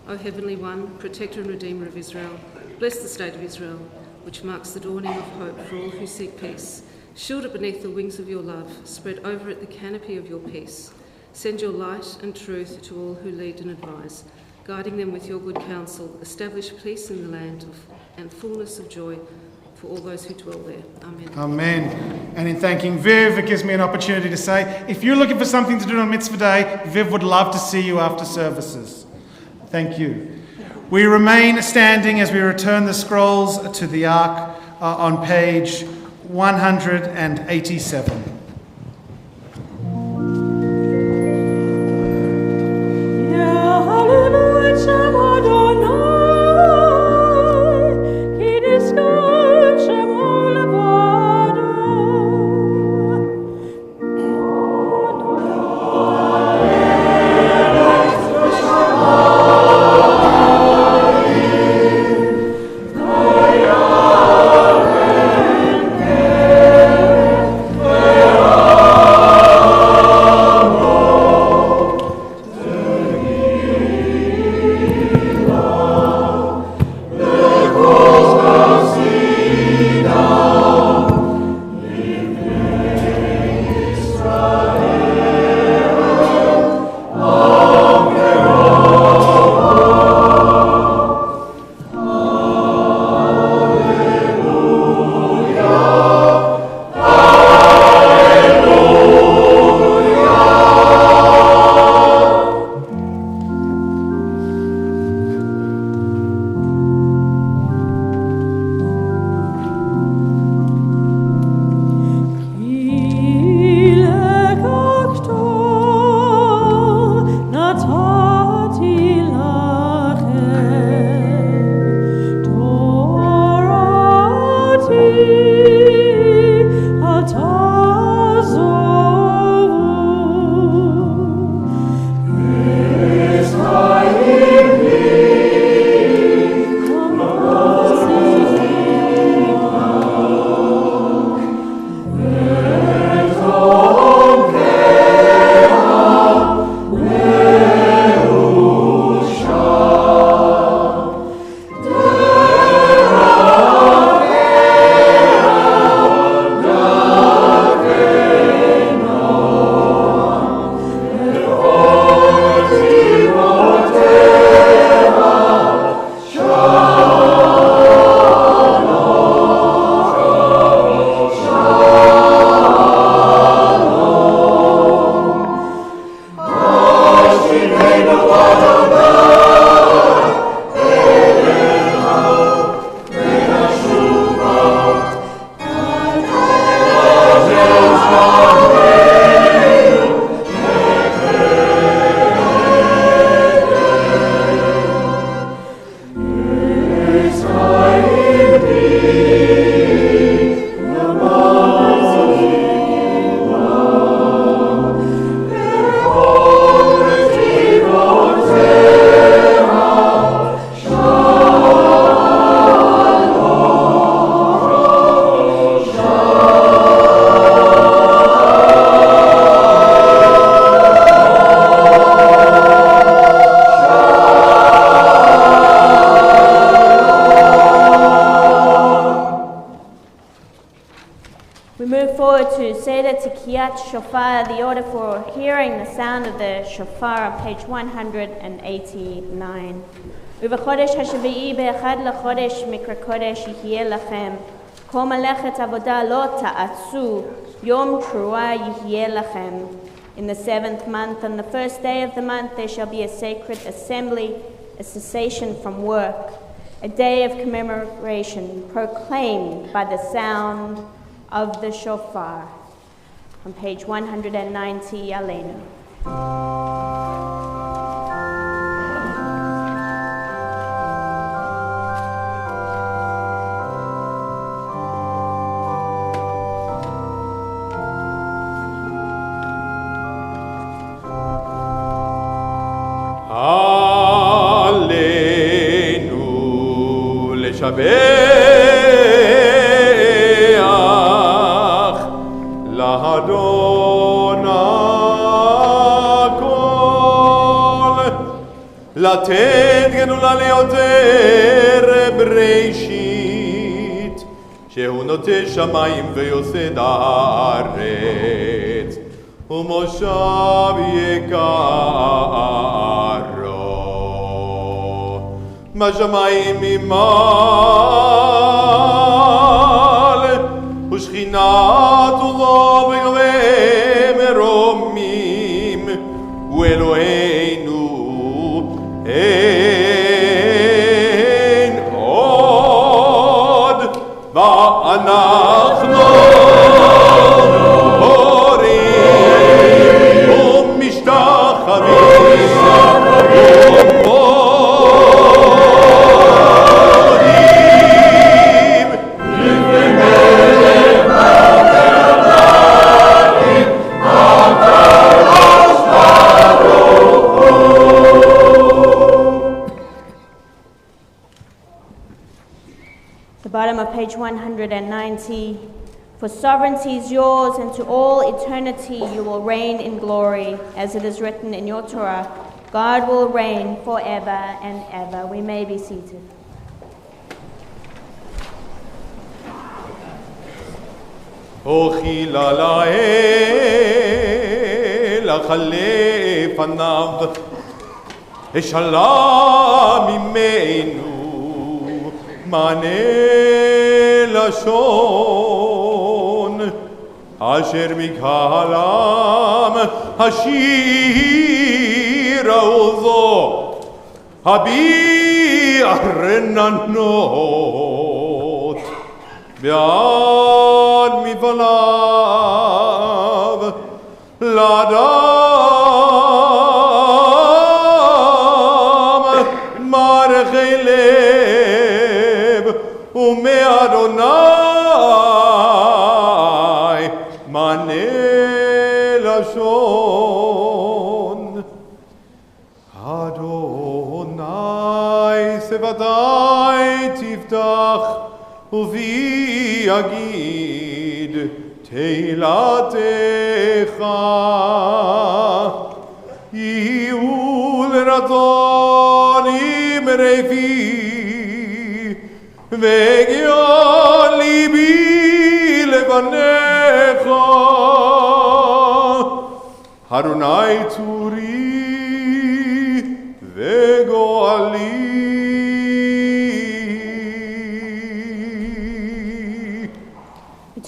[SPEAKER 13] O Heavenly One, Protector and Redeemer of Israel, bless the state of Israel, which marks the dawning of hope for all who seek peace. Shield it beneath the wings of your love, spread over it the canopy of your peace. Send your light and truth to all who lead and advise, guiding them with your good counsel. Establish peace in the land and fullness of joy for all those who dwell there. Amen.
[SPEAKER 1] Amen. And in thanking Viv, it gives me an opportunity to say, if you're looking for something to do on Mitzvah Day, Viv would love to see you after services. Thank you. We remain standing as we return the scrolls to the Ark on page 187.
[SPEAKER 15] Shofar, the order for hearing the sound of the shofar on page 189. ובחודש השביעי באחד לחודש מקרא קודש יהיה לכם. כל מלאכת עבודה לא תעשו, יום תרועה יהיה לכם. In the 7th month, on the first day of the month, there shall be a sacred assembly, a cessation from work, a day of commemoration proclaimed by the sound of the shofar. On page 190, Aleinu.
[SPEAKER 3] לשבח לאדון הכל, לתת גדולה ליותר בראשית, שהוא נוטה שמיים ויוסד הארץ, ומושב יקרו, בשמיים ממעל, ושכינתו לו בגבי מרומים, ואלוהינו אין עוד, ואנחנו הורים ומשתחווים ומודים לפני מלך המלכים הקדוש ברוך הוא.
[SPEAKER 15] The bottom of page 190. For sovereignty is yours, and to all eternity you will reign in glory, as it is written in your Torah. God will reign forever and ever. We may be seated.
[SPEAKER 3] אוכילה לאל, אכלה פניו, אשאלה ממנו, מענה לשון, אשר מקהלם השיר עוזו, הביע רננות, בעד מפעליו לאדם מערכי לב, ומאדוני מענה לשון. אדוני שפתי תפתח ובי יגיד תהילתך, יהיו לרצון אמרי פי, והגיון ליבי לפניך. אדוני צורי וגואלי.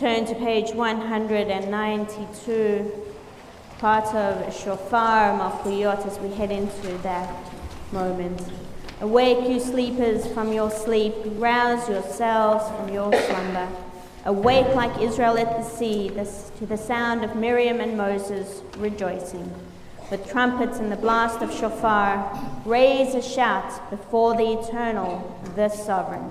[SPEAKER 15] Turn to page 192, part of Shofar Malchuyot, as we head into that moment. Awake, you sleepers, from your sleep, rouse yourselves from your slumber. Awake like Israel at the sea, to the sound of Miriam and Moses rejoicing. With trumpets and the blast of shofar, raise a shout before the Eternal, the Sovereign.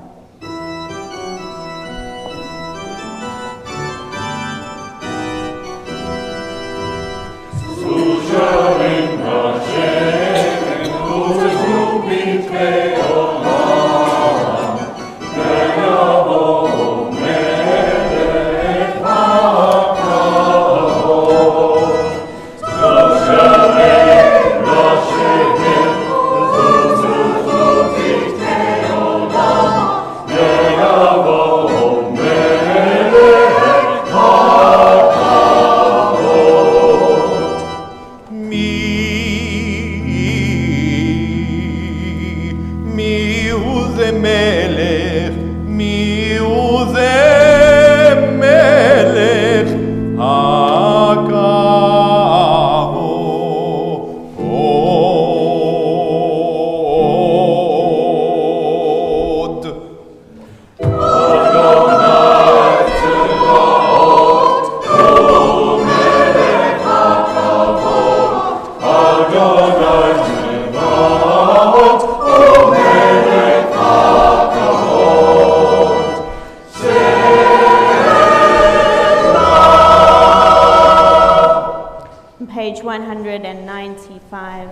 [SPEAKER 15] Page 195.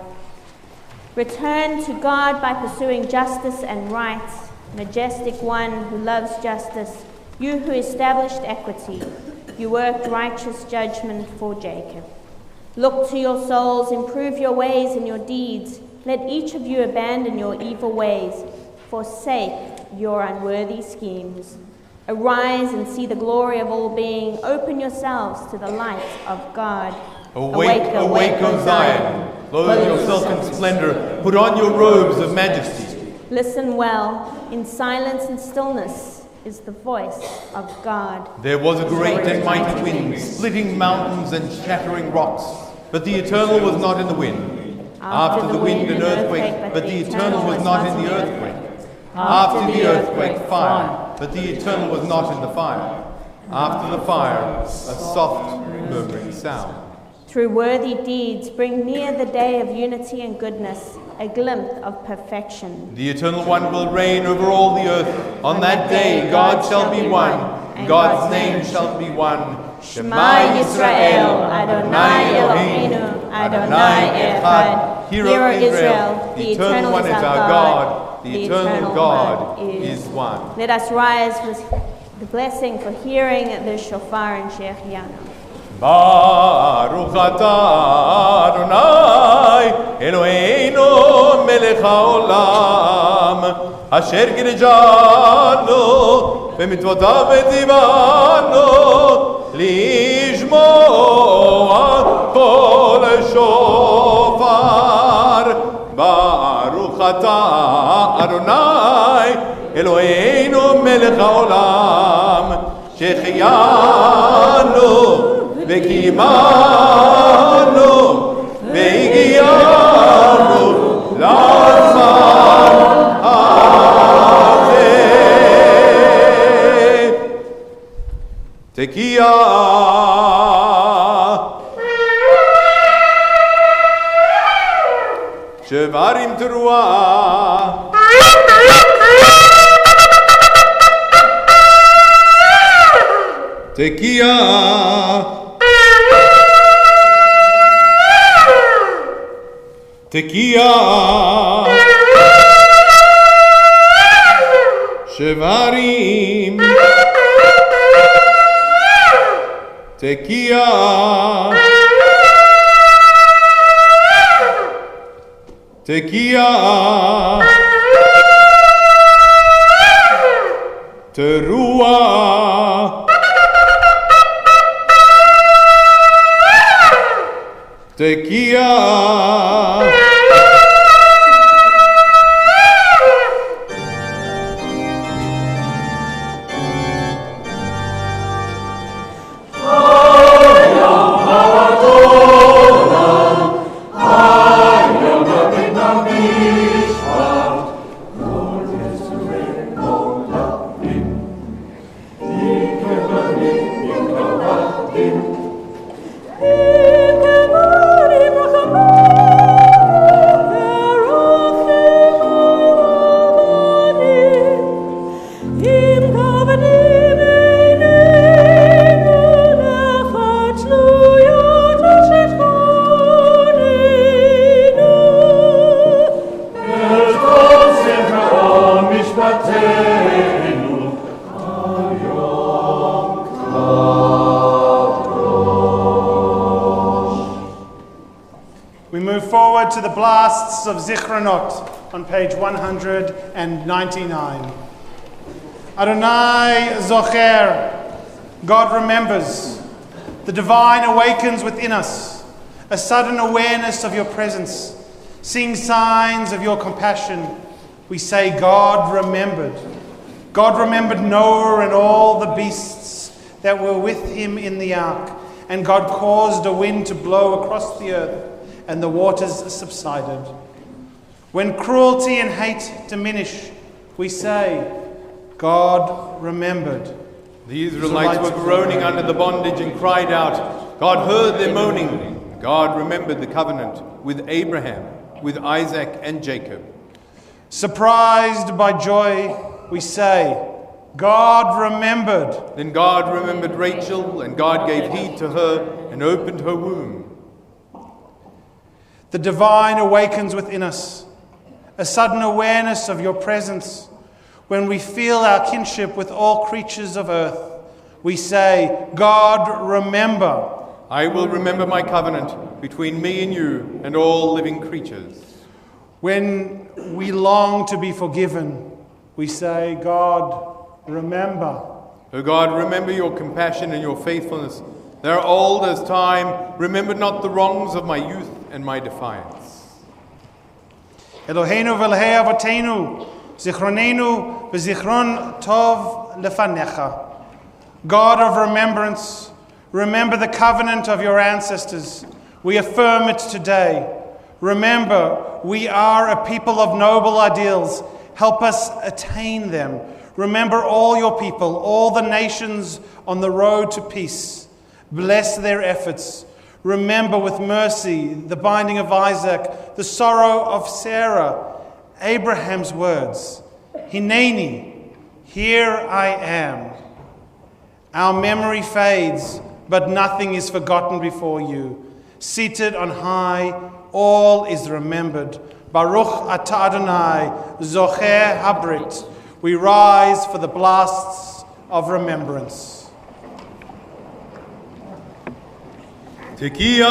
[SPEAKER 15] Return to God by pursuing justice and right. Majestic One who loves justice, you who established equity, you worked righteous judgment for Jacob. Look to your souls, improve your ways and your deeds. Let each of you abandon your evil ways. Forsake your unworthy schemes. Arise and see the glory of all being. Open yourselves to the light of God.
[SPEAKER 3] Awake, awake, O Zion. Clothe yourself in splendor. Put on your robes of majesty.
[SPEAKER 15] Listen well. In silence and stillness is the voice of God.
[SPEAKER 3] There was a great and mighty wind, splitting mountains and shattering rocks. But the Eternal was not in the wind. After the wind, an earthquake, but the Eternal was not in the earthquake. After the earthquake, fire, but the Eternal was not in the fire. After the fire, a soft, murmuring sound.
[SPEAKER 15] Through worthy deeds, bring near the day of unity and goodness, a glimpse of perfection.
[SPEAKER 3] The Eternal One will reign over all the earth. On that day, God shall be one, and God's name shall be one.
[SPEAKER 15] Shema Yisrael, Adonai Eloheinu, Adonai Echad. Hear, O Israel, the Eternal One is our God, the Eternal God is one. Let us rise with the blessing for hearing the shofar and Shechianu.
[SPEAKER 3] Baruch atah Adonai Eloheinu melech haolam asher גירשנו במצוותיו וציוונו לשמוע קול שופר. ברוך אתה אדוני אלוהינו מלך העולם שהחיינו וקיימנו והגיענו לזמן הזה. תקיע שברים תרועה תקיע תקיע שברים תקיע תקיע תרועה תקיע
[SPEAKER 1] To the blasts of Zichronot on page 199. Adonai Zocher, God remembers. The divine awakens within us, a sudden awareness of your presence, seeing signs of your compassion. We say, God remembered. God remembered Noah and all the beasts that were with him in the ark, and God caused a wind to blow across the earth, and the waters subsided. When cruelty and hate diminish, we say, God remembered.
[SPEAKER 3] The Israelites were groaning under the bondage and cried out. God heard their moaning. God remembered the covenant with Abraham, with Isaac and Jacob.
[SPEAKER 1] Surprised by joy, we say, God remembered.
[SPEAKER 3] Then God remembered Rachel, and God gave heed to her and opened her womb.
[SPEAKER 1] The divine awakens within us, a sudden awareness of your presence. When we feel our kinship with all creatures of earth, we say, God, remember.
[SPEAKER 3] I will remember my covenant between me and you and all living creatures.
[SPEAKER 1] When we long to be forgiven, we say, God, remember.
[SPEAKER 3] O God, remember your compassion and your faithfulness. They are old as time. Remember not the wrongs of my youth and my defiance.
[SPEAKER 1] Eloheinu v'Elahei Avotenu, zichronenu v'zichron tov lefanecha. God of remembrance, remember the covenant of your ancestors. We affirm it today. Remember, we are a people of noble ideals. Help us attain them. Remember all your people, all the nations on the road to peace. Bless their efforts. Remember with mercy the binding of Isaac, the sorrow of Sarah, Abraham's words. Hineni, here I am. Our memory fades, but nothing is forgotten before you. Seated on high, all is remembered. Baruch atah Adonai, zocher habrit. We rise for the blasts of remembrance.
[SPEAKER 3] Tekiah,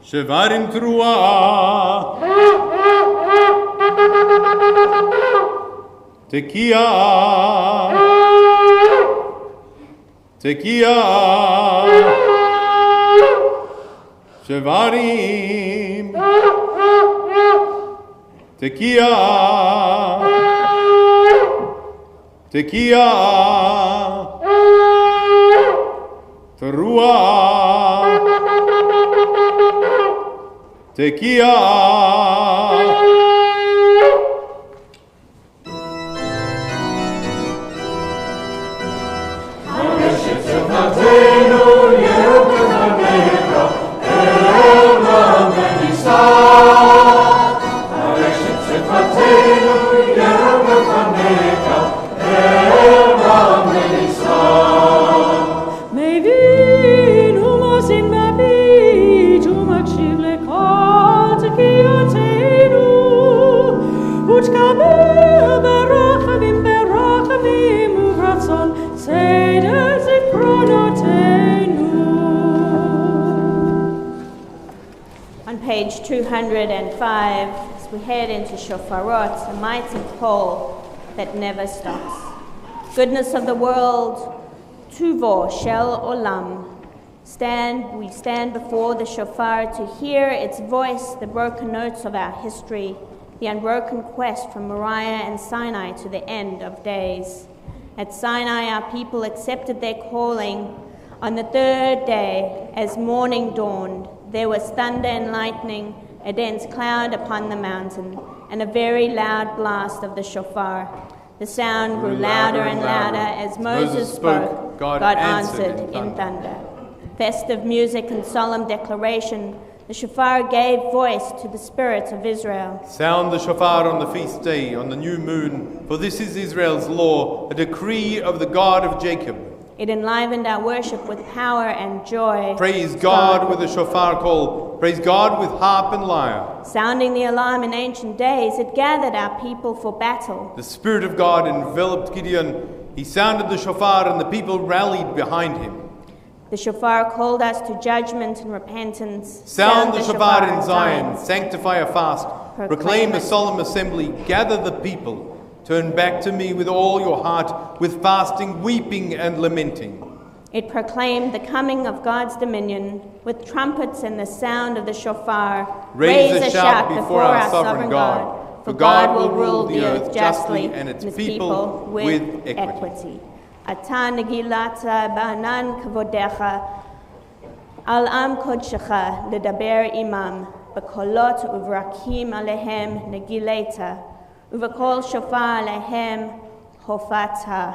[SPEAKER 3] Shevarim Truah, Tekiah, Tekiah, Shevarim, Tekiah, Tekiah, Teruah, Tekiah.
[SPEAKER 15] On page 205, as we head into Shofarot, a mighty call that never stops. Goodness of the world, Tuvo Shel Olam. We stand before the shofar to hear its voice, the broken notes of our history, the unbroken quest from Moriah and Sinai to the end of days. At Sinai, our people accepted their calling. On the third day, as morning dawned, there was thunder and lightning, a dense cloud upon the mountain, and a very loud blast of the shofar. The sound grew louder and louder as Moses spoke. God answered in thunder. Festive music and solemn declaration, the shofar gave voice to the spirits of Israel.
[SPEAKER 3] Sound the shofar on the feast day, on the new moon, for this is Israel's law, a decree of the God of Jacob.
[SPEAKER 15] It enlivened our worship with power and joy.
[SPEAKER 3] Praise God with the shofar call. Praise God with harp and lyre.
[SPEAKER 15] Sounding the alarm in ancient days, it gathered our people for battle.
[SPEAKER 3] The Spirit of God enveloped Gideon. He sounded the shofar and the people rallied behind him.
[SPEAKER 15] The shofar called us to judgment and repentance.
[SPEAKER 3] Sound the shofar in Zion. Sanctify a fast. Proclaim a solemn assembly. Gather the people. Turn back to me with all your heart, with fasting, weeping, and lamenting.
[SPEAKER 15] It proclaimed the coming of God's dominion, with trumpets and the sound of the shofar.
[SPEAKER 3] Raise a shout before our sovereign God, for God will rule the earth justly and its people with equity.
[SPEAKER 15] Ata negilata ba'anan kavodecha, al am kodshecha ledaber imam, b'kolot uvrakim alehem negileta. Uvakol shofar lehem hofata.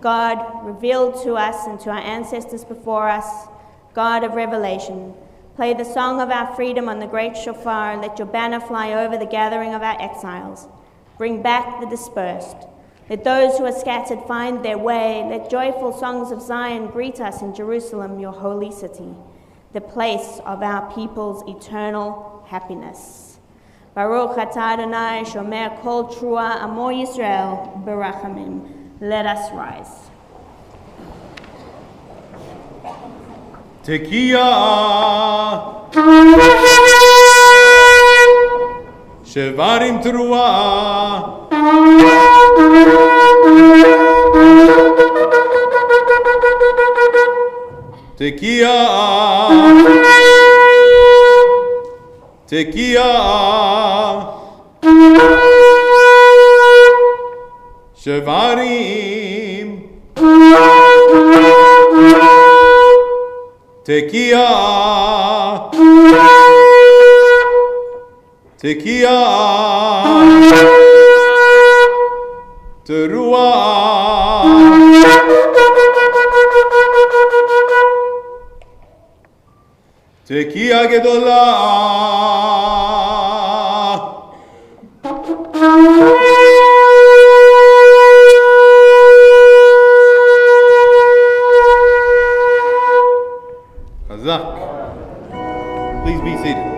[SPEAKER 15] God revealed to us and to our ancestors before us, God of revelation. Play the song of our freedom on the great shofar. Let your banner fly over the gathering of our exiles. Bring back the dispersed. Let those who are scattered find their way. Let joyful songs of Zion greet us in Jerusalem, your holy city, the place of our people's eternal happiness. Baruch atah Adonai shomer kol trua amo Yisrael berachamim. Let us rise.
[SPEAKER 3] Tekiah Shevarim Teruah Tekiah Shevarim Tekiah Teruah Tekiah Gedolah Chazak. Please be seated.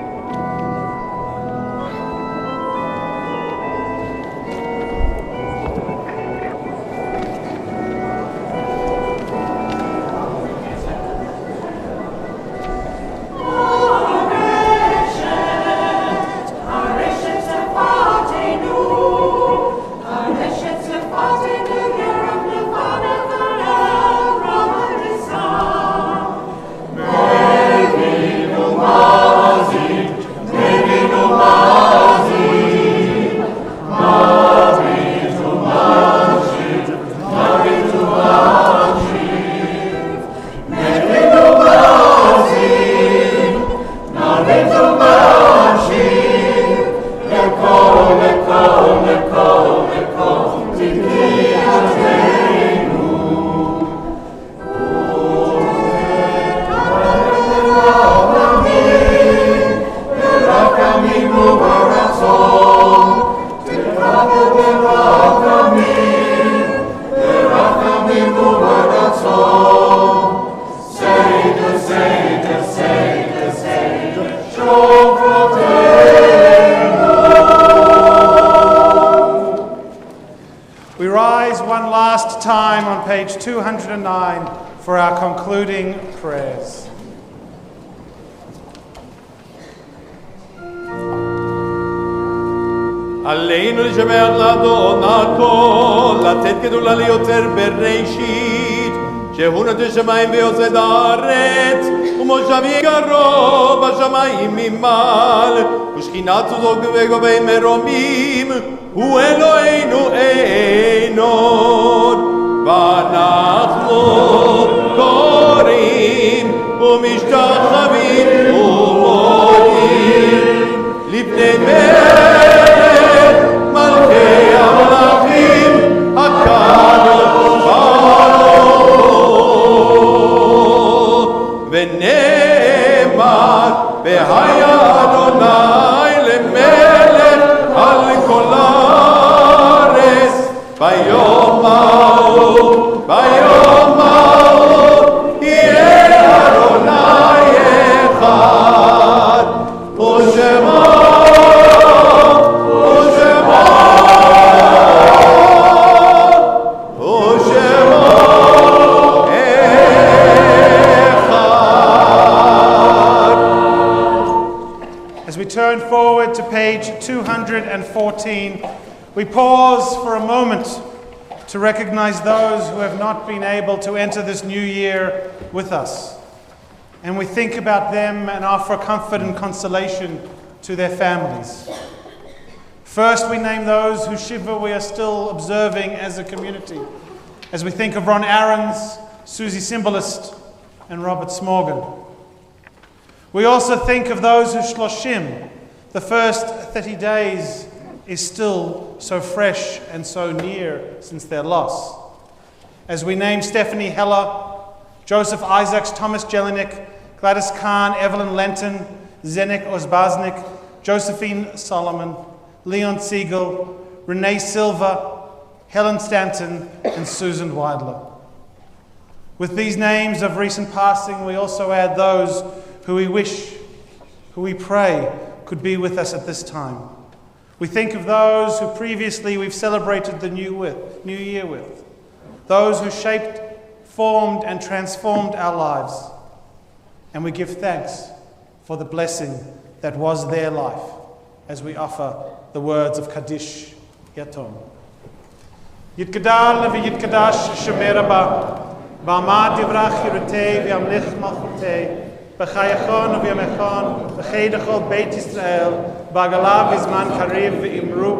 [SPEAKER 3] We rise one last time on page 209 for our concluding prayers. עלינו לשמר לאדון הכל, לתת גדולה ליותר בראשית, שהוא נותן שמיים ויוסד הארץ, ומושבי קרוב בשמיים ממעל, ושכינת סוזות וגובי מרומים, הוא אלוהינו אין עוד. ואנחנו קוראים ומשתחווים ומודים לפני מלכי המלכים הקדוש ברוך ונאמר והיה אדוני למלך על כל הארץ ביום ההוא יהיה אדוני אחד ושמו
[SPEAKER 1] Turn forward to page 214. We pause for a moment to recognize those who have not been able to enter this new year with us. And we think about them and offer comfort and consolation to their families. First, we name those whose Shiva we are still observing as a community, as we think of Ron Aarons, Susie Symbolist, and Robert Smorgan. We also think of those who Shloshim, the first 30 days, is still so fresh and so near since their loss. As we name Stephanie Heller, Joseph Isaacs, Thomas Jelinek, Gladys Kahn, Evelyn Lenton, Zenek Ozbaznik, Josephine Solomon, Leon Siegel, Renee Silva, Helen Stanton, and Susan Weidler. With these names of recent passing, we also add those who we wish, who we pray could be with us at this time. We think of those who previously we've celebrated the New Year with, those who shaped, formed and transformed our lives, and we give thanks for the blessing that was their life as we offer the words of Kaddish Yatom. Yitgadal v'yitkadash Shemei Rabba, v'amad divrach yirutei v'yamlich malchutei, v'chayachon v'yamechon, v'cheidachol Beit Yisrael, v'agalav v'zman kariv v'imru.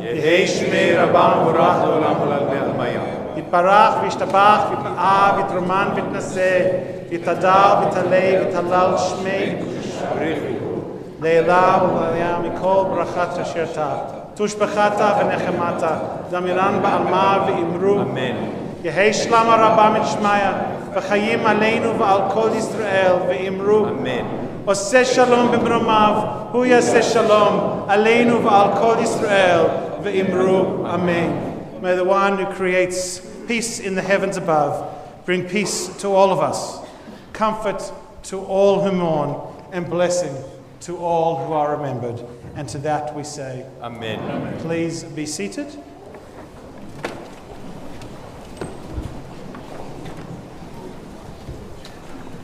[SPEAKER 1] Yehei Shemei Rabba v'rach l'olam v'lalmei al-mayam. Yitbarach v'yishtabach v'yipa'ah v'yitroman v'yitnaseh, v'yitadal v'yitalei v'yitalal Shmei Leila v'layam mikol brachat asher ta'ah. Tushbachata v'nechemata, Zamiran ba'alma v'imru. Amen. Yehei shlama rabba mitshmaya, v'chayim aleinu v'al kol Yisrael v'imru. Amen. Oseh shalom b'mromav, hu yaseh shalom, aleinu v'al kol Yisrael v'imru. Amen. May the one who creates peace in the heavens above bring peace to all of us, comfort to all who mourn, and blessing to all who are remembered. And to that we say,
[SPEAKER 3] Amen.
[SPEAKER 1] Amen. Please be seated.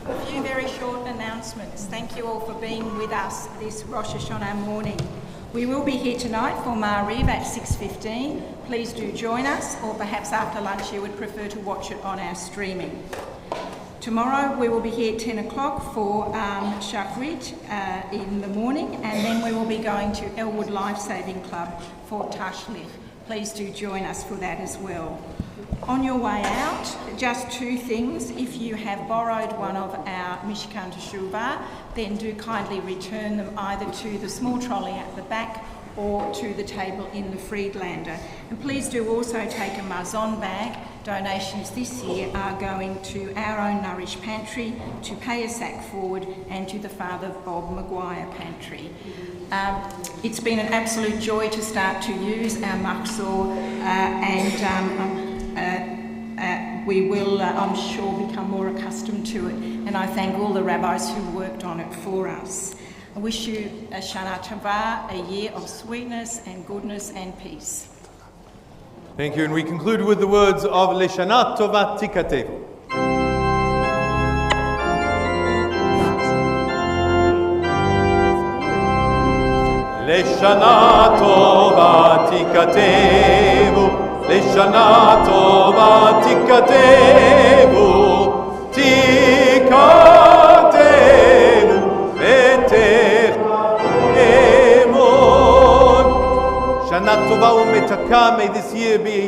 [SPEAKER 16] A few very short announcements. Thank you all for being with us this Rosh Hashanah morning. We will be here tonight for Ma'ariv at 6:15. Please do join us, or perhaps after lunch you would prefer to watch it on our streaming. Tomorrow we will be here at 10 o'clock for Shachrit in the morning, and then we will be going to Elwood Life Saving Club for Tashlich. Please do join us for that as well. On your way out, just two things. If you have borrowed one of our Mishkan Teshuvah, then do kindly return them either to the small trolley at the back or to the table in the Friedlander. And please do also take a Mazon bag. Donations this year are going to our own Nourish Pantry, to Pay a Sack Forward, and to the Father Bob Maguire Pantry. It's been an absolute joy to start to use our Machzor, and we will, I'm sure, become more accustomed to it. And I thank all the rabbis who worked on it for us. I wish you a Shana Tova, a year of sweetness and goodness and peace.
[SPEAKER 3] Thank you, and we conclude with the words of Leshana Tova Tikatevu. Leshana Tova Tikatevu, Leshana Tova Tikatevu, Tikatevu, Shana Tova u'metaka, may this year be